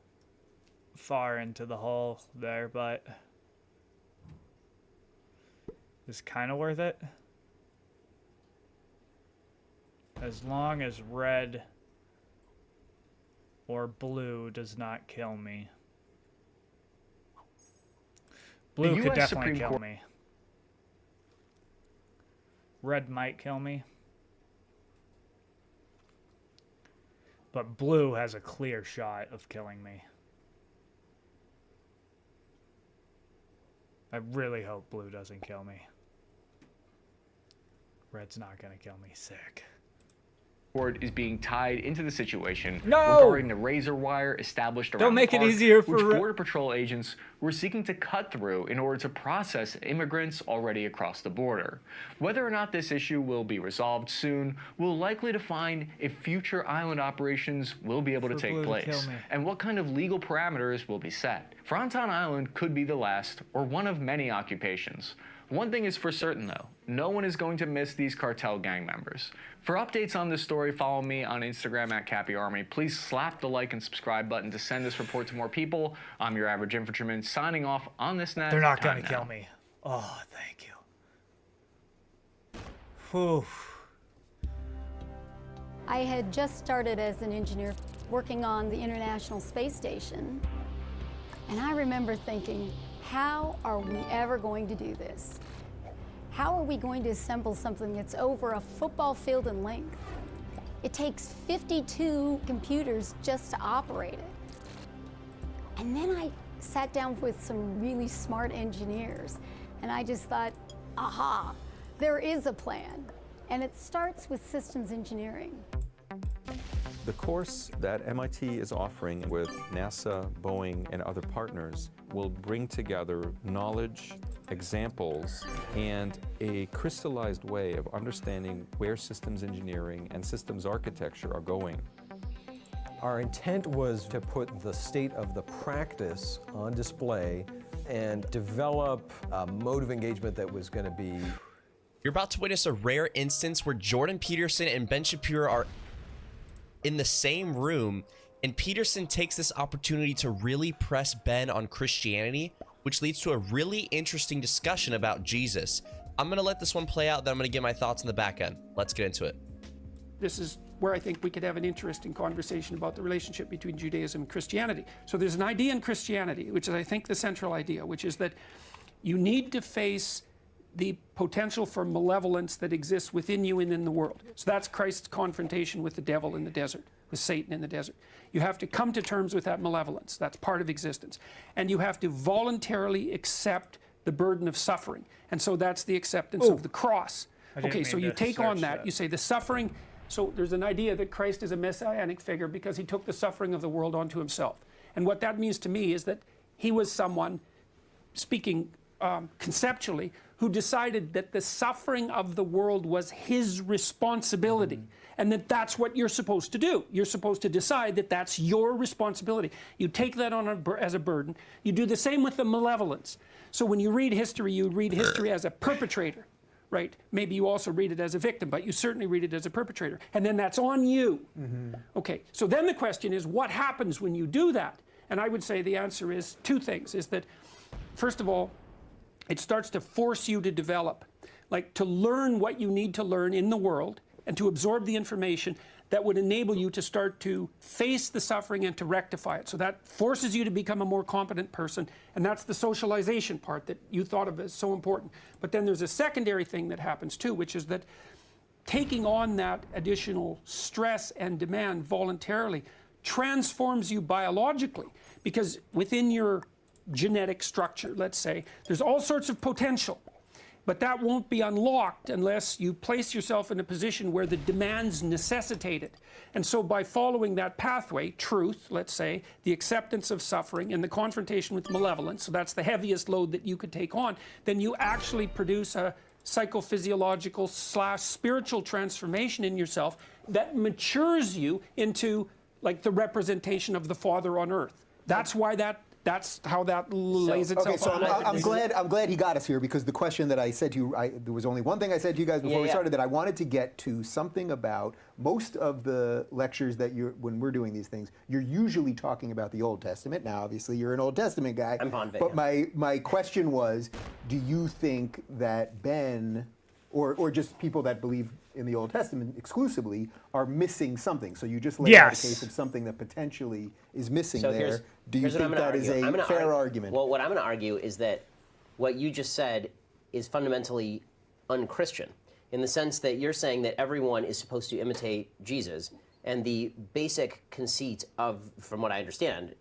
far into the hole there, but it's kind of worth it. As long as red or blue does not kill me. Blue could US definitely Supreme kill Court- me. Red might kill me. But blue has a clear shot of killing me. I really hope blue doesn't kill me. Red's not gonna kill me. Sick. Court is being tied into the situation No! regarding the razor wire established around Don't make the it park, easier for which re- Border Patrol agents were seeking to cut through in order to process immigrants already across the border. Whether or not this issue will be resolved soon will likely define if future island operations will be able to For take Blue to place kill me. and what kind of legal parameters will be set. Fronton Island could be the last or one of many occupations. One thing is for certain though, no one is going to miss these cartel gang members. For updates on this story, follow me on Instagram at Cappy Army. Please slap the like and subscribe button to send this report to more people. I'm your average infantryman signing off on this net. They're not Time gonna now. kill me. Oh, thank you. Whew. I had just started as an engineer working on the International Space Station. And I remember thinking, how are we ever going to do this? How are we going to assemble something that's over a football field in length? It takes 52 computers just to operate it. And then I sat down with some really smart engineers, and I just thought, aha, there is a plan. And it starts with systems engineering. The course that MIT is offering with NASA, Boeing, and other partners will bring together knowledge, examples, and a crystallized way of understanding where systems engineering and systems architecture are going. Our intent was to put the state of the practice on display and develop a mode of engagement that was going to be... You're about to witness a rare instance where Jordan Peterson and Ben Shapiro are in the same room, and Peterson takes this opportunity to really press Ben on Christianity, which leads to a really interesting discussion about Jesus. I'm going to let this one play out, then I'm going to give my thoughts on the back end. Let's get into it. This is where I think we could have an interesting conversation about the relationship between Judaism and Christianity. So there's an idea in Christianity, which is I think the central idea, which is that you need to face the potential for malevolence that exists within you and in the world. So that's Christ's confrontation with the devil in the desert, with Satan in the desert. You have to come to terms with that malevolence. That's part of existence. And you have to voluntarily accept the burden of suffering. And so that's the acceptance of the cross. I didn't Okay, so mean you to take on search that, that. you say the suffering So there's an idea that Christ is a messianic figure because he took the suffering of the world onto himself. And what that means to me is that he was someone, speaking conceptually, who decided that the suffering of the world was his responsibility, and that that's what you're supposed to do. You're supposed to decide that that's your responsibility. You take that on as a burden. You do the same with the malevolence. So when you read history, you read history as a perpetrator, right? Maybe you also read it as a victim, but you certainly read it as a perpetrator. And then that's on you. Okay, so then the question is, what happens when you do that? And I would say the answer is two things, is that, first of all, it starts to force you to develop, like to learn what you need to learn in the world and to absorb the information that would enable you to start to face the suffering and to rectify it. So that forces you to become a more competent person, and that's the socialization part that you thought of as so important. But then there's a secondary thing that happens too, which is that taking on that additional stress and demand voluntarily transforms you biologically, because within your genetic structure, let's say, there's all sorts of potential, but that won't be unlocked unless you place yourself in a position where the demands necessitate it. And so by following that pathway, truth, let's say, the acceptance of suffering and the confrontation with malevolence, so that's the heaviest load that you could take on, then you actually produce a psychophysiological / spiritual transformation in yourself that matures you into like the representation of the Father on earth. That's why that's how that lays itself out. Okay, so I'm glad he got us here, because the question that I said to you, there was only one thing I said to you guys before we started, that I wanted to get to something about most of the lectures that when we're doing these things, you're usually talking about the Old Testament. Now, obviously, you're an Old Testament guy. I'm Bonvay. But my question was, do you think that Ben, or just people that believe in the Old Testament exclusively, are missing something? So you just laid out a case of something that potentially is missing there. Do you think that is a fair argument? Well, what I'm going to argue is that what you just said is fundamentally unchristian, in the sense that you're saying that everyone is supposed to imitate Jesus, and the basic conceit of, from what I understand,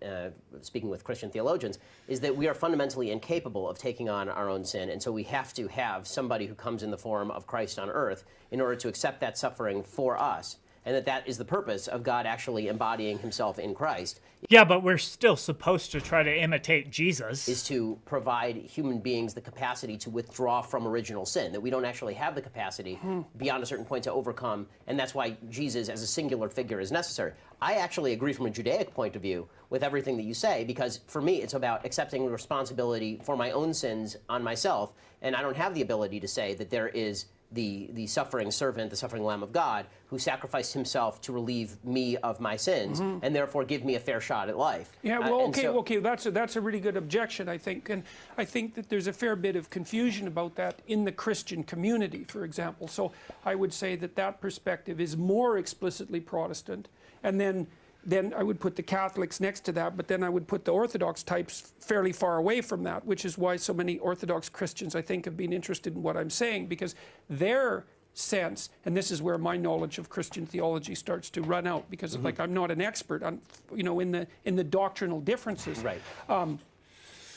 speaking with Christian theologians, is that we are fundamentally incapable of taking on our own sin, and so we have to have somebody who comes in the form of Christ on earth in order to accept that suffering for us, and that is the purpose of God actually embodying himself in Christ. Yeah, but we're still supposed to try to imitate Jesus. Is to provide human beings the capacity to withdraw from original sin, that we don't actually have the capacity beyond a certain point to overcome, and that's why Jesus as a singular figure is necessary. I actually agree from a Judaic point of view with everything that you say, because for me it's about accepting responsibility for my own sins on myself, and I don't have the ability to say that there is the suffering servant, the suffering Lamb of God, who sacrificed himself to relieve me of my sins, and therefore give me a fair shot at life. Yeah, well, okay, that's a really good objection, I think, and I think that there's a fair bit of confusion about that in the Christian community, for example. So I would say that perspective is more explicitly Protestant, and then I would put the Catholics next to that, but then I would put the Orthodox types fairly far away from that, which is why so many Orthodox Christians, I think, have been interested in what I'm saying, because their sense, and this is where my knowledge of Christian theology starts to run out, because like I'm not an expert on, in the doctrinal differences. Right.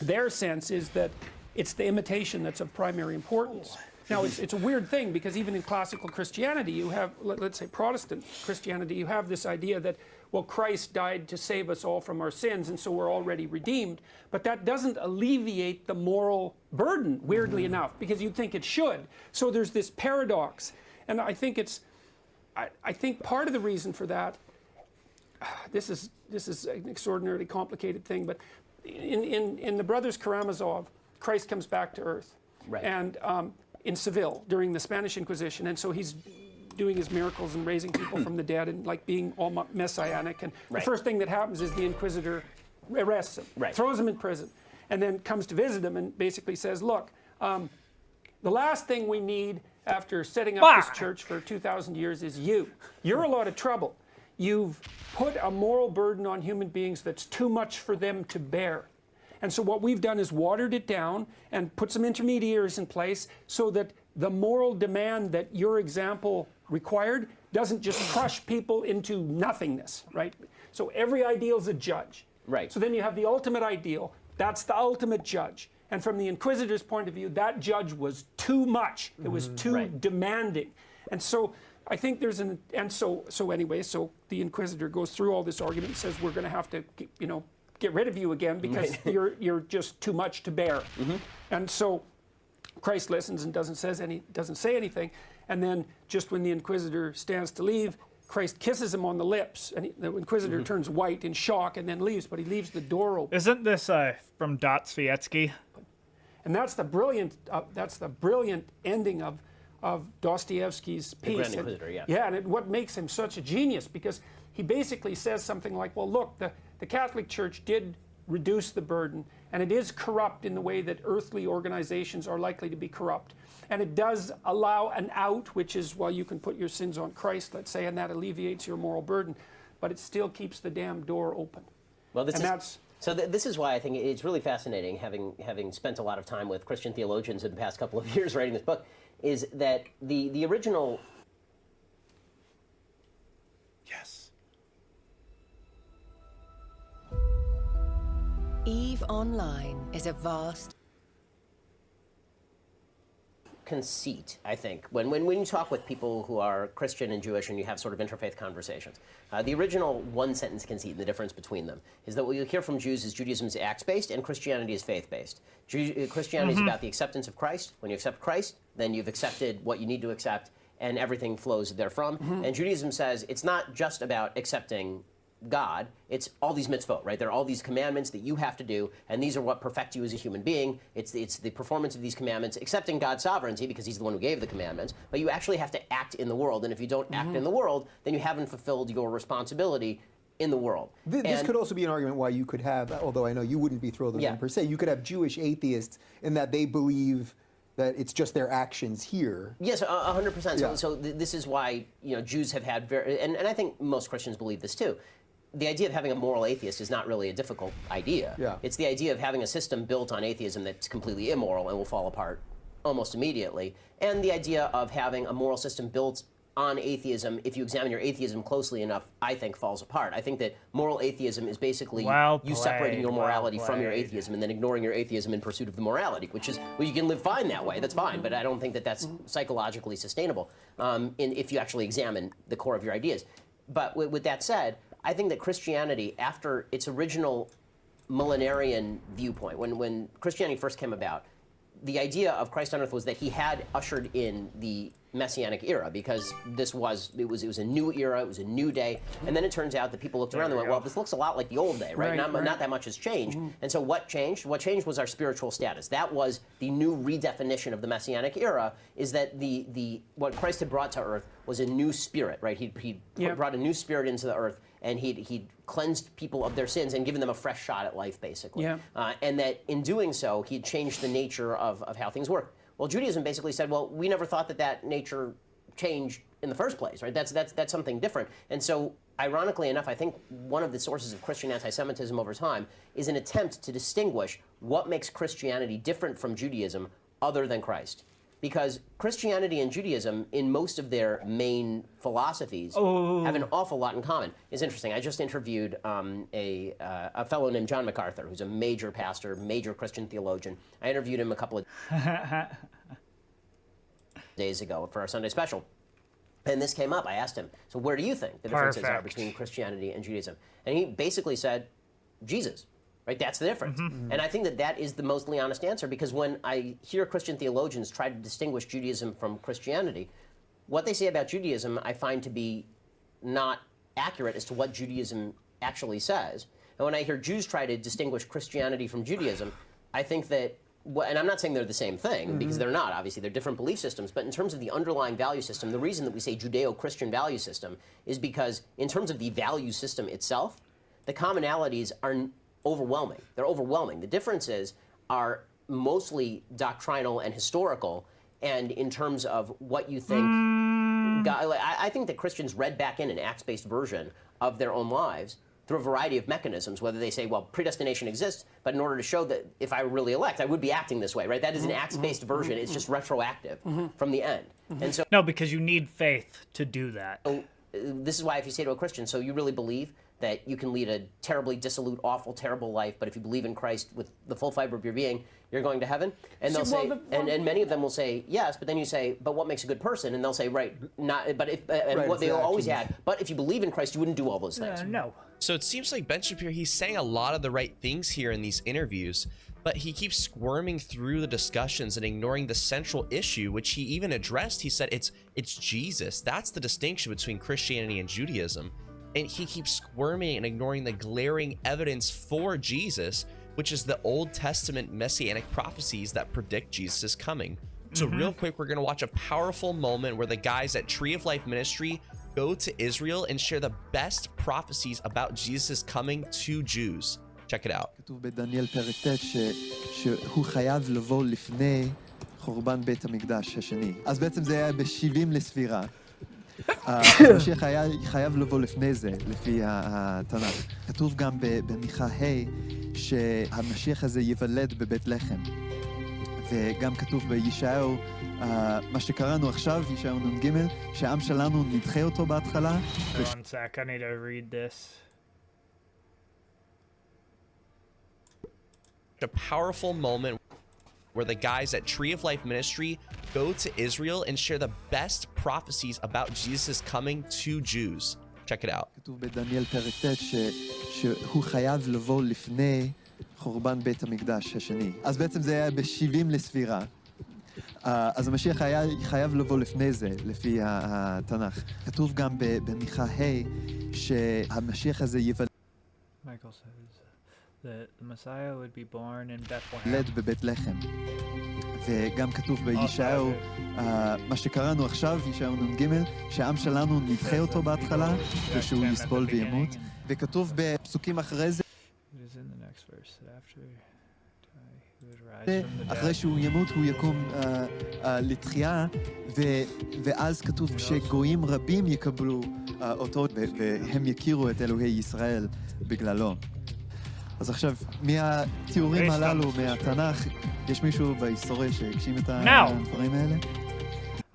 Their sense is that it's the imitation that's of primary importance. Now, it's a weird thing, because even in classical Christianity, you have, let's say Protestant Christianity, you have this idea that, well, Christ died to save us all from our sins, and so we're already redeemed. But that doesn't alleviate the moral burden, weirdly enough, because you'd think it should. So there's this paradox. And I think I think part of the reason for that, this is an extraordinarily complicated thing, but in the Brothers Karamazov, Christ comes back to earth. Right. And in Seville during the Spanish Inquisition, and so he's doing his miracles and raising people from the dead and like being all messianic, and the first thing that happens is the Inquisitor arrests him, throws him in prison, and then comes to visit him and basically says, look, the last thing we need after setting up this church for 2,000 years is you. You're a lot of trouble. You've put a moral burden on human beings that's too much for them to bear. And so what we've done is watered it down and put some intermediaries in place so that the moral demand that your example required doesn't just crush people into nothingness, right? So every ideal is a judge. Right. So then you have the ultimate ideal. That's the ultimate judge. And from the Inquisitor's point of view, that judge was too much. It was too demanding. And so I think there's an, and so anyway, so the Inquisitor goes through all this argument and says, we're going to have to, get rid of you again because you're just too much to bear. And so Christ listens and doesn't say anything. And then just when the Inquisitor stands to leave, Christ kisses him on the lips, and the Inquisitor turns white in shock and then leaves, but he leaves the door open. Isn't this from Dostoevsky? And that's the brilliant ending of Dostoevsky's piece. The Grand Inquisitor, yeah. Yeah, and what makes him such a genius, because he basically says something like, well, look, the Catholic Church did reduce the burden, and it is corrupt in the way that earthly organizations are likely to be corrupt. And it does allow an out, which is, well, you can put your sins on Christ, let's say, and that alleviates your moral burden, but it still keeps the damn door open. Well, this is why I think it's really fascinating, having spent a lot of time with Christian theologians in the past couple of years writing this book, is that the original... Yes. EVE Online is a vast conceit, I think, when you talk with people who are Christian and Jewish and you have sort of interfaith conversations. The original one-sentence conceit and the difference between them is that what you hear from Jews is Judaism is acts-based and Christianity is faith-based. Christianity is about the acceptance of Christ. When you accept Christ, then you've accepted what you need to accept, and everything flows therefrom. And Judaism says it's not just about accepting God, it's all these mitzvot, right? There are all these commandments that you have to do, and these are what perfect you as a human being. It's the performance of these commandments, accepting God's sovereignty because he's the one who gave the commandments, but you actually have to act in the world, and if you don't act in the world, then you haven't fulfilled your responsibility in the world. This could also be an argument why you could have, although I know you wouldn't be thrilled with them per se, you could have Jewish atheists in that they believe that it's just their actions here. Yes, 100%. Yeah. So this is why Jews have had and I think most Christians believe this too. The idea of having a moral atheist is not really a difficult idea. Yeah. It's the idea of having a system built on atheism that's completely immoral and will fall apart almost immediately, and the idea of having a moral system built on atheism, if you examine your atheism closely enough, I think falls apart. I think that moral atheism is basically you separating your morality from your atheism and then ignoring your atheism in pursuit of the morality, which is, well, you can live fine that way, that's fine, but I don't think that that's psychologically sustainable if you actually examine the core of your ideas. But with that said, I think that Christianity, after its original millenarian viewpoint, when Christianity first came about, the idea of Christ on earth was that he had ushered in the Messianic era, because it was a new era, it was a new day, and then it turns out that people looked around and went, well, this looks a lot like the old day, right? Not that much has changed. And so what changed? What changed was our spiritual status. That was the new redefinition of the Messianic era, is that what Christ had brought to earth was a new spirit, right? He brought a new spirit into the earth, and he'd cleansed people of their sins and given them a fresh shot at life, basically. Yeah. And that in doing so, he'd changed the nature of how things work. Well, Judaism basically said, well, we never thought that nature changed in the first place, right? That's something different. And so, ironically enough, I think one of the sources of Christian anti-Semitism over time is an attempt to distinguish what makes Christianity different from Judaism other than Christ. Because Christianity and Judaism, in most of their main philosophies, have an awful lot in common. It's interesting. I just interviewed a fellow named John MacArthur, who's a major pastor, major Christian theologian. I interviewed him a couple of days ago for our Sunday special. And this came up. I asked him, so where do you think the differences are between Christianity and Judaism? And he basically said, Jesus. Right, that's the difference. And I think that is the mostly honest answer, because when I hear Christian theologians try to distinguish Judaism from Christianity, what they say about Judaism I find to be not accurate as to what Judaism actually says. And when I hear Jews try to distinguish Christianity from Judaism, I think that, and I'm not saying they're the same thing, because they're not, obviously, they're different belief systems, but in terms of the underlying value system, the reason that we say Judeo-Christian value system is because in terms of the value system itself, the commonalities are overwhelming. They're overwhelming. The differences are mostly doctrinal and historical, and in terms of what you think, I think that Christians read back in an acts-based version of their own lives through a variety of mechanisms, whether they say, well, predestination exists, but in order to show that if I were really elect, I would be acting this way, right? That is an acts-based version. It's just retroactive from the end. And so, no, because you need faith to do that. This is why if you say to a Christian, so you really believe that you can lead a terribly dissolute, awful, terrible life, but if you believe in Christ with the full fiber of your being, you're going to heaven. And they'll say, and many of them will say yes, but then you say, but what makes a good person? And they'll say, right, not, but if, and Right, what it's they the always actions. add, but if you believe in Christ, you wouldn't do all those things. No. So it seems like Ben Shapiro, he's saying a lot of the right things here in these interviews, but he keeps squirming through the discussions and ignoring the central issue, which he even addressed. He said it's Jesus. That's the distinction between Christianity and Judaism. And he keeps squirming and ignoring the glaring evidence for Jesus, which is the Old Testament messianic prophecies that predict Jesus' coming. So real quick, we're going to watch a powerful moment where the guys at Tree of Life Ministry go to Israel and share the best prophecies about Jesus' coming to Jews. Check it out. כתוב בדניאל פרק ט' שהוא חייב לבוא לפני חורבן בית המקדש השני. אז בעצם זה היה ב-70 לספירה. המשיח היה חייב לבוא לפני זה, לפי התנ"ך. כתוב גם במיכה ה' שהמשיח הזה ייוולד בבית לחם. וגם כתוב בישעיהו, מה שקראנו עכשיו, ישעיהו נ"ג, שהעם שלנו נדחה אותו בהתחלה. One sec, I need to read this. A powerful moment where the guys at Tree of Life Ministry go to Israel and share the best prophecies about Jesus' coming to Jews. Check it out. כתוב בדניאל פרק ט' שהוא חייב לבוא לפני חורבן בית המקדש השני. אז בעצם זה היה ב-70 לספירה. אז המשיח היה חייב לבוא לפני זה, לפי התנ"ך. כתוב גם במיכה ה' שהמשיח הזה ייוולד. Michael says that the Messiah would be born in Bethlehem. ילד בבית לחם. וגם כתוב בישעיהו, מה שקראנו עכשיו, ישעיהו נ"ג, שהעם שלנו נדחה אותו בהתחלה, ושהוא יסבול וימות. וכתוב בפסוקים אחרי זה, It is in the next verse that after he would rise from the אחרי dead. שהוא ימות הוא יקום לתחייה, ואז כתוב שגויים רבים יקבלו אותו, והם יכירו את אלוהי ישראל בגללו. אז עכשיו, מהתיאורים הללו, מהתנ"ך, יש מישהו בהיסטוריה שהגשים את הדברים האלה?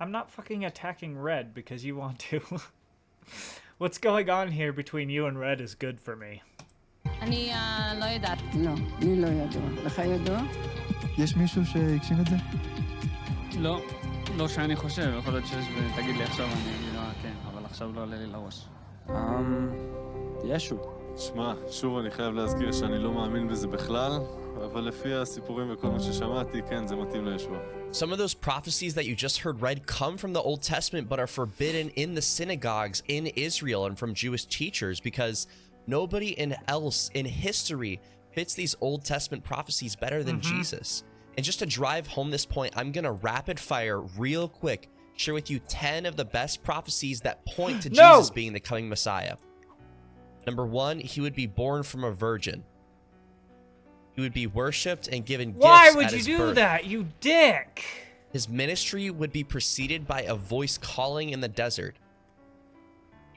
I'm not fucking attacking Red because you want to. What's going on here between you and Red is good for me. אני לא יודעת. לא, לי לא ידוע. לך ידוע? יש מישהו שהגשים את זה? לא, לא שאני חושב, יכול להיות שיש ותגיד לי עכשיו, אני אגיד כן, אבל עכשיו לא עולה לי לראש. ישו. שמע, שוב אני חייב להזכיר שאני לא מאמין בזה בכלל, אבל לפי הסיפורים וכל מה ששמעתי, כן, זה מתאים לישוע. Some of those prophecies that you just heard read come from the Old Testament but are forbidden in the synagogues in Israel and from Jewish teachers because nobody else in history fits these Old Testament prophecies better than Jesus. And just to drive home this point, I'm going to rapid fire real quick, share with you 10 of the best prophecies that point to Jesus being the coming Messiah. Number 1, he would be born from a virgin. He would be worshipped and given gifts Why would at you his do birth. that, you dick? His ministry would be preceded by a voice calling in the desert.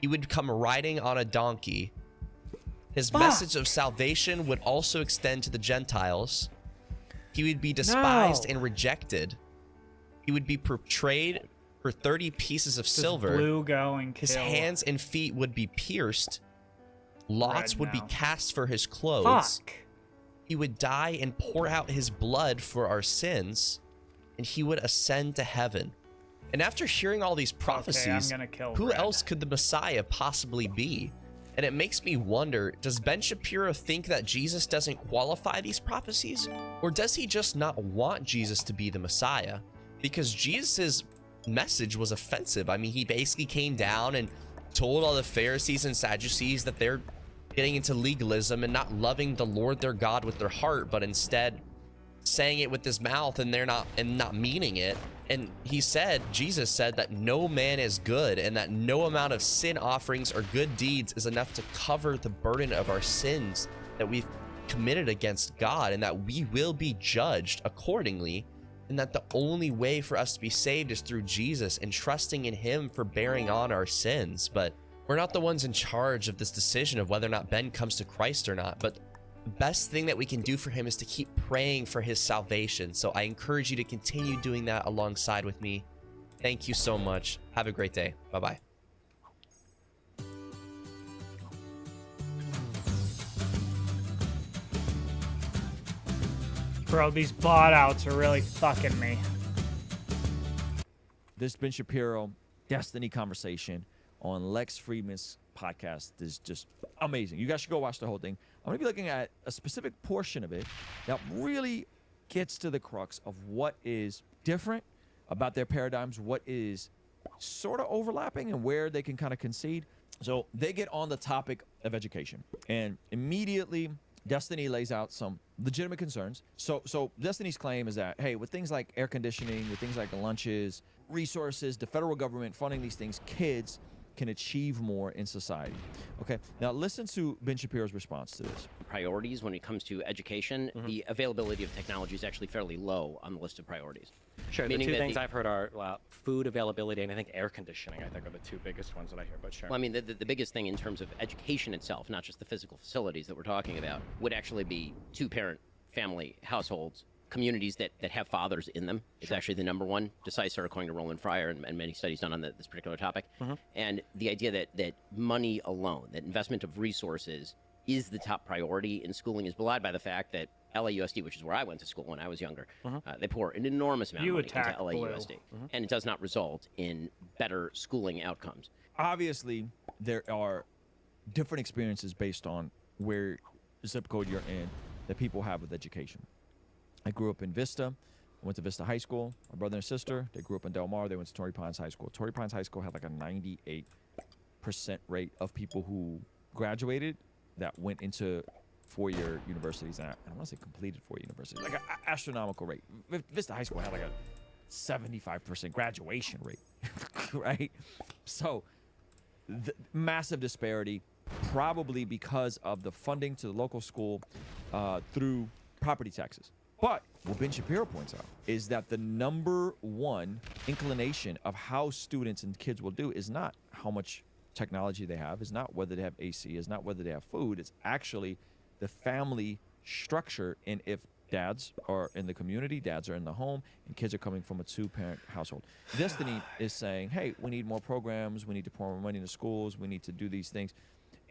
He would come riding on a donkey. His message of salvation would also extend to the Gentiles. He would be despised and rejected. He would be portrayed for 30 pieces of silver. Blue go and His kill. hands and feet would be pierced. Lots Red would be now. cast for his clothes. Fuck. He would die and pour out his blood for our sins, and he would ascend to heaven. And after hearing all these prophecies, gonna kill who Red. else could the Messiah possibly be? And it makes me wonder, does Ben Shapiro think that Jesus doesn't qualify these prophecies? Or does he just not want Jesus to be the Messiah? Because Jesus' message was offensive. I mean, he basically came down and told all the Pharisees and Sadducees that they're getting into legalism and not loving the Lord their God with their heart, but instead saying it with his mouth and not meaning it. And he said, Jesus said that no man is good and that no amount of sin offerings or good deeds is enough to cover the burden of our sins that we've committed against God, and that we will be judged accordingly, and that the only way for us to be saved is through Jesus and trusting in him for bearing on our sins. But we're not the ones in charge of this decision of whether or not Ben comes to Christ or not. But the best thing that we can do for him is to keep praying for his salvation. So I encourage you to continue doing that alongside with me. Thank you so much. Have a great day. Bye-bye. Bro, these bot outs are really fucking me. This Ben Shapiro Destiny conversation on Lex Friedman's podcast is just amazing. You guys should go watch the whole thing. I'm going to be looking at a specific portion of it that really gets to the crux of what is different about their paradigms, what is sort of overlapping, and where they can kind of concede. So they get on the topic of education, and immediately Destiny lays out some legitimate concerns. So Destiny's claim is that, hey, with things like air conditioning, with things like lunches, resources, the federal government funding these things, kids can achieve more in society. Okay, now listen to Ben Shapiro's response to this. Priorities when it comes to education, the availability of technology is actually fairly low on the list of priorities. Sure, the Meaning two that things I've heard are food availability and I think air conditioning, I think, are the two biggest ones that I hear, but sure. Well, I mean, the biggest thing in terms of education itself, not just the physical facilities that we're talking about, would actually be two-parent family households, communities that have fathers in them. Is actually the number one, decisive, according to Roland Fryer and many studies done on this particular topic. And the idea that money alone, that investment of resources is the top priority in schooling is belied by the fact that LAUSD, which is where I went to school when I was younger, they pour an enormous amount of money into LAUSD. And it does not result in better schooling outcomes. Obviously, there are different experiences based on where zip code you're in that people have with education. I grew up in Vista. I went to Vista High School. My brother and sister, they grew up in Del Mar. They went to Torrey Pines High School. Torrey Pines High School had like a 98% rate of people who graduated that went into four-year universities. And I want to say completed four-year universities. Like an astronomical rate. Vista High School had like a 75% graduation rate, right? So the massive disparity, probably because of the funding to the local school through property taxes. But what Ben Shapiro points out is that the number one inclination of how students and kids will do is not how much technology they have, is not whether they have AC, is not whether they have food. It's actually the family structure, and if dads are in the community, dads are in the home, and kids are coming from a two-parent household. Destiny is saying, hey, we need more programs, we need to pour more money into schools, we need to do these things.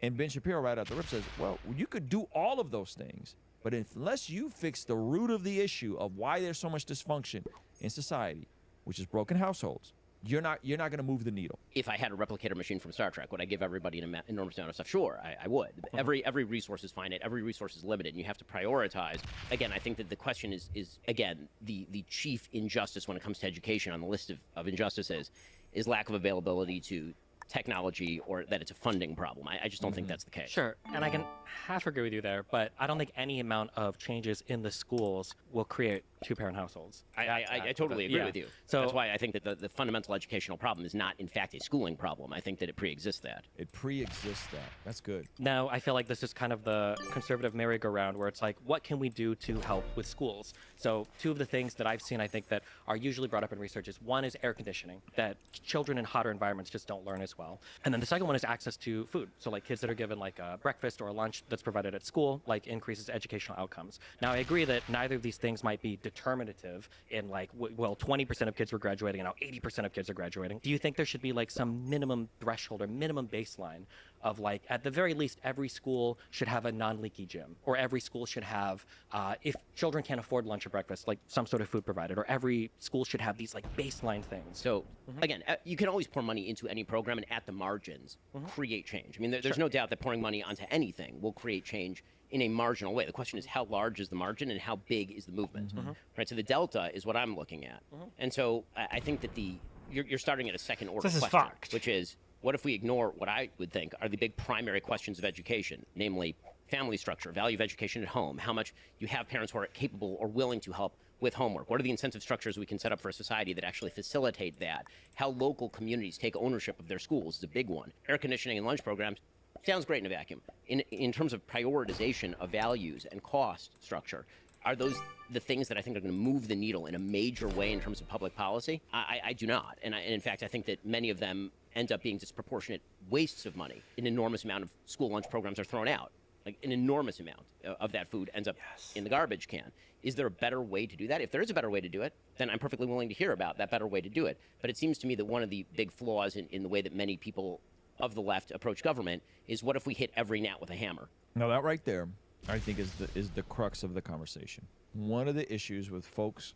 And Ben Shapiro right out the rip says, well, you could do all of those things, but unless you fix the root of the issue of why there's so much dysfunction in society, which is broken households, you're not going to move the needle. If I had a replicator machine from Star Trek, would I give everybody an enormous amount of stuff? Sure, I would. Every resource is finite, every resource is limited, and you have to prioritize. Again, I think that the question is again, the chief injustice when it comes to education on the list of injustices is lack of availability to technology, or that it's a funding problem. I just don't think that's the case. Sure, and I can half agree with you there, but I don't think any amount of changes in the schools will create two-parent households. I totally agree with you. So that's why I think that the fundamental educational problem is not, in fact, a schooling problem. I think that it pre-exists that. It pre-exists that. That's good. Now, I feel like this is kind of the conservative merry-go-round where it's like, what can we do to help with schools? So two of the things that I've seen, I think, that are usually brought up in research is one is air conditioning, that children in hotter environments just don't learn as well. And then the second one is access to food. So like kids that are given like a breakfast or a lunch that's provided at school, like increases educational outcomes. Now, I agree that neither of these things might be determinative in like, well, 20% of kids were graduating and now 80% of kids are graduating. Do you think there should be like some minimum threshold or minimum baseline of like, at the very least, every school should have a non-leaky gym, or every school should have, if children can't afford lunch or breakfast, like some sort of food provided, or every school should have these like baseline things? So again, you can always pour money into any program and at the margins create change. I mean, there's no doubt that pouring money onto anything will create change in a marginal way. The question is how large is the margin and how big is the movement, right? So the delta is what I'm looking at. And so I think that you're starting at a second order question, which is, what if we ignore what I would think are the big primary questions of education, namely family structure, value of education at home, how much you have parents who are capable or willing to help with homework, what are the incentive structures we can set up for a society that actually facilitate that, how local communities take ownership of their schools is a big one. Air conditioning and lunch programs sounds great in a vacuum. In terms of prioritization of values and cost structure, are those the things that I think are going to move the needle in a major way in terms of public policy? I do not. And in fact, I think that many of them end up being disproportionate wastes of money. An enormous amount of school lunch programs are thrown out. Like an enormous amount of that food ends up in the garbage can. Is there a better way to do that? If there is a better way to do it, then I'm perfectly willing to hear about that better way to do it. But it seems to me that one of the big flaws in the way that many people of the left approach government is, what if we hit every gnat with a hammer? Now that right there, I think is the crux of the conversation. one of the issues with folks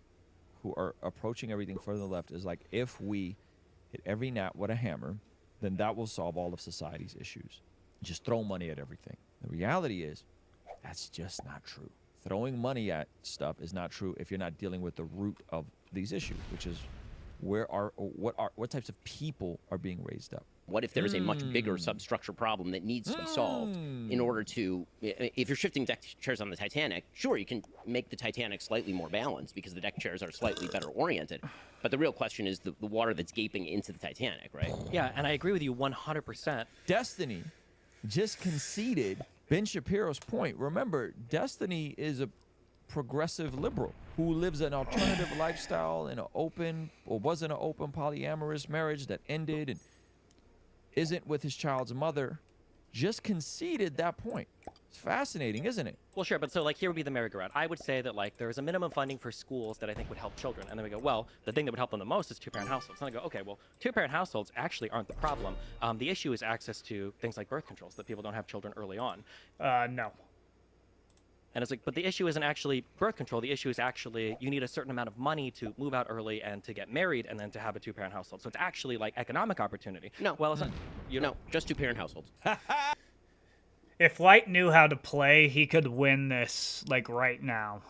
who are approaching everything further left is like, if we hit every gnat with a hammer, then that will solve all of society's issues. Just throw money at everything. The reality is, that's just not true. Throwing money at stuff is not true if you're not dealing with the root of these issues, which is what types of people are being raised up. What if there is a much bigger substructure problem that needs to be solved in order to, if you're shifting deck chairs on the Titanic, sure, you can make the Titanic slightly more balanced because the deck chairs are slightly better oriented. But the real question is the water that's gaping into the Titanic, right? Yeah, and I agree with you 100%. Destiny just conceded Ben Shapiro's point. Remember, Destiny is a progressive liberal who lives an alternative lifestyle in an open, or was in an open polyamorous marriage that ended and isn't with his child's mother, just conceded that point. It's fascinating, isn't it? Well, sure, but so like here would be the merry-go-round. I would say that like there is a minimum funding for schools that I think would help children, and then we go, well, the thing that would help them the most is two-parent households. And I go, okay, well, two-parent households actually aren't the problem. The issue is access to things like birth controls, that people don't have children early on. No. And it's like, but the issue isn't actually birth control. The issue is actually you need a certain amount of money to move out early and to get married and then to have a two-parent household. So it's actually like economic opportunity. No. Well, it's not. No, just two-parent households. If Light knew how to play, he could win this, like, right now.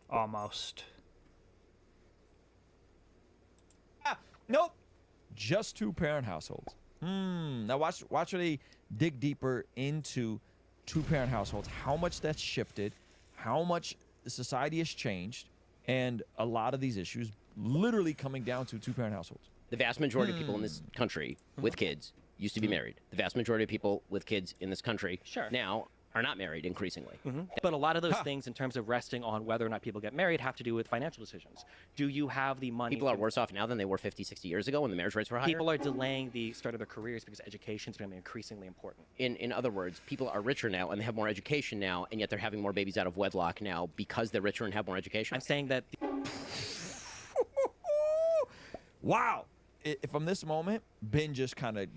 Almost. Nope. Just two-parent households. Now watch how they dig deeper into two-parent households, how much that's shifted, how much the society has changed, and a lot of these issues literally coming down to two-parent households. The vast majority of people in this country with kids used to be married. The vast majority of people with kids in this country now are not married increasingly. But a lot of those things in terms of resting on whether or not people get married have to do with financial decisions. Do you have the money? People are worse off now than they were 50, 60 years ago when the marriage rates were higher. People are delaying the start of their careers because education is going to be increasingly important. In other words, people are richer now and they have more education now, and yet they're having more babies out of wedlock now because they're richer and have more education. I'm saying that... Wow. From this moment, Ben just kind of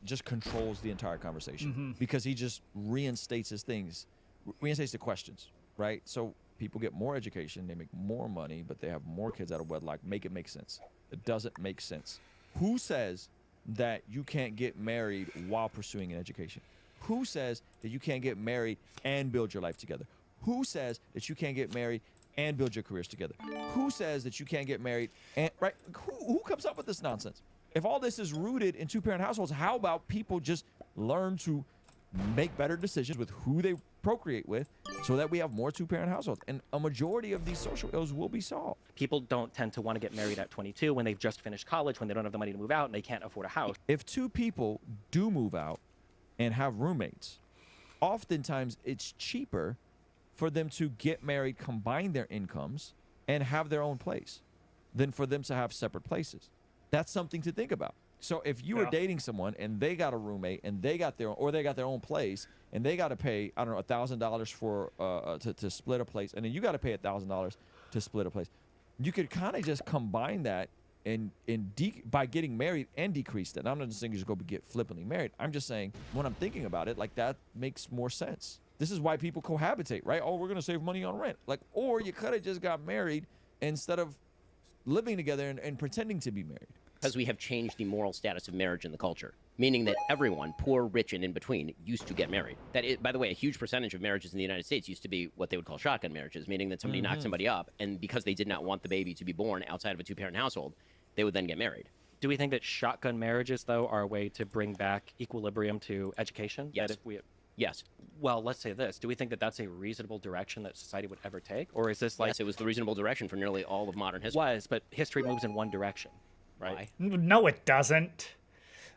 just controls the entire conversation because he just reinstates his things, reinstates the questions, right? So people get more education, they make more money, but they have more kids out of wedlock. Make it make sense. It doesn't make sense. Who says that you can't get married while pursuing an education? Who says that you can't get married and build your life together? Who says that you can't get married and build your careers together? Who says that you can't get married and, right? Who comes up with this nonsense? If all this is rooted in two-parent households, how about people just learn to make better decisions with who they procreate with so that we have more two-parent households? And a majority of these social ills will be solved. People don't tend to want to get married at 22 when they've just finished college, when they don't have the money to move out and they can't afford a house. If two people do move out and have roommates, oftentimes it's cheaper for them to get married, combine their incomes, and have their own place than for them to have separate places. That's something to think about. So if you were dating someone and they got a roommate and they got their own place and they got to pay, I don't know, $1,000 for to split a place, and then you got to pay $1,000 to split a place, you could kind of just combine that and by getting married and decrease that. And I'm not just saying you just go get flippantly married. I'm just saying when I'm thinking about it, like that makes more sense. This is why people cohabitate, right? Oh, we're going to save money on rent. Like, or you could have just got married instead of living together and pretending to be married. Because we have changed the moral status of marriage in the culture, meaning that everyone, poor, rich, and in between, used to get married. That is, by the way, a huge percentage of marriages in the United States used to be what they would call shotgun marriages, meaning that somebody knocked somebody up, and because they did not want the baby to be born outside of a two-parent household, they would then get married. Do we think that shotgun marriages, though, are a way to bring back equilibrium to education? Yes. That if we... Yes. Well, let's say this. Do we think that that's a reasonable direction that society would ever take? Or is this like... Yes, it was the reasonable direction for nearly all of modern history. But history moves in one direction, right? No, it doesn't.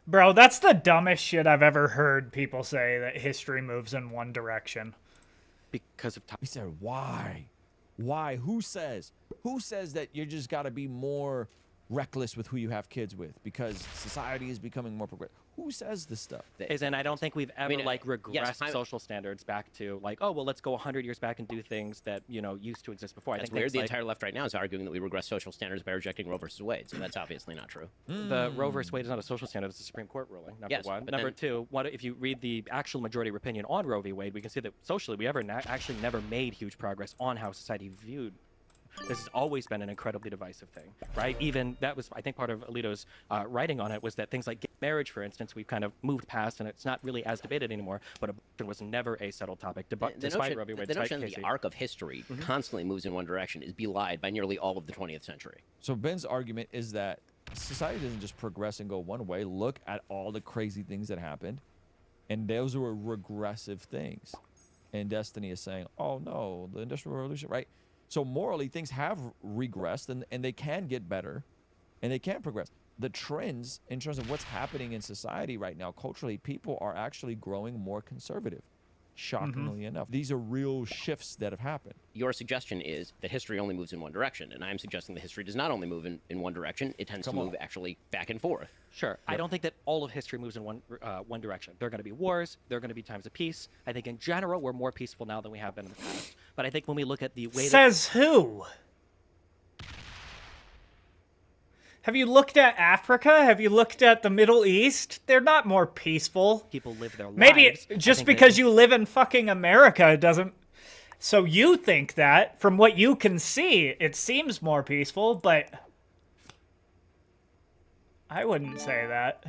Bro, that's the dumbest shit I've ever heard people say, that history moves in one direction. Because of time. He said, why? Why? Who says? Who says that you just got to be more reckless with who you have kids with because society is becoming more progressive? Who says this stuff? And I don't think we've ever regressed social standards back to like, oh, well, let's go 100 years back and do things that, used to exist before. I think weird. The entire left right now is arguing that we regress social standards by rejecting Roe versus Wade, so that's obviously not true. The Roe versus Wade is not a social standard, it's a Supreme Court ruling, number one. Number two, if you read the actual majority opinion on Roe v. Wade, we can see that socially we actually never made huge progress on how society viewed This has always been an incredibly divisive thing, right? Even that was, I think, part of Alito's writing on it was that things like gay marriage, for instance, we've kind of moved past, and it's not really as debated anymore. But abortion was never a settled topic, despite Roe v. Wade. The notion that the arc of history constantly moves in one direction is belied by nearly all of the 20th century. So Ben's argument is that society doesn't just progress and go one way. Look at all the crazy things that happened, and those were regressive things. And Destiny is saying, oh no, the Industrial Revolution, right? So morally, things have regressed, and they can get better, and they can progress. The trends in terms of what's happening in society right now, culturally, people are actually growing more conservative. Shockingly enough, these are real shifts that have happened. Your suggestion is that history only moves in one direction, and I'm suggesting that history does not only move in one direction, it tends to move actually back and forth. Sure. I don't think that all of history moves in one direction. There are going to be wars. There are going to be times of peace. I think in general, we're more peaceful now than we have been in the past. But I think when we look at the way Says who? Have you looked at Africa? Have you looked at the Middle East? They're not more peaceful. People live their lives. Maybe just because you live in fucking America doesn't... So you think that, from what you can see, it seems more peaceful, but... I wouldn't say that.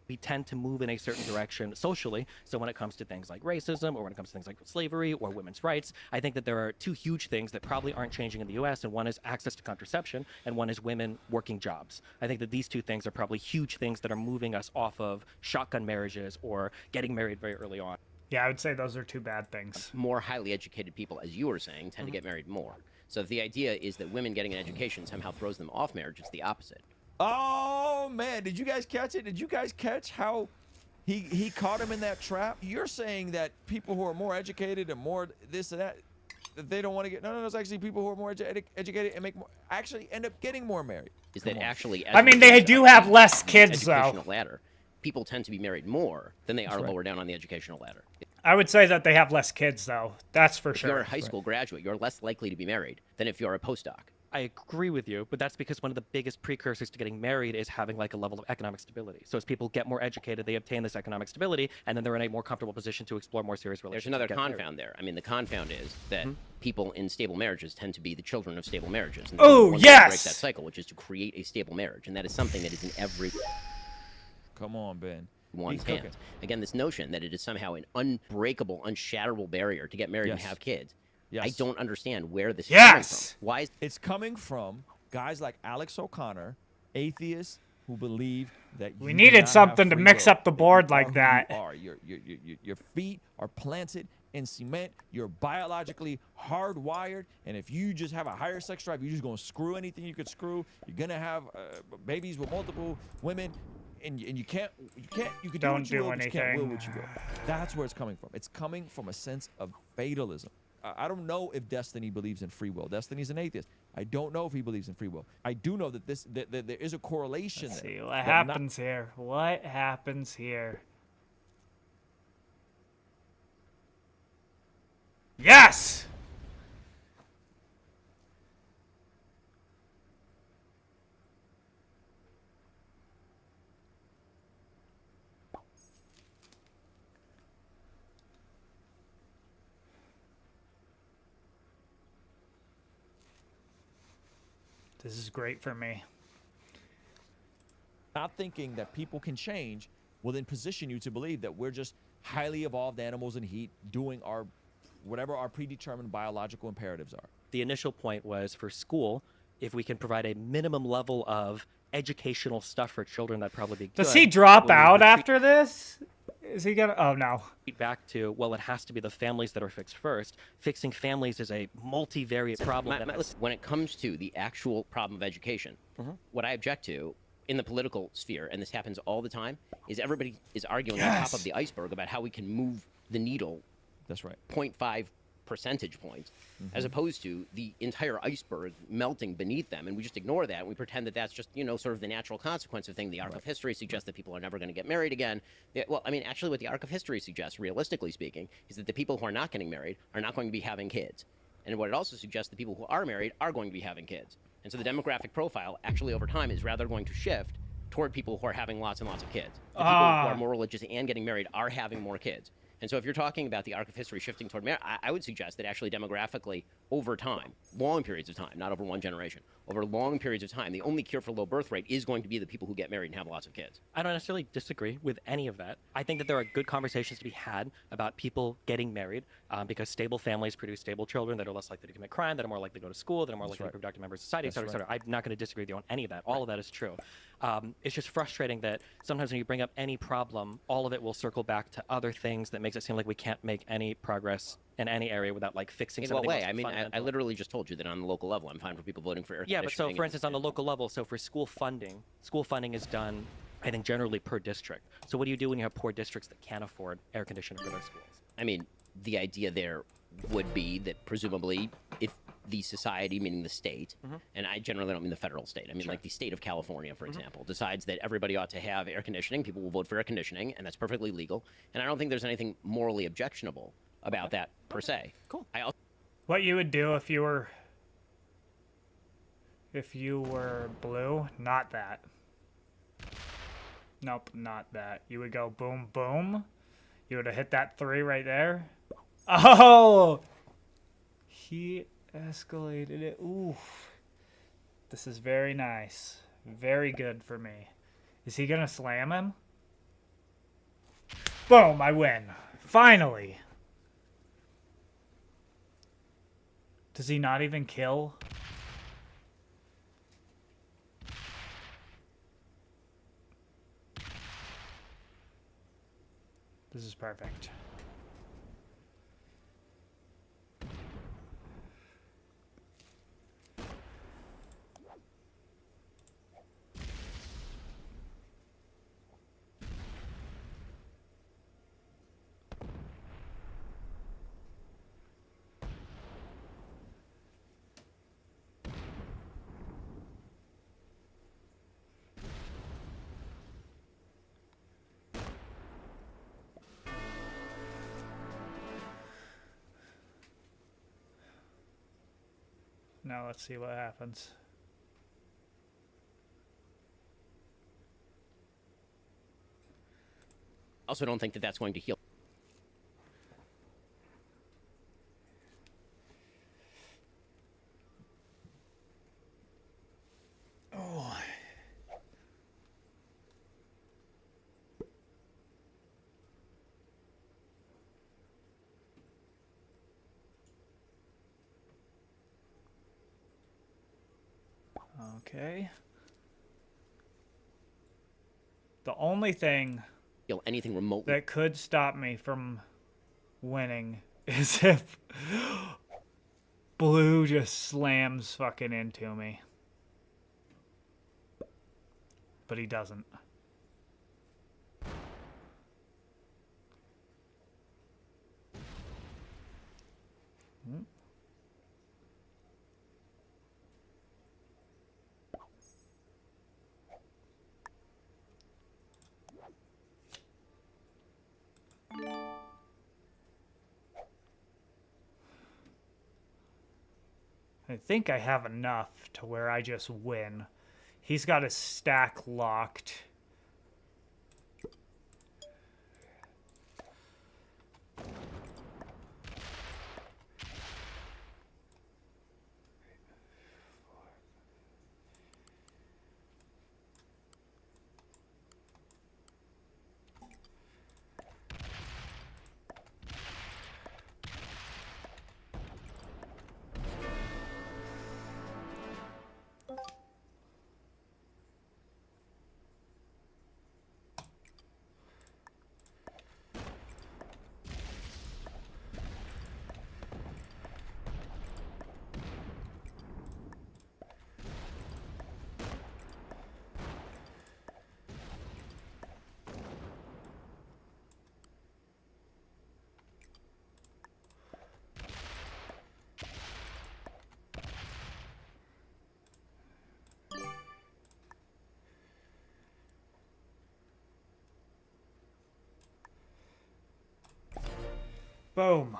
we tend to move in a certain direction socially. So when it comes to things like racism, or when it comes to things like slavery or women's rights, I think that there are two huge things that probably aren't changing in the US, and one is access to contraception, and one is women working jobs. I think that these two things are probably huge things that are moving us off of shotgun marriages or getting married very early on. Yeah, I would say those are two bad things. More highly educated people, as you were saying, tend to get married more. So if the idea is that women getting an education somehow throws them off marriage, it's the opposite. Oh man, did you guys catch it? Did you guys catch how he caught him in that trap? You're saying that people who are more educated and more this and that they don't want to get. No, it's actually people who are more educated and make more actually end up getting more married. Is that actually? I mean, they do have less kids though. Ladder. People tend to be married more than they are lower down on the educational ladder. I would say that they have less kids though. That's for sure. If you're a high school graduate, you're less likely to be married than if you're a postdoc. I agree with you, but that's because one of the biggest precursors to getting married is having like a level of economic stability. So as people get more educated, they obtain this economic stability, and then they're in a more comfortable position to explore more serious relationships. There's another confound there. I mean, the confound is that people in stable marriages tend to be the children of stable marriages. And oh, yes! Break that cycle, which is to create a stable marriage, and that is something that is in every... Come on, Ben. One's hands. Again, this notion that it is somehow an unbreakable, unshatterable barrier to get married and have kids. Yes. I don't understand where this is coming from. Why is it's coming from guys like Alex O'Connor, atheists who believe that we needed something to mix up the board like that. Your feet are planted in cement. You're biologically hardwired, and if you just have a higher sex drive, you're just gonna screw anything you could screw. You're gonna have babies with multiple women. And you can't you can do what you will, but you can't will what you will. That's where it's coming from. It's coming from a sense of fatalism. I don't know if Destiny believes in free will. Destiny's an atheist. I don't know if he believes in free will. I do know that that there is a correlation. Let's see what happens here. What happens here? Yes! This is great for me. Not thinking that people can change will then position you to believe that we're just highly evolved animals in heat doing our whatever our predetermined biological imperatives are. The initial point was for school, if we can provide a minimum level of educational stuff for children, that'd probably be good. Does he drop out after this? Is he gonna? Oh no. Back to, well, it has to be the families that are fixed first. Fixing families is a multivariate problem. When it comes to the actual problem of education, what I object to in the political sphere, and this happens all the time, is everybody is arguing on top of the iceberg about how we can move the needle. That's right. 0.5 percentage points, as opposed to the entire iceberg melting beneath them. And we just ignore that. And we pretend that that's just, sort of the natural consequence of things. The arc of history suggests that people are never going to get married again. Well, I mean, actually, what the arc of history suggests, realistically speaking, is that the people who are not getting married are not going to be having kids. And what it also suggests, the people who are married are going to be having kids. And so the demographic profile, actually, over time, is rather going to shift toward people who are having lots and lots of kids. The people who are more religious and getting married are having more kids. And so if you're talking about the arc of history shifting toward marriage, I would suggest that actually demographically, over time, long periods of time, not over one generation, over long periods of time, the only cure for low birth rate is going to be the people who get married and have lots of kids. I don't necessarily disagree with any of that. I think that there are good conversations to be had about people getting married because stable families produce stable children that are less likely to commit crime, that are more likely to go to school, that are more likely to be productive members of society, et cetera, et cetera. I'm not going to disagree with you on any of that. All of that is true. It's just frustrating that sometimes when you bring up any problem, all of it will circle back to other things that makes it seem like we can't make any progress in any area without fixing In something. what way? I mean, I literally just told you that on the local level, I'm fine for people voting for air Yeah, but so conditioning for instance, on the local level, so for school funding is done, I think, generally per district. So what do you do when you have poor districts that can't afford air conditioning for their schools? I mean, the idea there would be that presumably if the society, meaning the state, and I generally don't mean the federal state, I mean like the state of California, for example, decides that everybody ought to have air conditioning, people will vote for air conditioning, and that's perfectly legal. And I don't think there's anything morally objectionable about that per se. Cool. What you would do if you were blue? Not that. Nope, not that. You would go boom, boom. You would have hit that 3 right there. Oh! He escalated it. Ooh. This is very nice. Very good for me. Is he gonna slam him? Boom, I win. Finally. Does he not even kill? This is perfect. Now let's see what happens. I also don't think that that's going to heal. Oh. Okay. The only thing anything remotely that could stop me from winning is if blue just slams fucking into me. But he doesn't. I think I have enough to where I just win. He's got his stack locked. Boom.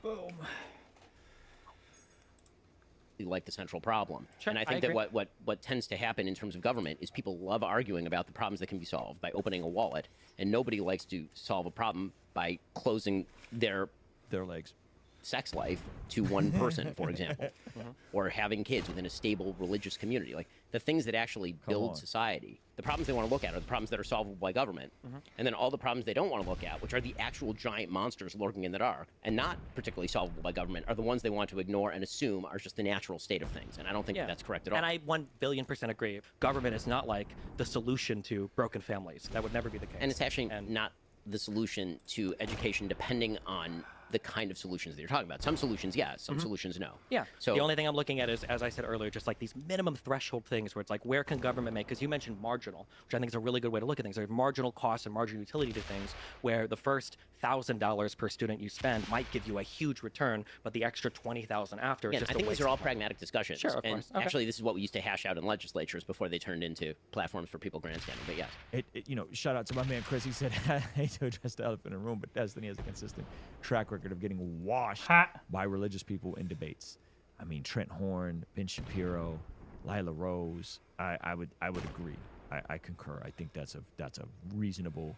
Boom. Like the central problem. Sure, and I I think that agree. what tends to happen in terms of government is people love arguing about the problems that can be solved by opening a wallet, and nobody likes to solve a problem by closing their legs. Sex life to one person, for example, or having kids within a stable religious community. Like the things that actually build on. society, the problems they want to look at are the problems that are solvable by government. And then all the problems they don't want to look at, which are the actual giant monsters lurking in the dark and not particularly solvable by government, are the ones they want to ignore and assume are just the natural state of things. And I don't think that that's correct at all. And I 1,000,000,000% agree. Government is not like the solution to broken families. That would never be the case. And it's actually not the solution to education, depending on the kind of solutions that you're talking about. Some solutions, yes. Some solutions, no. Yeah. So the only thing I'm looking at is, as I said earlier, just like these minimum threshold things where it's like, where can government make? Because you mentioned marginal, which I think is a really good way to look at things. There's marginal costs and marginal utility to things, where the first $1,000 per student you spend might give you a huge return, but the extra 20,000 after is yeah, just I a think waste these are all of money. pragmatic discussions. Sure, of and course. Okay. actually, this is what we used to hash out in legislatures before they turned into platforms for people grandstanding. But yes. Shout out to my man Chris. He said, I hate to address the elephant in the room, but Destiny has a consistent track record of getting washed by religious people in debates. I mean, Trent Horn, Ben Shapiro, Lila Rose. I would agree. I concur. I think that's a reasonable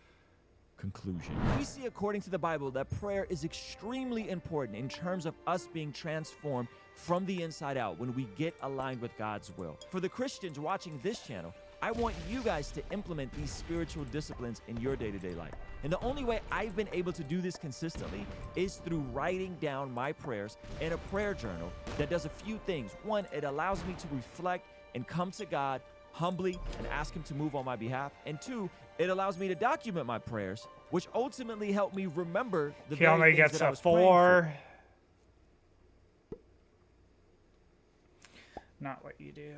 conclusion. We see, according to the Bible, that prayer is extremely important in terms of us being transformed from the inside out when we get aligned with God's will. For the Christians watching this channel, I want you guys to implement these spiritual disciplines in your day-to-day life. And the only way I've been able to do this consistently is through writing down my prayers in a prayer journal that does a few things. One, it allows me to reflect and come to God humbly and ask Him to move on my behalf. And two, it allows me to document my prayers, which ultimately help me remember the He very only things gets that I a was praying 4. for. Not what you do.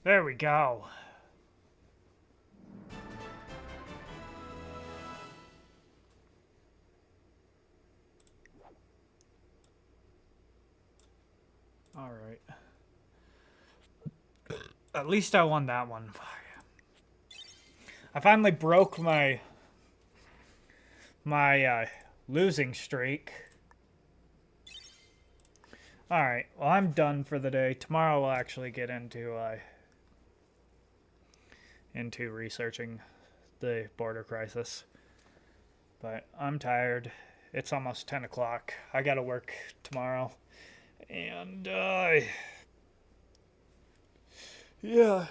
There we go. All right. At least I won that one. I finally broke my losing streak. All right. Well, I'm done for the day. Tomorrow we'll actually get into researching the border crisis. But I'm tired. It's almost 10 o'clock. I gotta work tomorrow. And, yeah.